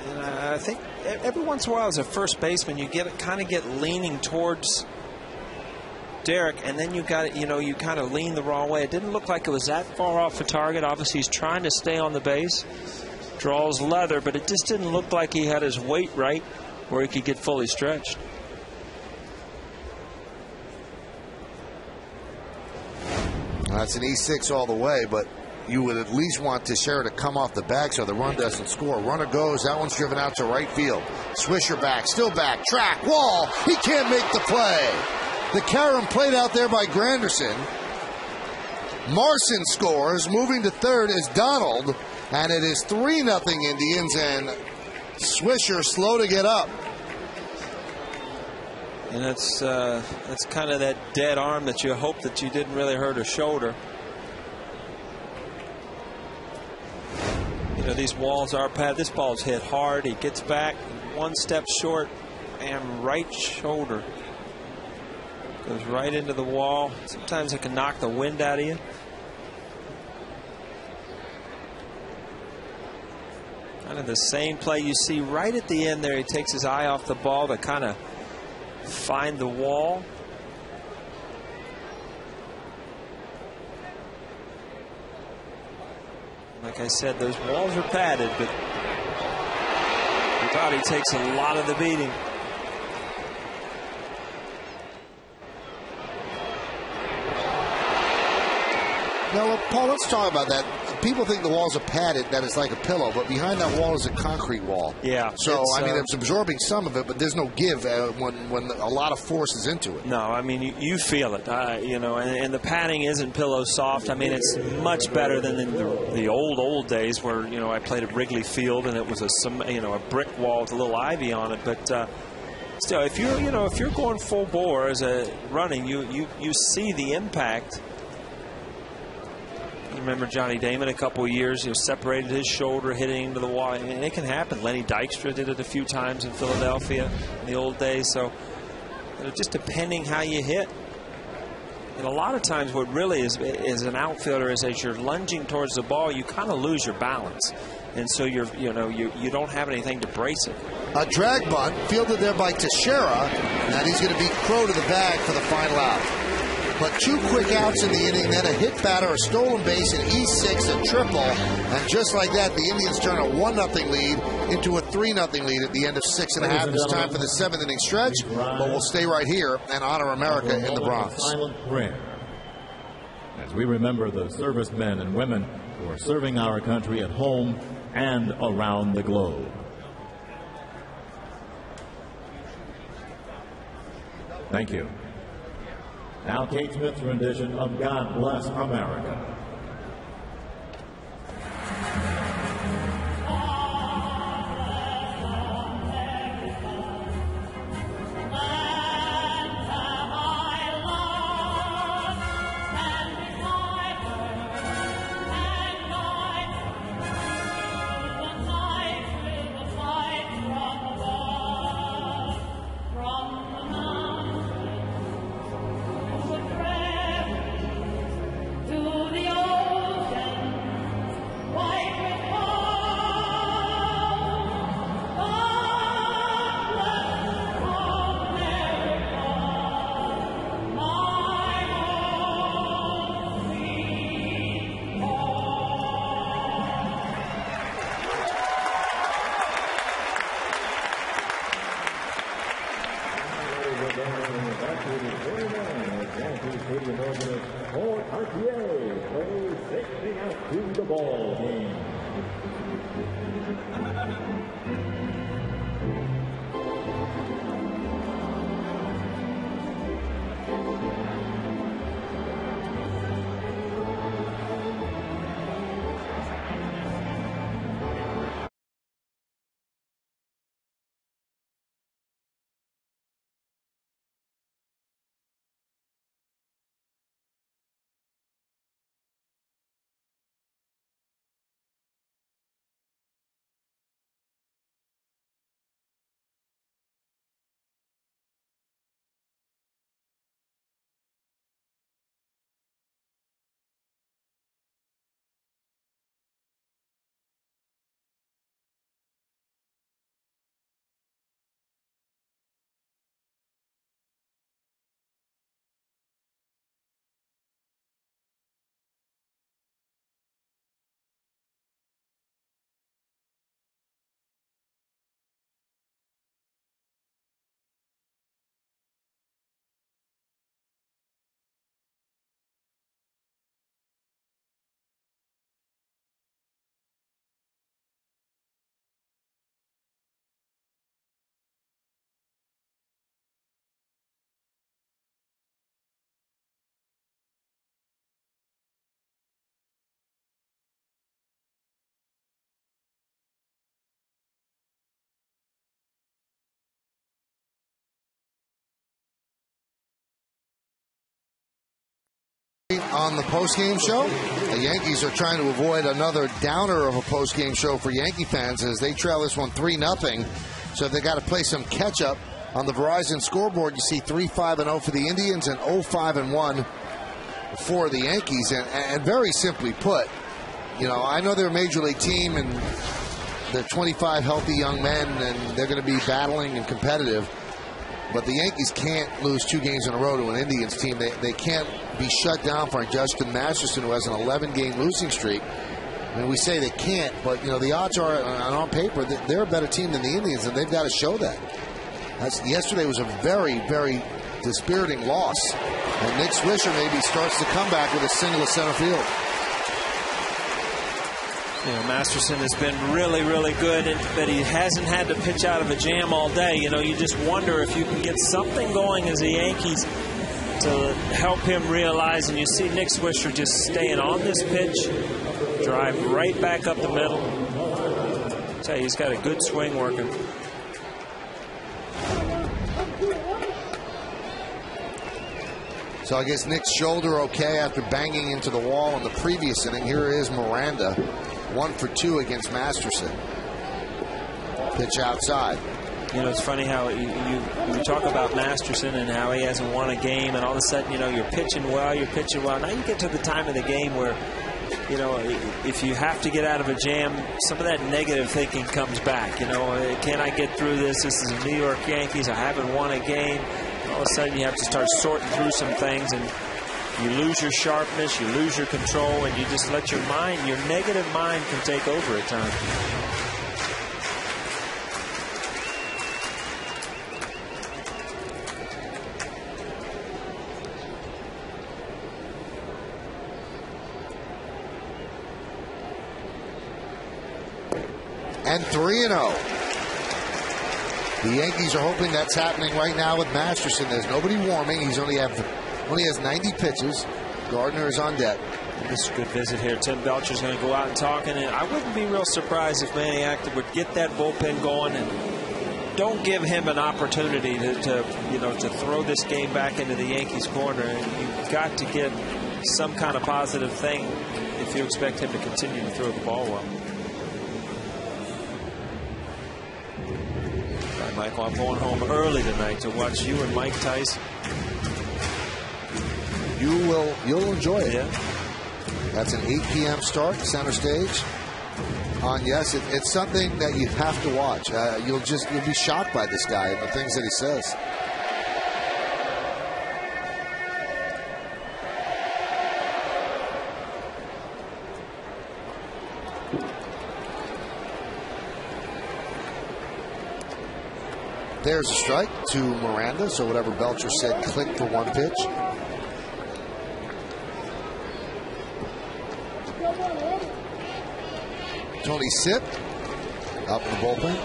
And I think every once in a while as a first baseman, you kind of get leaning towards Derek, and then you kind of lean the wrong way. It didn't look like it was that far off the target. Obviously, he's trying to stay on the base. Draws leather, but it just didn't look like he had his weight right where he could get fully stretched. That's an E6 all the way, but you would at least want Teixeira to come off the back so the run doesn't score. Runner goes. That one's driven out to right field. Swisher back, still back, track, wall. He can't make the play. The carom played out there by Granderson. Marson scores. Moving to third is Donald, and it is 3-0 Indians, and Swisher slow to get up. And that's kind of that dead arm that you hope that you didn't really hurt her shoulder. You know, these walls are padded. This ball's hit hard. He gets back one step short, and right shoulder goes right into the wall. Sometimes it can knock the wind out of you. Kind of the same play you see right at the end there. He takes his eye off the ball to kind of find the wall. Like I said, those walls are padded, but he thought he takes a lot of the beating. Now, Paul, let's talk about that. People think the walls are padded, that it's like a pillow, but behind that wall is a concrete wall. Yeah. So, I mean, it's absorbing some of it, but there's no give when a lot of force is into it. No, I mean, you feel it, you know, and the padding isn't pillow soft. I mean, it's much better than in the old days where, you know, I played at Wrigley Field and it was a brick wall with a little ivy on it. But still, if you're going full bore as a running, you see the impact. Remember Johnny Damon a couple of years, separated his shoulder, hitting into the wall. I mean, it can happen. Lenny Dykstra did it a few times in Philadelphia in the old days. So, just depending how you hit. And a lot of times what really is an outfielder is as you're lunging towards the ball, you kind of lose your balance. And so you don't have anything to brace it. A drag bunt fielded there by Teixeira, and he's going to beat Crow to the bag for the final out. But 2 quick outs in the inning, then a hit batter, a stolen base, an E6, a triple. And just like that, the Indians turn a 1-0 lead into a 3-0 lead at the end of 6.5. It's time for the 7th inning stretch, but we'll stay right here and honor America in the Bronx. Silent prayer as we remember the servicemen and women who are serving our country at home and around the globe. Thank you. Now Kate Smith's rendition of God Bless America. To the ball game. on the postgame show. The Yankees are trying to avoid another downer of a postgame show for Yankee fans as they trail this one 3-0. So they got to play some catch-up. On the Verizon scoreboard, you see 3-5-0 for the Indians and 0-5-1 for the Yankees. And very simply put, you know, I know they're a major league team and they're 25 healthy young men and they're going to be battling and competitive. But the Yankees can't lose 2 games in a row to an Indians team. They can't be shut down for Justin Masterson, who has an 11-game losing streak. I mean, we say they can't, but, you know, the odds are, on paper, that they're a better team than the Indians, and they've got to show that. Yesterday was a very, very dispiriting loss. And Nick Swisher maybe starts to come back with a single to center field. You know, Masterson has been really, really good, but he hasn't had to pitch out of a jam all day. You know, you just wonder if you can get something going as the Yankees to help him realize. And you see Nick Swisher just staying on this pitch, drive right back up the middle. I'll tell you, he's got a good swing working. So I guess Nick's shoulder okay after banging into the wall in the previous inning. Here is Miranda, 1 for 2 against Masterson. Pitch outside. You know, it's funny how you talk about Masterson and how he hasn't won a game, and all of a sudden, you know, you're pitching well. Now you get to the time of the game where, you know, if you have to get out of a jam, some of that negative thinking comes back. You know, can I get through this? This is the New York Yankees. I haven't won a game. All of a sudden, you have to start sorting through some things, and you lose your sharpness, you lose your control, and you just let your mind, your negative mind can take over at times. And 3-0. The Yankees are hoping that's happening right now with Masterson. There's nobody warming. He only has 90 pitches. Gardner is on deck. This is a good visit here. Tim Belcher's going to go out and talk, and I wouldn't be real surprised if Manny Acta would get that bullpen going and don't give him an opportunity to throw this game back into the Yankees' corner. And you've got to get some kind of positive thing if you expect him to continue to throw the ball well. Michael, I'm going home early tonight to watch you and Mike Tyson. You'll enjoy it. Yeah. That's an 8 p.m. start, center stage. Yes, it's something that you have to watch. You'll be shocked by this guy and the things that he says. There's a strike to Miranda, so whatever Belcher said clicked for one pitch. Tony Sipp up in the bullpen.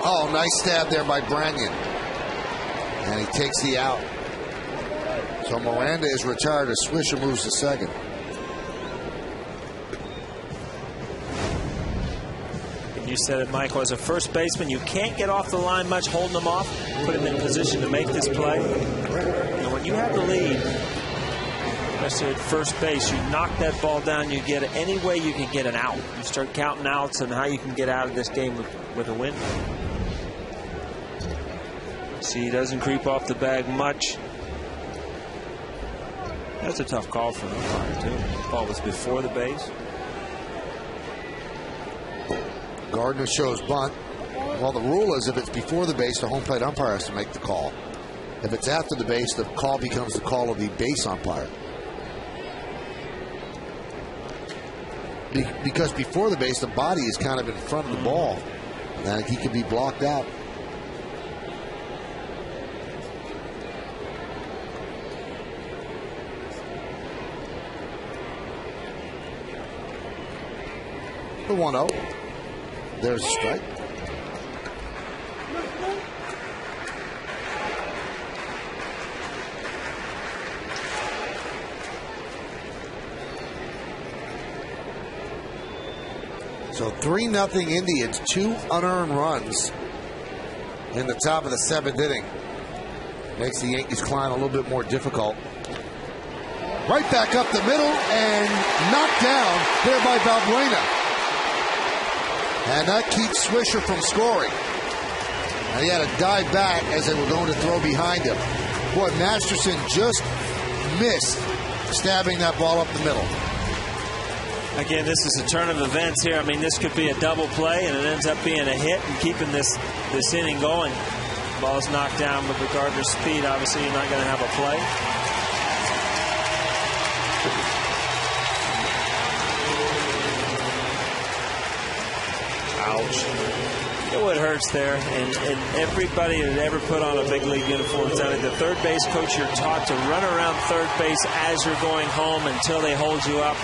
Oh, nice stab there by Branyan. And he takes the out. So Miranda is retired as Swisher moves to second. You said it, Michael, as a first baseman, you can't get off the line much holding them off, put him in position to make this play. And when you have the lead, especially at first base, you knock that ball down, you get it any way you can get an out. You start counting outs and how you can get out of this game with a win. See, he doesn't creep off the bag much. That's a tough call for an umpire, too. The ball was before the base. Gardner shows bunt. Well, the rule is if it's before the base, the home plate umpire has to make the call. If it's after the base, the call becomes the call of the base umpire. Because before the base, the body is kind of in front of the ball. And he could be blocked out. The 1-0. There's a strike. So 3-0 Indians, 2 unearned runs in the top of the 7th inning. Makes the Yankees climb a little bit more difficult. Right back up the middle and knocked down there by Balbuena. And that keeps Swisher from scoring. And he had to dive back as they were going to throw behind him. Boy, Masterson just missed stabbing that ball up the middle. Again, this is a turn of events here. I mean, this could be a double play, and it ends up being a hit and keeping this inning going. Ball's knocked down with regard to speed. Obviously, you're not going to have a play. Ouch. You know what hurts there, and everybody that ever put on a big league uniform is that the third base coach, you're taught to run around third base as you're going home until they hold you up,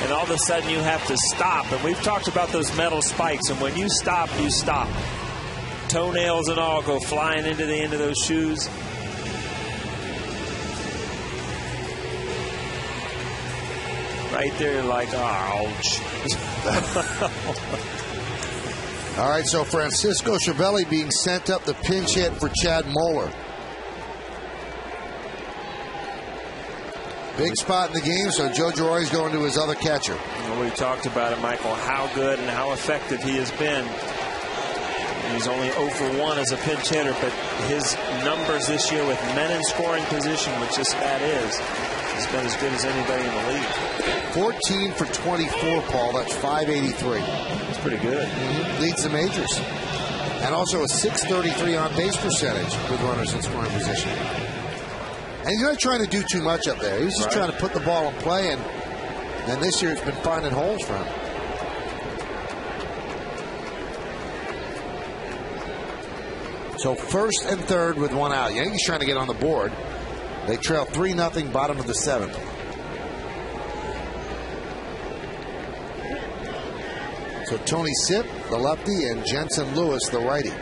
and all of a sudden you have to stop. And we've talked about those metal spikes, and when you stop, you stop. Toenails and all go flying into the end of those shoes. Right there, like, ouch. All right, so Francisco Cervelli being sent up the pinch hit for Chad Moeller. Big spot in the game, so Joe Girardi's going to his other catcher. Well, we talked about it, Michael, how good and how effective he has been. He's only 0-for-1 as a pinch hitter, but his numbers this year with men in scoring position, which this bat is, has been as good as anybody in the league. 14 for 24, Paul. That's 583. That's pretty good. Leads the majors. And also a 633 on-base percentage with runners in scoring position. And he's not trying to do too much up there. He's just trying to put the ball in play, and this year it's been finding holes for him. So first and third with one out. Yankees trying to get on the board. They trail 3-0, bottom of the 7th. So Tony Sipp, the lefty, and Jensen Lewis, the righty.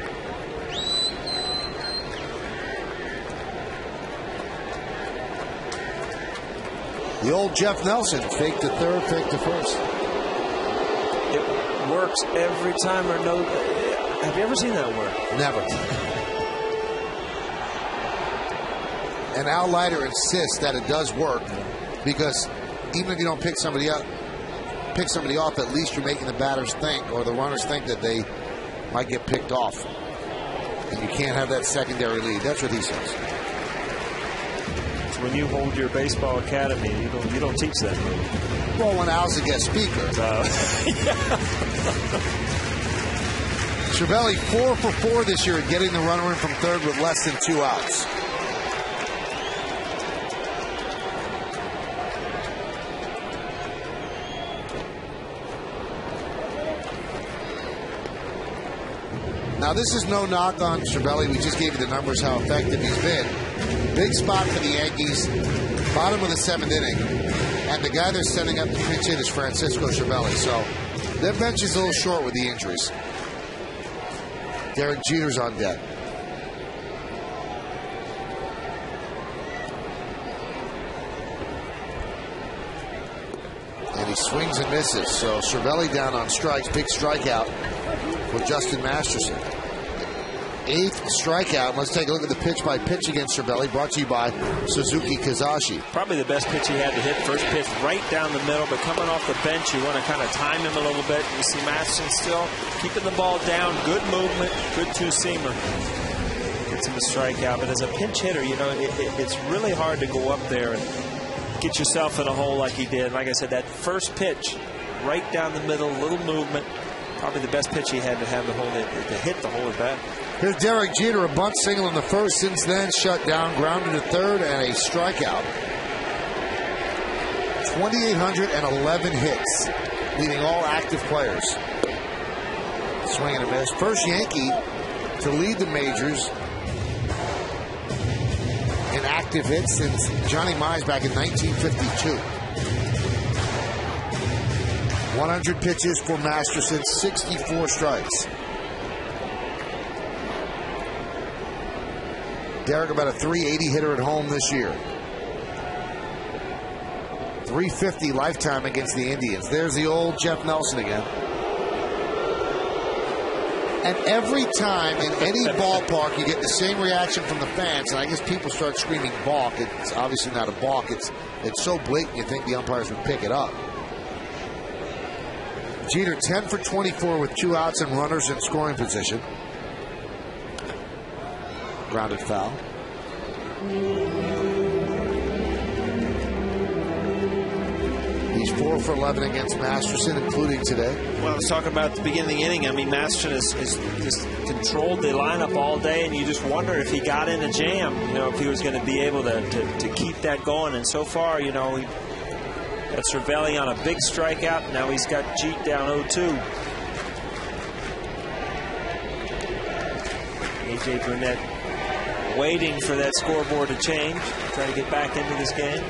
The old Jeff Nelson, fake to third, fake to first. It works every time or no. Have you ever seen that work? Never. And Al Leiter insists that it does work because even if you don't pick somebody off, at least you're making the batters think, or the runners think, that they might get picked off. And you can't have that secondary lead. That's what he says. So when you hold your baseball academy, you don't teach that move. Well, when Al's a guest speaker. Cervelli 4 for 4 this year at getting the runner in from third with less than 2 outs. Now, this is no knock on Cervelli. We just gave you the numbers, how effective he's been. Big spot for the Yankees, bottom of the 7th inning. And the guy they're sending up the pinch hit is Francisco Cervelli. So their bench is a little short with the injuries. Derek Jeter's on deck. And he swings and misses. So Cervelli down on strikes. Big strikeout for Justin Masterson. 8th strikeout. Let's take a look at the pitch-by-pitch against Cervelli, brought to you by Suzuki Kizashi. Probably the best pitch he had to hit. First pitch right down the middle, but coming off the bench, you want to kind of time him a little bit. You see Masterson still keeping the ball down. Good movement, good two-seamer. Gets him a strikeout, but as a pinch hitter, you know, it's really hard to go up there and get yourself in a hole like he did. Like I said, that first pitch right down the middle, little movement. Probably the best pitch he had to have to hit the whole at bat. Here's Derek Jeter, a bunt single in the first. Since then, shut down, grounded to third, and a strikeout. 2,811 hits, leading all active players. Swing and a miss. First Yankee to lead the majors in active hits since Johnny Mize back in 1952. 100 pitches for Masterson, 64 strikes. Derek about a 380 hitter at home this year. 350 lifetime against the Indians. There's the old Jeff Nelson again. And every time in any ballpark, you get the same reaction from the fans. And I guess people start screaming balk. It's obviously not a balk. It's so blatant you think the umpires would pick it up. Jeter 10 for 24 with 2 outs and runners in scoring position. Grounded foul. He's 4 for 11 against Masterson, including today. Well, let's talk about the beginning of the inning. I mean, Masterson has just controlled the lineup all day, and you just wonder if he got in a jam, if he was going to be able to keep that going. And so far, he got Cervelli on a big strikeout. Now he's got Jeet down 0-2. A.J. Burnett waiting for that scoreboard to change, trying to get back into this game.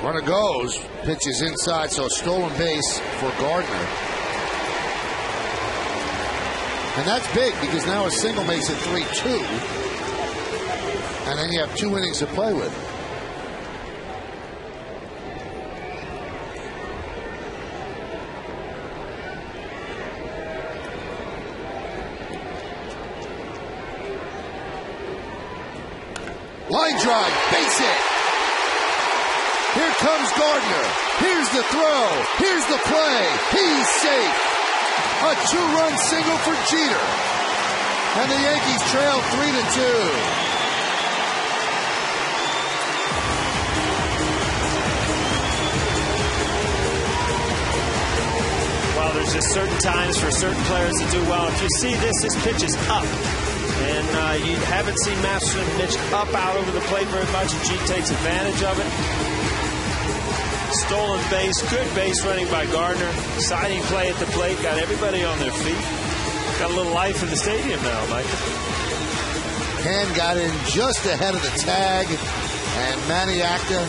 Runner goes, pitches inside, so stolen base for Gardner. And that's big because now a single makes it 3-2. And then you have 2 innings to play with. Line drive, base hit. Here comes Gardner. Here's the throw. Here's the play. He's safe. A 2-run single for Jeter. And the Yankees trail 3-2. Well, there's just certain times for certain players to do well. If you see this pitch is up. And you haven't seen Masterson pitch up out over the plate very much, and Jeet takes advantage of it. Stolen base, good base running by Gardner. Exciting play at the plate, got everybody on their feet. Got a little life in the stadium now, Michael. Hand got in just ahead of the tag, and Maniacta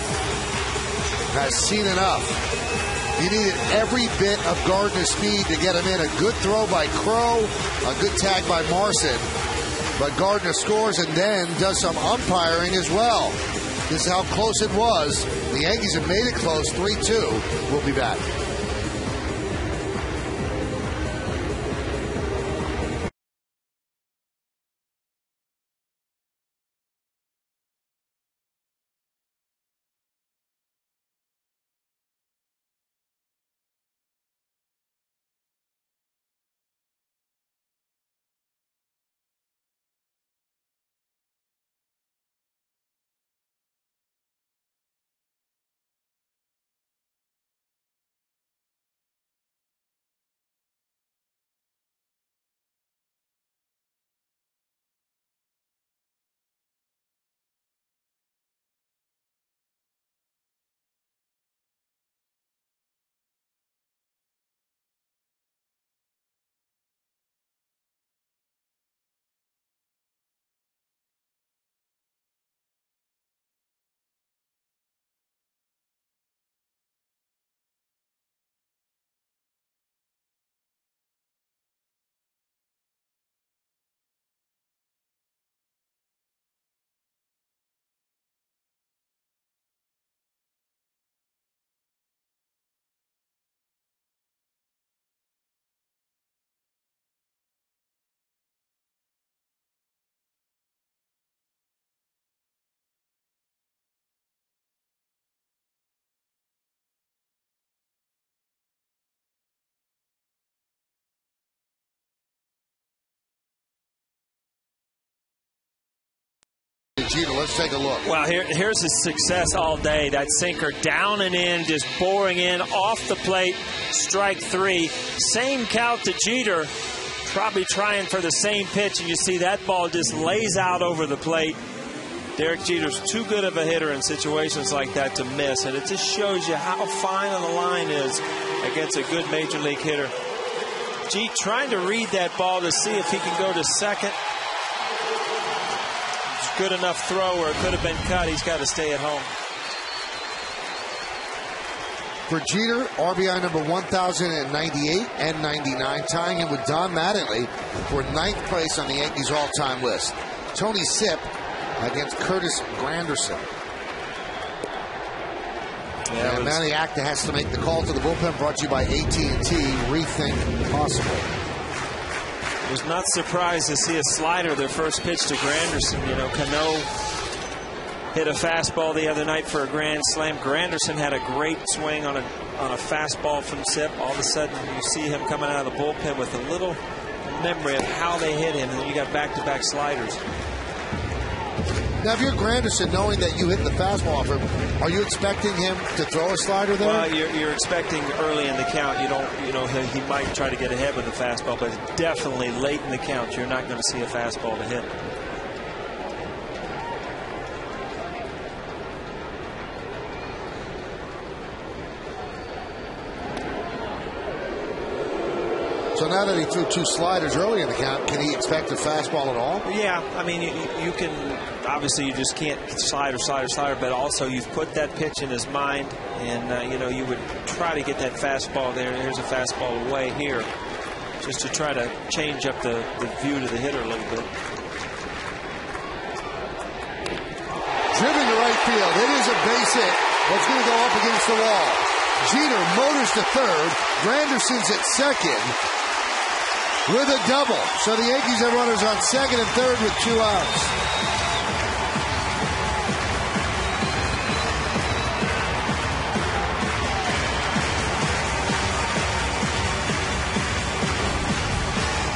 has seen enough. You needed every bit of Gardner's speed to get him in. A good throw by Crow, a good tag by Marson. But Gardner scores and then does some umpiring as well. This is how close it was. The Yankees have made it close, 3-2. We'll be back. Jeter, let's take a look. Well, here's his success all day. That sinker down and in, just boring in, off the plate, strike 3. Same count to Jeter, probably trying for the same pitch, and you see that ball just lays out over the plate. Derek Jeter's too good of a hitter in situations like that to miss, and it just shows you how fine on the line is against a good major league hitter. Jeet trying to read that ball to see if he can go to second. Good enough throw where it could have been cut. He's got to stay at home. For Jeter, RBI number 1,098 and 99, tying him with Don Mattingly for 9th place on the Yankees all-time list. Tony Sipp against Curtis Granderson. And Manny Acta has to make the call to the bullpen, brought to you by AT&T. Rethink possible. Was not surprised to see a slider, their first pitch to Granderson. You know, Cano hit a fastball the other night for a grand slam. Granderson had a great swing on a fastball from Sip. All of a sudden, you see him coming out of the bullpen with a little memory of how they hit him, and then you got back-to-back sliders. Now, if you're Granderson, knowing that you hit the fastball off him, are you expecting him to throw a slider there? Well, you're expecting early in the count. You don't, he might try to get ahead with the fastball, but definitely late in the count, you're not going to see a fastball to hit. So now that he threw 2 sliders early in the count, can he expect a fastball at all? Yeah, I mean, you can, obviously you just can't slider, but also you've put that pitch in his mind, and, you would try to get that fastball there. Here's a fastball away here, just to try to change up the view to the hitter a little bit. Driven to right field. It is a base hit. It's going to go up against the wall. Jeter motors to third. Granderson's at second with a double. So the Yankees have runners on second and third with 2 outs.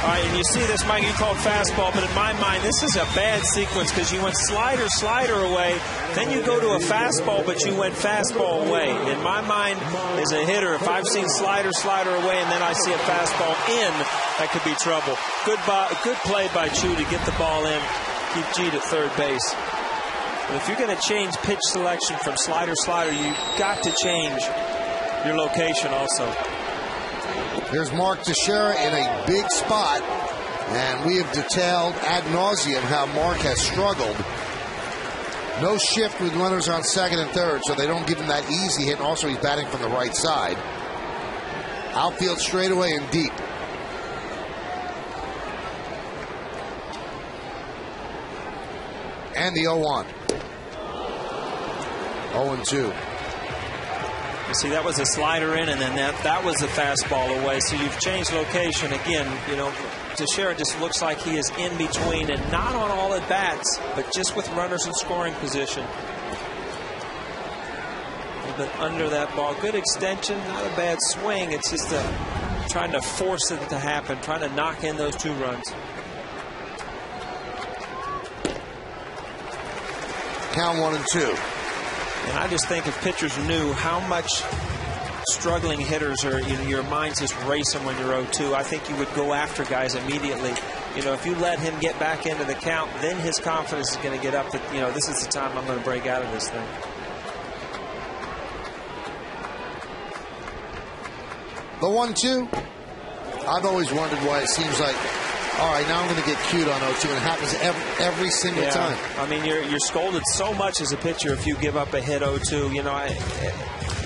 All right, and you see this, Mike, you called fastball, but in my mind, this is a bad sequence because you went slider away, then you go to a fastball, but you went fastball away. In my mind, as a hitter, if I've seen slider away, and then I see a fastball in, that could be trouble. Good play by Chu to get the ball in, keep Jeet at third base. But if you're going to change pitch selection from slider, you've got to change your location also. Here's Mark Teixeira in a big spot, and we have detailed ad nauseum how Mark has struggled. No shift with runners on second and third, so they don't give him that easy hit, and also he's batting from the right side. Outfield straightaway and deep. And the 0-1. 0-2. See, that was a slider in, and then that was a fastball away. So you've changed location again. Teixeira just looks like he is in between, and not on all at bats, but just with runners in scoring position. A little bit under that ball. Good extension, not a bad swing. It's just trying to force it to happen, trying to knock in those 2 runs. Count 1-2. And I just think if pitchers knew how much struggling hitters are, your mind's just racing when you're 0-2, I think you would go after guys immediately. If you let him get back into the count, then his confidence is going to get up that, this is the time I'm going to break out of this thing. The 1-2. I've always wondered why it seems like, all right, now I'm going to get cute on 0-2, and it happens every single time. I mean, you're scolded so much as a pitcher if you give up a hit 0-2.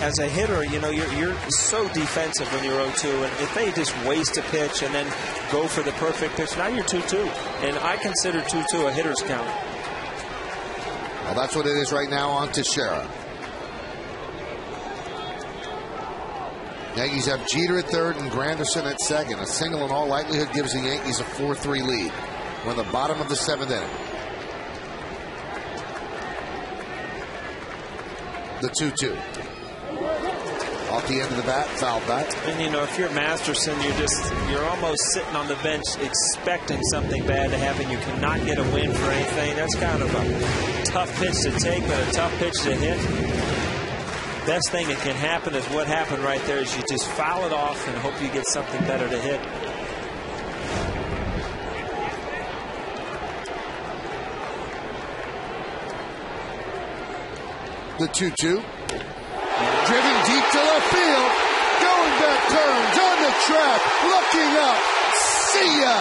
As a hitter, you're so defensive when you're 0-2, and if they just waste a pitch and then go for the perfect pitch, now you're 2-2, and I consider 2-2 a hitter's count. Well, that's what it is right now on Teixeira. Yankees have Jeter at third and Granderson at second. A single in all likelihood gives the Yankees a 4-3 lead. We're in the bottom of the 7th inning. The 2-2. Off the end of the bat, foul back. And if you're Masterson, you're almost sitting on the bench expecting something bad to happen. You cannot get a win for anything. That's kind of a tough pitch to take, but a tough pitch to hit. Best thing that can happen is what happened right there is you just foul it off and hope you get something better to hit. The 2-2. Driven deep to left field. Going back, turns on the track. Looking up. See ya!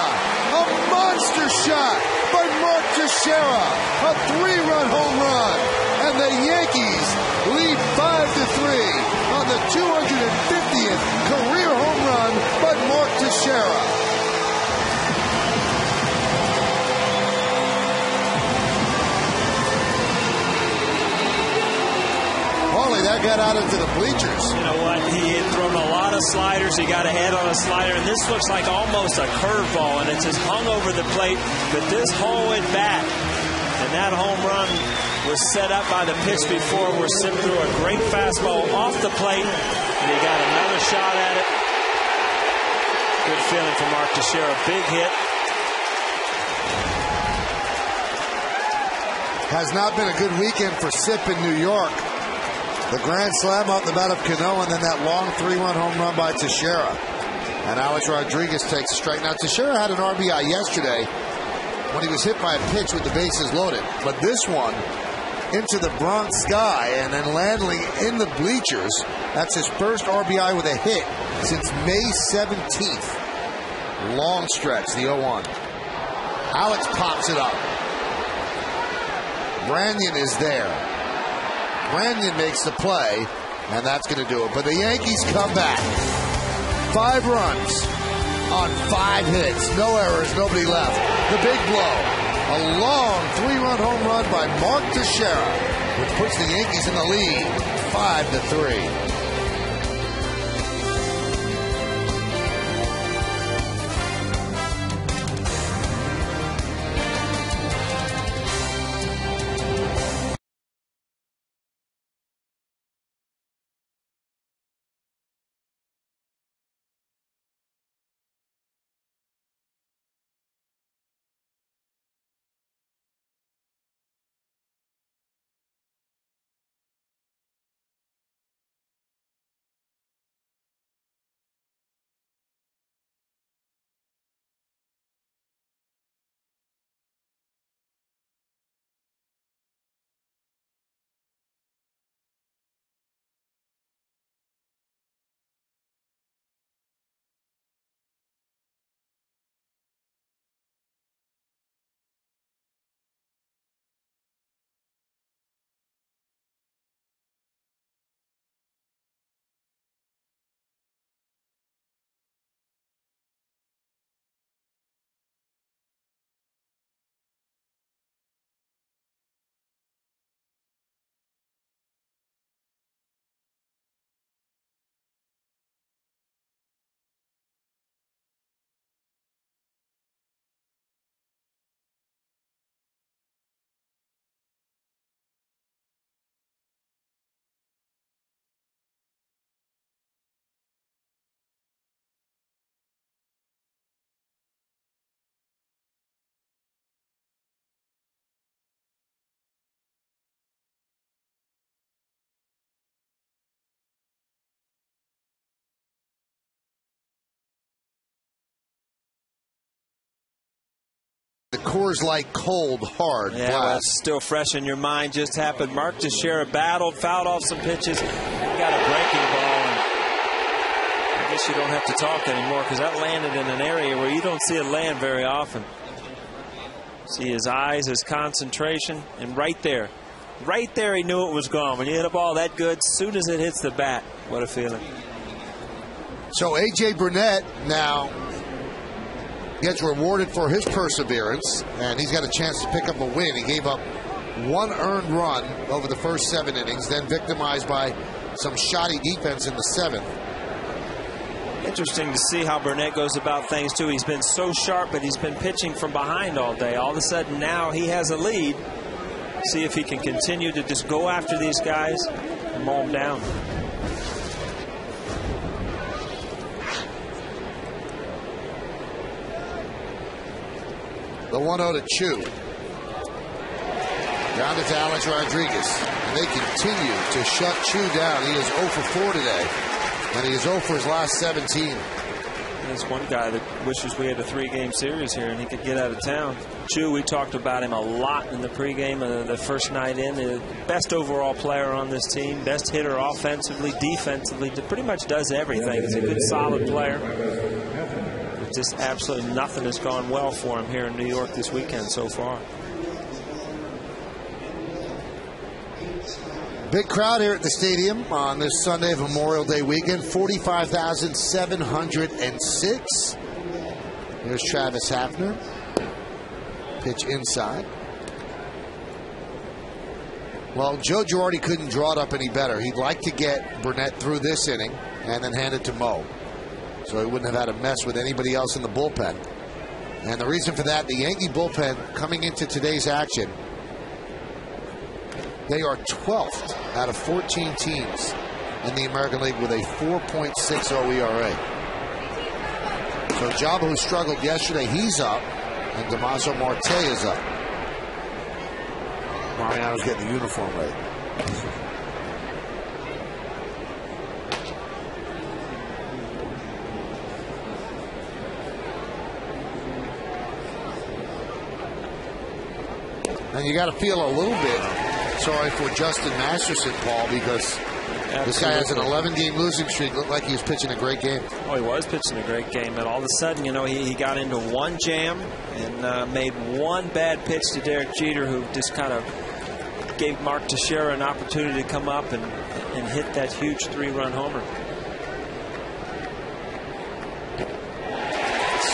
A monster shot by Mark Teixeira. A 3-run home run. And the Yankees lead 5-3 on the 250th career home run by Mark Teixeira. All early. That got out into the bleachers. You know what? He had thrown a lot of sliders. He got ahead on a slider, and this looks like almost a curveball, and it's just hung over the plate. But this hole went back, and that home run was set up by the pitch before, where Sipp threw a great fastball off the plate, and he got another shot at it. Good feeling for Mark Teixeira. Big hit. Has not been a good weekend for Sipp in New York. The grand slam off the bat of Cano, and then that long 3-run home run by Teixeira. And Alex Rodriguez takes a strike. Now, Teixeira had an RBI yesterday when he was hit by a pitch with the bases loaded. But this one, into the Bronx sky and then landing in the bleachers, that's his first RBI with a hit since May 17th. Long stretch, the 0-1. Alex pops it up. Branyan is there. Branyan makes the play, and that's going to do it. But the Yankees come back. 5 runs on 5 hits. No errors, nobody left. The big blow. A long 3-run home run by Mark Teixeira, which puts the Yankees in the lead 5-3. The Coors Light cold, hard blast. Well, it's still fresh in your mind. Just happened. Mark Teixeira battled, fouled off some pitches, got a breaking ball. And I guess you don't have to talk anymore because that landed in an area where you don't see it land very often. See his eyes, his concentration, and right there he knew it was gone. When you hit a ball that good, as soon as it hits the bat, what a feeling. So A.J. Burnett now gets rewarded for his perseverance, and he's got a chance to pick up a win. He gave up 1 earned run over the first 7 innings, then victimized by some shoddy defense in the 7th. Interesting to see how Burnett goes about things, too. He's been so sharp, but he's been pitching from behind all day. All of a sudden, now he has a lead. See if he can continue to just go after these guys and mow them down. The 1-0 to Chu. Grounded to Alex Rodriguez. And they continue to shut Chu down. He is 0 for 4 today. And he is 0 for his last 17. There's one guy that wishes we had a 3-game series here and he could get out of town. Chu, we talked about him a lot in the pregame the first night in. The best overall player on this team. Best hitter offensively, defensively. Pretty much does everything. He's a good, solid player. Just absolutely nothing has gone well for him here in New York this weekend so far. Big crowd here at the stadium on this Sunday of Memorial Day weekend. 45,706. Here's Travis Hafner. Pitch inside. Well, Joe Girardi couldn't draw it up any better. He'd like to get Burnett through this inning and then hand it to Mo, so he wouldn't have had to mess with anybody else in the bullpen. And the reason for that, the Yankee bullpen coming into today's action, they are 12th out of 14 teams in the American League with a 4.60 ERA. So Jabba, who struggled yesterday, he's up, and Damaso Marte is up. Mariano's getting the uniform right. And you got to feel a little bit sorry for Justin Masterson, Paul, because this guy has an 11-game losing streak. Looked like he was pitching a great game. Oh, he was pitching a great game, and all of a sudden, you know, he got into one jam and made one bad pitch to Derek Jeter, who just kind of gave Mark Teixeira an opportunity to come up and hit that huge 3-run homer.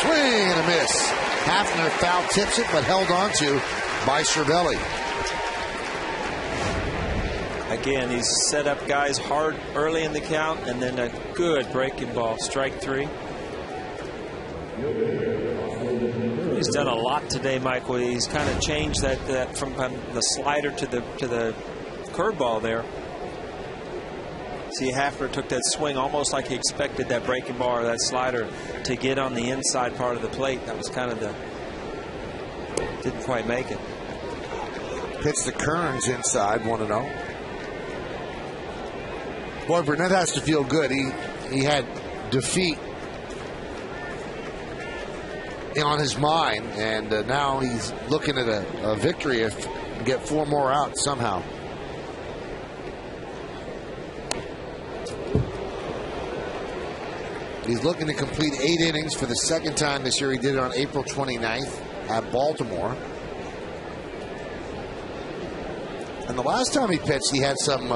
Swing and a miss. Hafner foul tips it, but held on to by Cervelli. Again, he's set up guys hard early in the count, and then a good breaking ball, strike 3. He's done a lot today, Mike. He's kind of changed that from the slider to the curveball there. See, Hafner took that swing almost like he expected that breaking ball or that slider to get on the inside part of the plate. That was kind of didn't quite make it. Pitch to Kearns inside, 1-0. Boy, Burnett has to feel good. He had defeat on his mind, and now he's looking at a victory if get 4 more out somehow. He's looking to complete 8 innings for the second time this year. He did it on April 29th at Baltimore. And the last time he pitched, he had some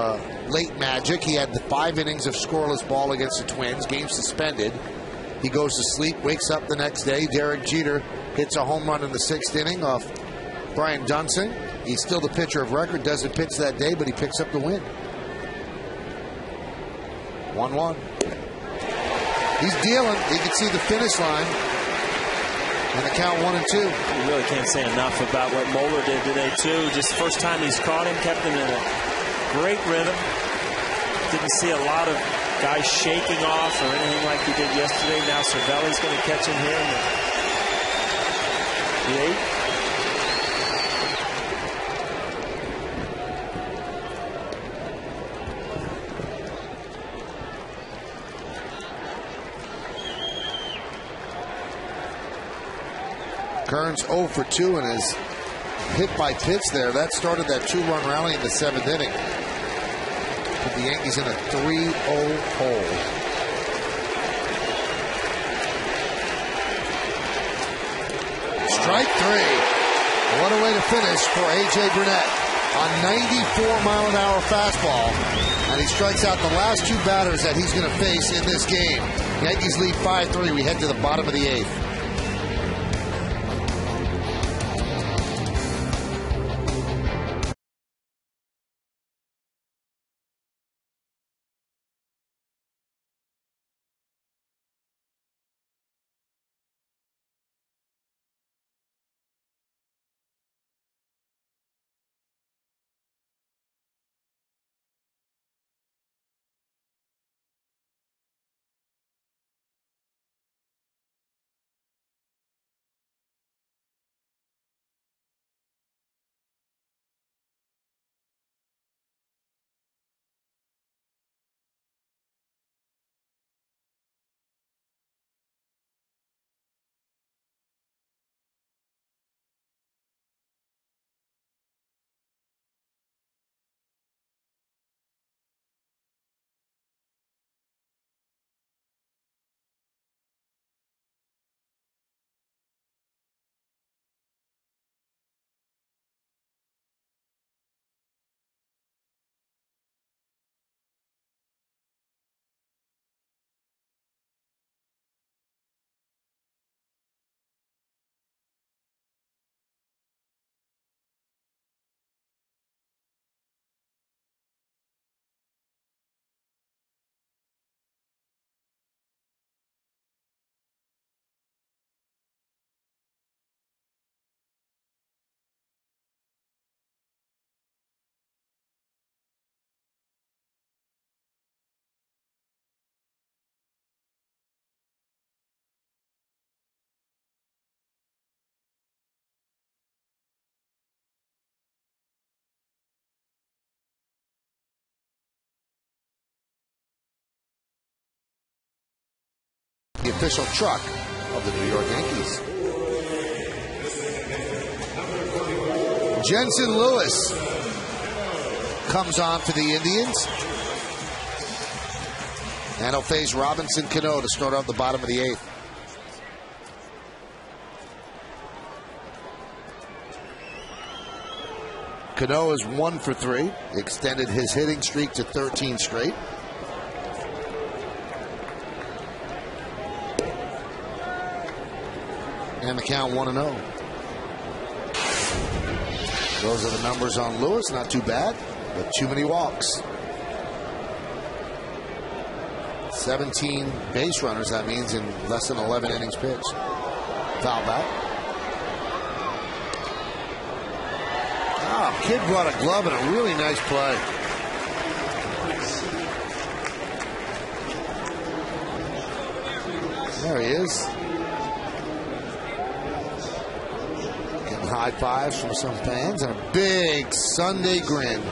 late magic. He had the 5 innings of scoreless ball against the Twins, game suspended. He goes to sleep, wakes up the next day. Derek Jeter hits a home run in the 6th inning off Brian Dunsing. He's still the pitcher of record, doesn't pitch that day, but he picks up the win. 1-1. He's dealing. He can see the finish line. And the count 1-2. You really can't say enough about what Moeller did today, too. Just the first time he's caught him, kept him in a great rhythm. Didn't see a lot of guys shaking off or anything like he did yesterday. Now Cervelli's going to catch him here in the 8th. Kearns 0 for 2 in his hit by pitch there. That started that 2-run rally in the 7th inning. Put the Yankees in a 3-0 hole. Strike 3. What a way to finish for A.J. Burnett. A 94-mile-an-hour fastball. And he strikes out the last 2 batters that he's going to face in this game. Yankees lead 5-3. We head to the bottom of the 8th. official truck of the New York Yankees. Jensen Lewis comes on for the Indians. And he'll face Robinson Cano to start off the bottom of the 8th. Cano is 1 for 3. Extended his hitting streak to 13 straight. And the count 1-0. Those are the numbers on Lewis. Not too bad, but too many walks. 17 base runners, that means, in less than 11 innings pitched. Foul back. Oh, kid brought a glove and a really nice play. There he is. Getting high fives from some fans and a big Sunday grin.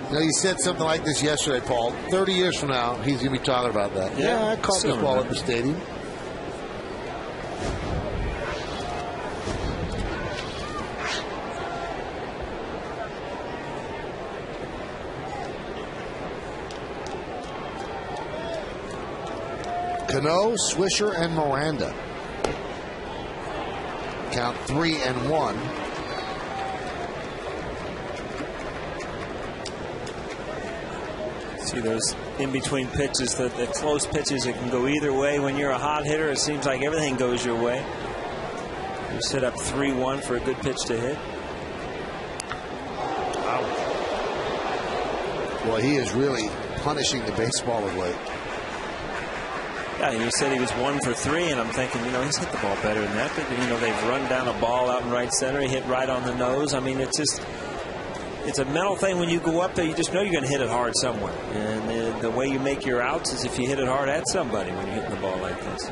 You know, you said something like this yesterday, Paul. 30 years from now, he's going to be talking about that. Yeah, I caught this ball at the stadium. Cano, Swisher, and Miranda. Count 3-1. See those in-between pitches, the close pitches that can go either way. When you're a hot hitter, it seems like everything goes your way. You set up 3-1 for a good pitch to hit. Wow. Well, he is really punishing the baseball of late. Yeah, you said he was 1 for 3, and I'm thinking, you know, he's hit the ball better than that. But, you know, they've run down a ball out in right center. He hit right on the nose. I mean, it's just... It's a mental thing when you go up there. You just know you're going to hit it hard somewhere. And the way you make your outs is if you hit it hard at somebody when you're hitting the ball like this.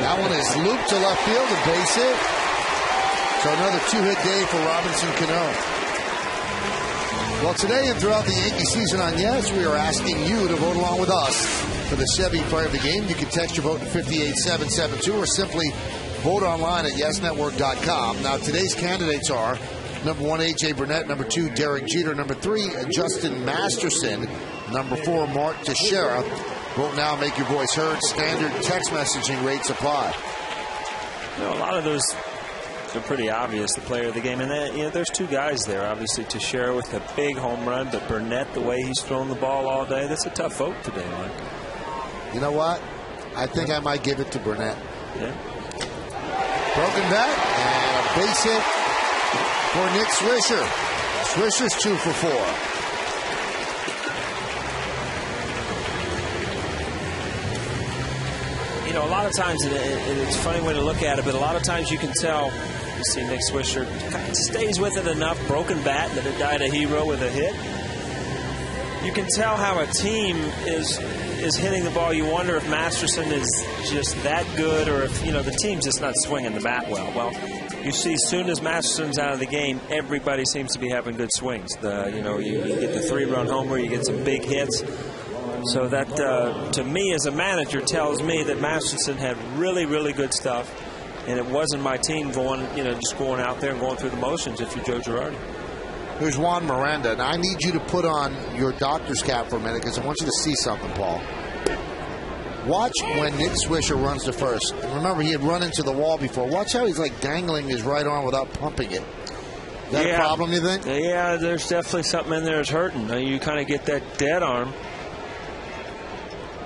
That one is looped to left field, a base hit. So another 2-hit day for Robinson Cano. Well, today and throughout the Yankee season on Yes, we are asking you to vote along with us for the Chevy Player of the Game. You can text your vote to 58772 or simply vote online at yesnetwork.com. Now, today's candidates are number 1, A.J. Burnett, number 2, Derek Jeter, number 3, Justin Masterson, number 4, Mark Teixeira. Vote now, make your voice heard. Standard text messaging rates apply. You know, a lot of those are pretty obvious, the player of the game. And then, you know, there's 2 guys there, obviously, Teixeira with a big home run, but Burnett, the way he's thrown the ball all day, that's a tough vote today, Mike. You know what? I think I might give it to Burnett. Yeah. Broken bat and a base hit for Nick Swisher. Swisher's 2 for 4. You know, a lot of times, and it's a funny way to look at it, but a lot of times you can tell, you see Nick Swisher stays with it enough, broken bat, that it died a hero with a hit. You can tell how a team is hitting the ball. You wonder if Masterson is just that good, or if, you know, the team's just not swinging the bat well. Well, you see, as soon as Masterson's out of the game, everybody seems to be having good swings. You know, you get the 3-run homer, you get some big hits. So that, to me, as a manager, tells me that Masterson had really, really good stuff, and it wasn't my team going, you know, just going out there and going through the motions if you're Joe Girardi. Here's Juan Miranda, and I need you to put on your doctor's cap for a minute because I want you to see something, Paul. Watch when Nick Swisher runs to first. And remember, he had run into the wall before. Watch how he's like dangling his right arm without pumping it. Is that a problem, you think? Yeah, there's definitely something in there that's hurting. You kind of get that dead arm.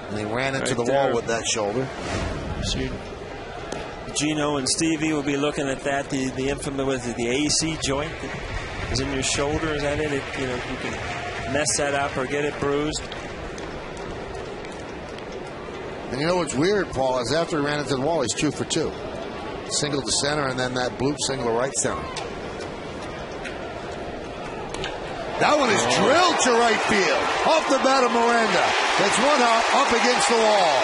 And he ran into the wall with that shoulder. See, Gino and Stevie will be looking at that. The infamous with the AC joint that is in your shoulder. Is that it? You know, you can mess that up or get it bruised. And you know what's weird, Paul, is after he ran into the wall, he's 2 for 2. Single to center, and then that bloop single to right center. That one is drilled to right field. Off the bat of Miranda. That's one out, up against the wall.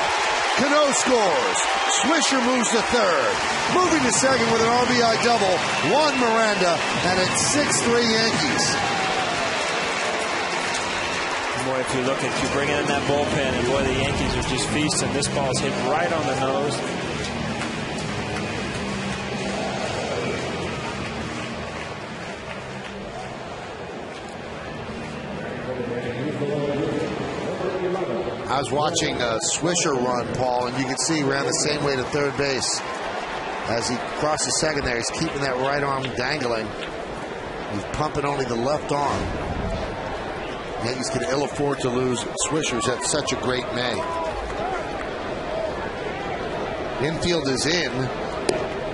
Cano scores. Swisher moves to third. Moving to second with an RBI double. Juan Miranda, and it's 6-3 Yankees. Boy, if you look at, you bring in that bullpen, and boy, the Yankees are just feasting. This ball's hit right on the nose. I was watching Swisher run, Paul, and you can see he ran the same way to third base. As he crosses second there, he's keeping that right arm dangling. He's pumping only the left arm. Yankees can ill afford to lose Swisher's had such a great May. Infield is in.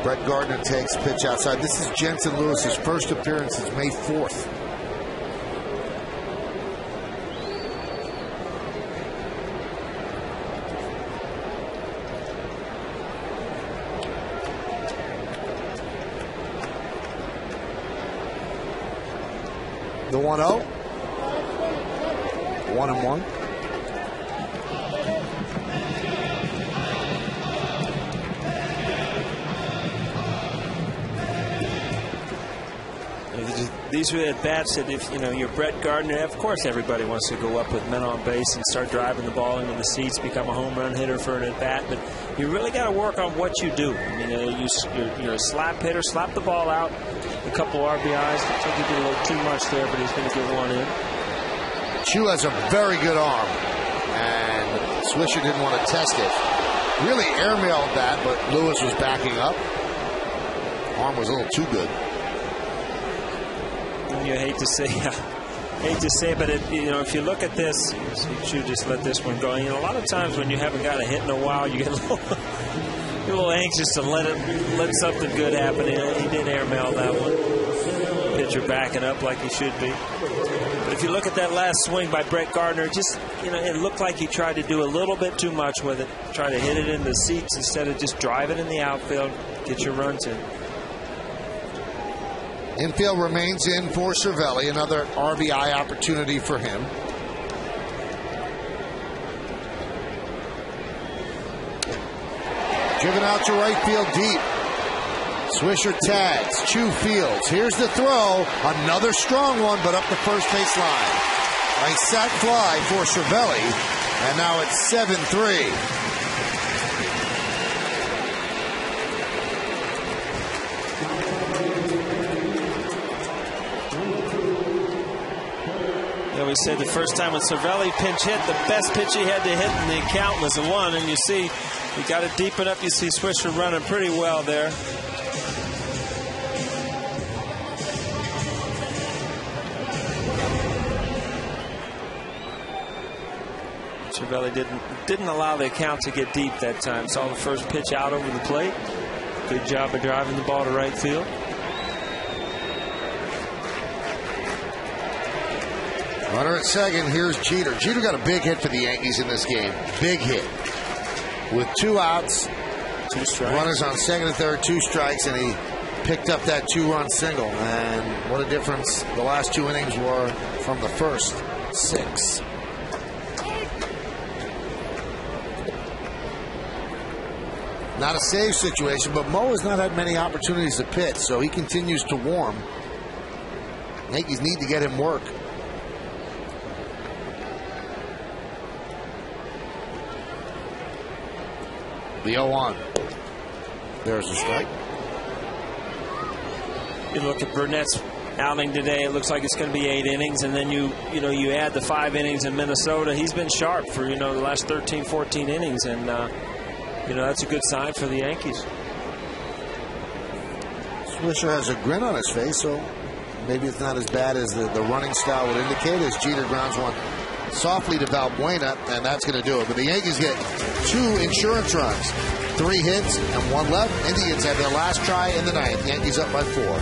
Brett Gardner takes pitch outside. This is Jensen Lewis's first appearance since May 4th. The 1-0. 1-1. These were at bats that if you're Brett Gardner, of course everybody wants to go up with men on base and start driving the ball into the seats, become a home run hitter for an at bat. But you really got to work on what you do. I mean, you're a slap hitter, slap the ball out. A couple RBIs. I think he did a little too much there, but he's going to get one in. Chu has a very good arm, and Swisher didn't want to test it. Really airmailed that, but Lewis was backing up. Arm was a little too good. You hate to say, but if you look at this, Chu just let this one go. A lot of times when you haven't got a hit in a while, you get a little anxious to let something good happen. He did airmail that one. Pitcher backing up like he should be. But if you look at that last swing by Brett Gardner, just it looked like he tried to do a little bit too much with it. Try to hit it in the seats instead of just drive it in the outfield, get your runs in. Infield remains in for Cervelli. Another RBI opportunity for him. Driven out to right field deep. Swisher tags. Chu fields. Here's the throw. Another strong one, but up the first base line. A sac fly for Cervelli. And now it's 7-3. We said the first time when Cervelli pinch hit, the best pitch he had to hit in the account was a 1. And you see, he got it deep enough. You see Swisher running pretty well there. Cervelli didn't allow the account to get deep that time. Saw the first pitch out over the plate. Good job of driving the ball to right field. Runner at second. Here's Jeter. Jeter got a big hit for the Yankees in this game. Big hit. With 2 outs, 2 strikes. Runners on second and third, 2 strikes, and he picked up that 2-run single. And what a difference the last 2 innings were from the first 6. Not a save situation, but Mo has not had many opportunities to pitch, so he continues to warm. Yankees need to get him work. The 0-1. There's a strike. You look at Burnett's outing today. It looks like it's going to be 8 innings, and then you add the 5 innings in Minnesota. He's been sharp for the last 13, 14 innings, and that's a good sign for the Yankees. Swisher has a grin on his face, so maybe it's not as bad as the running style would indicate. As Jeter grounds one softly to Valbuena, and that's going to do it. But the Yankees get 2 insurance runs, 3 hits and 1 left. Indians have their last try in the 9th. Yankees up by 4.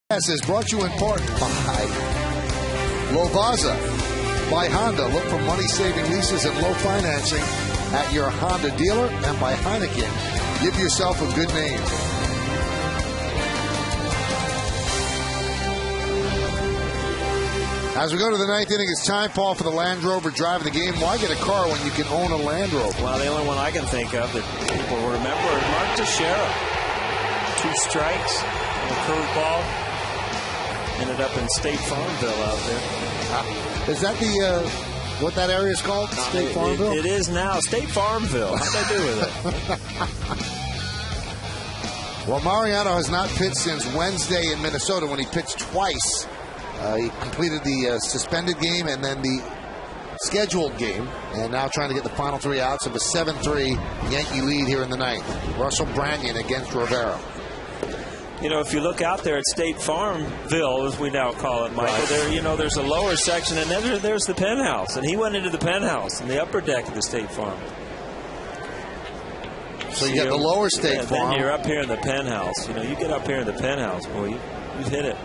This is brought to you in part by Lovaza, by Honda. Look for money-saving leases and low financing at your Honda dealer, and by Heineken. Give yourself a good name. As we go to the ninth inning, it's time, Paul, for the Land Rover driving the game. Why get a car when you can own a Land Rover? Well, the only one I can think of that people will remember is Mark Teixeira. 2 strikes, a curveball. Ended up in State Farmville out there. Is that the what that area is called? State Farmville? It is now State Farmville. How'd they do with it? Well, Mariano has not pitched since Wednesday in Minnesota when he pitched twice. He completed the suspended game and then the scheduled game, and now trying to get the final 3 outs of a 7-3 Yankee lead here in the ninth. Russell Branyan against Rivera. You know, if you look out there at State Farmville, as we now call it, Michael, right. There's a lower section, and then there's the penthouse. And he went into the penthouse in the upper deck of the State Farm. So you got the lower State Farm. Then you're up here in the penthouse. You know, you get up here in the penthouse, boy, you've hit it.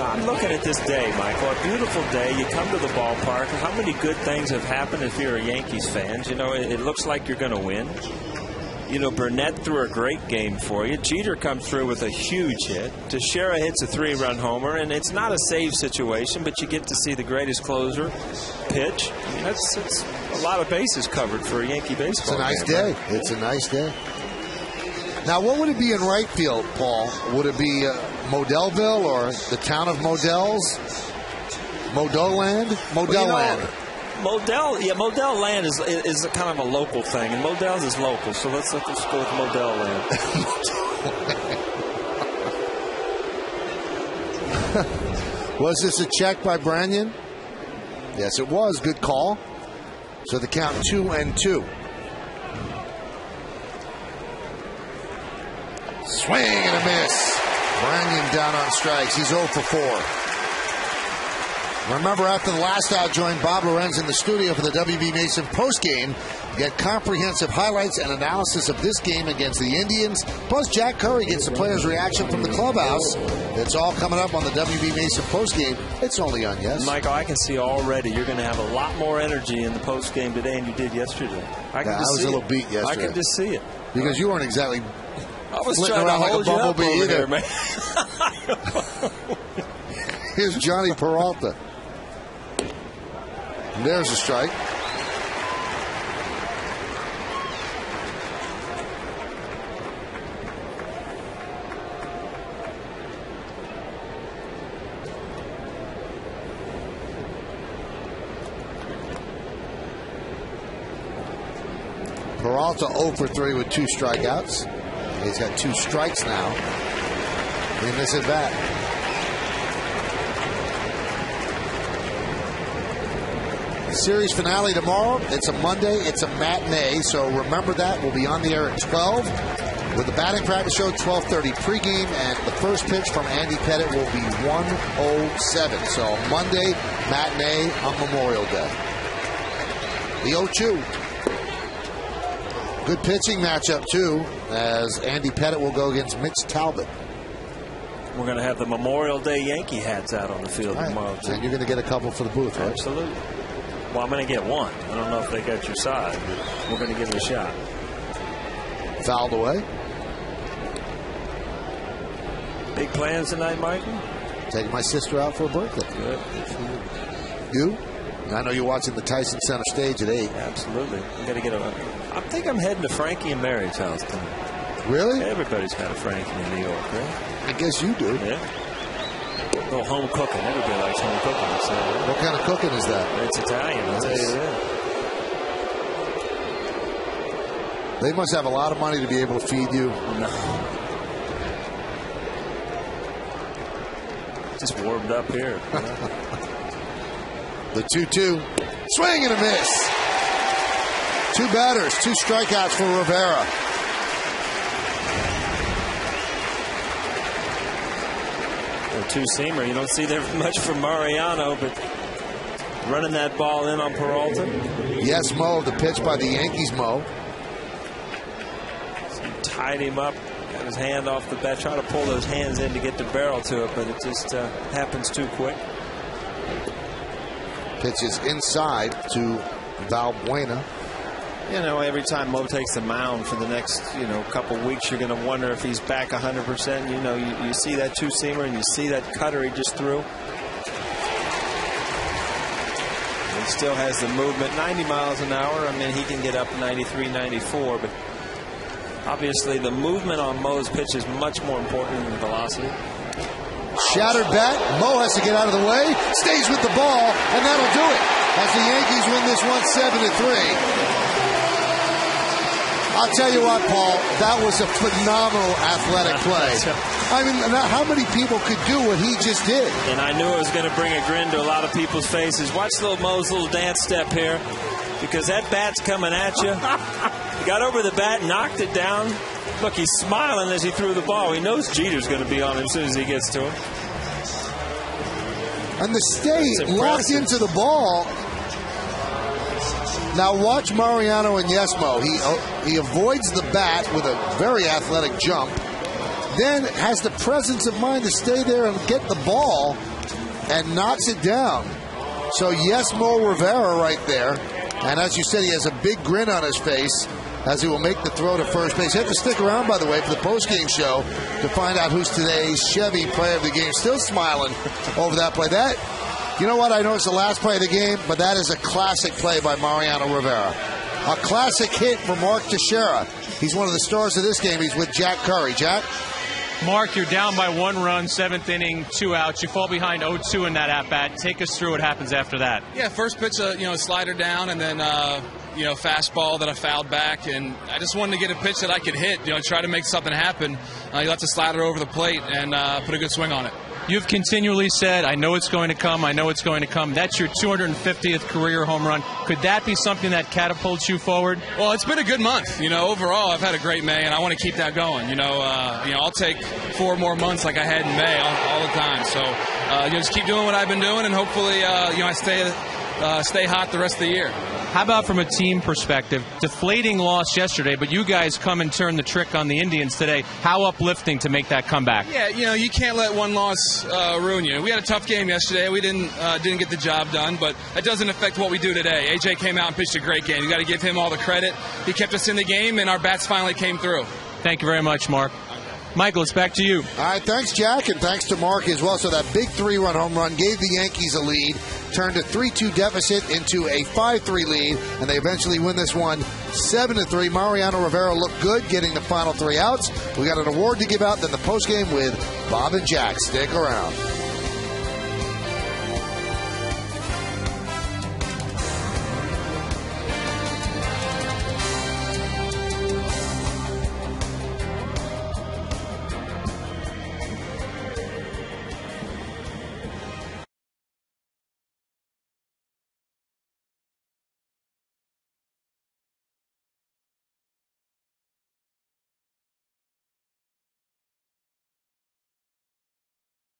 I'm looking at this day, Michael. A beautiful day. You come to the ballpark. How many good things have happened if you're a Yankees fan? You know, it looks like you're going to win. You know, Burnett threw a great game for you. Jeter comes through with a huge hit. Teixeira hits a 3-run homer, and it's not a save situation, but you get to see the greatest closer pitch. I mean, it's a lot of bases covered for a Yankee baseball game. It's a nice day. Right? It's a nice day. Now, what would it be in right field, Paul? Would it be Modellville or the town of Modell's? Modellland? Modellland. Modell Land is kind of a local thing, and Modell's is local, so let's go with Modell Land. Was this a check by Branyan? Yes, it was. Good call. So the count 2-2. Swing and a miss. Branyan down on strikes. He's 0 for 4. Remember, after the last out, joined Bob Lorenz in the studio for the W.B. Mason postgame. Get comprehensive highlights and analysis of this game against the Indians. Plus, Jack Curry gets the players' reaction from the clubhouse. It's all coming up on the W.B. Mason postgame. It's only on Yes. Michael, I can see already you're going to have a lot more energy in the postgame today than you did yesterday. I was a little beat yesterday. I can just see it. Because you weren't exactly I was flitting trying around to like hold a you up bumblebee over either. Here, man. Here's Johnny Peralta. And there's a strike. Peralta 0 for 3 with 2 strikeouts. He's got 2 strikes now in this at bat. Series finale tomorrow. It's a Monday. It's a matinee. So remember that. We'll be on the air at 12 with the batting practice show 12:30 pregame, and the first pitch from Andy Pettit will be 1:07. So Monday matinee on Memorial Day. The 0-2. Good pitching matchup, too, as Andy Pettit will go against Mitch Talbot. We're going to have the Memorial Day Yankee hats out on the field tomorrow, too. And you're going to get a couple for the booth, right? Absolutely. Well, I'm going to get one. I don't know if they got your side, but we're going to give it a shot. Fouled away. Big plans tonight, Michael? Taking my sister out for a birthday. Good. You? I know you're watching the Tyson Center stage at 8. Absolutely. I'm going to get I think I'm heading to Frankie and Mary's house tonight. Really? Everybody's got a Frankie in New York, right? I guess you do. Yeah. A little home cooking. Everybody likes home cooking. So, what kind of cooking is that? It's Italian, I'll tell you that. They must have a lot of money to be able to feed you. No. Just warmed up here. You know? The 2-2. Swing and a miss. 2 batters, 2 strikeouts for Rivera. A 2-seamer. You don't see there much from Mariano, but running that ball in on Peralta. Yes, Mo, the pitch by the Yankees, Mo. Tied him up Got his hand off the bat, trying to pull those hands in to get the barrel to it, but it just happens too quick. Pitches inside to Valbuena. You know, every time Mo takes the mound for the next, couple weeks, you're going to wonder if he's back 100%. You know, you see that two-seamer and you see that cutter he just threw. He still has the movement, 90 miles an hour. I mean, he can get up 93, 94, but obviously the movement on Mo's pitch is much more important than the velocity. Shattered bat. Mo has to get out of the way. Stays with the ball, and that'll do it. As the Yankees win this one 7-3. I'll tell you what, Paul, that was a phenomenal athletic play. I mean, how many people could do what he just did? And I knew it was going to bring a grin to a lot of people's faces. Watch little Mo's little dance step here, because that bat's coming at you. He got over the bat, knocked it down. Look, he's smiling as he threw the ball. He knows Jeter's going to be on him as soon as he gets to him. And the stay locked into the ball. Now watch Mariano and Yesmo. He avoids the bat with a very athletic jump, then has the presence of mind to stay there and get the ball and knocks it down. So Yesmo Rivera right there. And as you said, he has a big grin on his face as he will make the throw to first base. You have to stick around, by the way, for the postgame show to find out who's today's Chevy player of the game. Still smiling over that play. You know what? I know it's the last play of the game, but that is a classic play by Mariano Rivera. A classic hit for Mark Teixeira. He's one of the stars of this game. He's with Jack Curry. Jack? Mark, you're down by 1 run, 7th inning, 2 outs. You fall behind 0-2 in that at-bat. Take us through what happens after that. Yeah, first pitch, slider down, and then, fastball that I fouled back. And I just wanted to get a pitch that I could hit, try to make something happen. You let the slider over the plate and put a good swing on it. You've continually said, I know it's going to come, I know it's going to come. That's your 250th career home run. Could that be something that catapults you forward? Well, it's been a good month. Overall, I've had a great May, and I want to keep that going. I'll take 4 more months like I had in May all the time. So, just keep doing what I've been doing, and hopefully, I stay hot the rest of the year. How about from a team perspective? Deflating loss yesterday, but you guys come and turn the trick on the Indians today. How uplifting to make that comeback? Yeah, you can't let one loss ruin you. We had a tough game yesterday. We didn't get the job done, but that doesn't affect what we do today. AJ came out and pitched a great game. You got to give him all the credit. He kept us in the game, and our bats finally came through. Thank you very much, Mark. Michael, it's back to you. All right, thanks, Jack, and thanks to Mark as well. So that big 3-run home run gave the Yankees a lead, turned a 3-2 deficit into a 5-3 lead, and they eventually win this one 7-3. Mariano Rivera looked good, getting the final 3 outs. We got an award to give out, then the postgame with Bob and Jack. Stick around.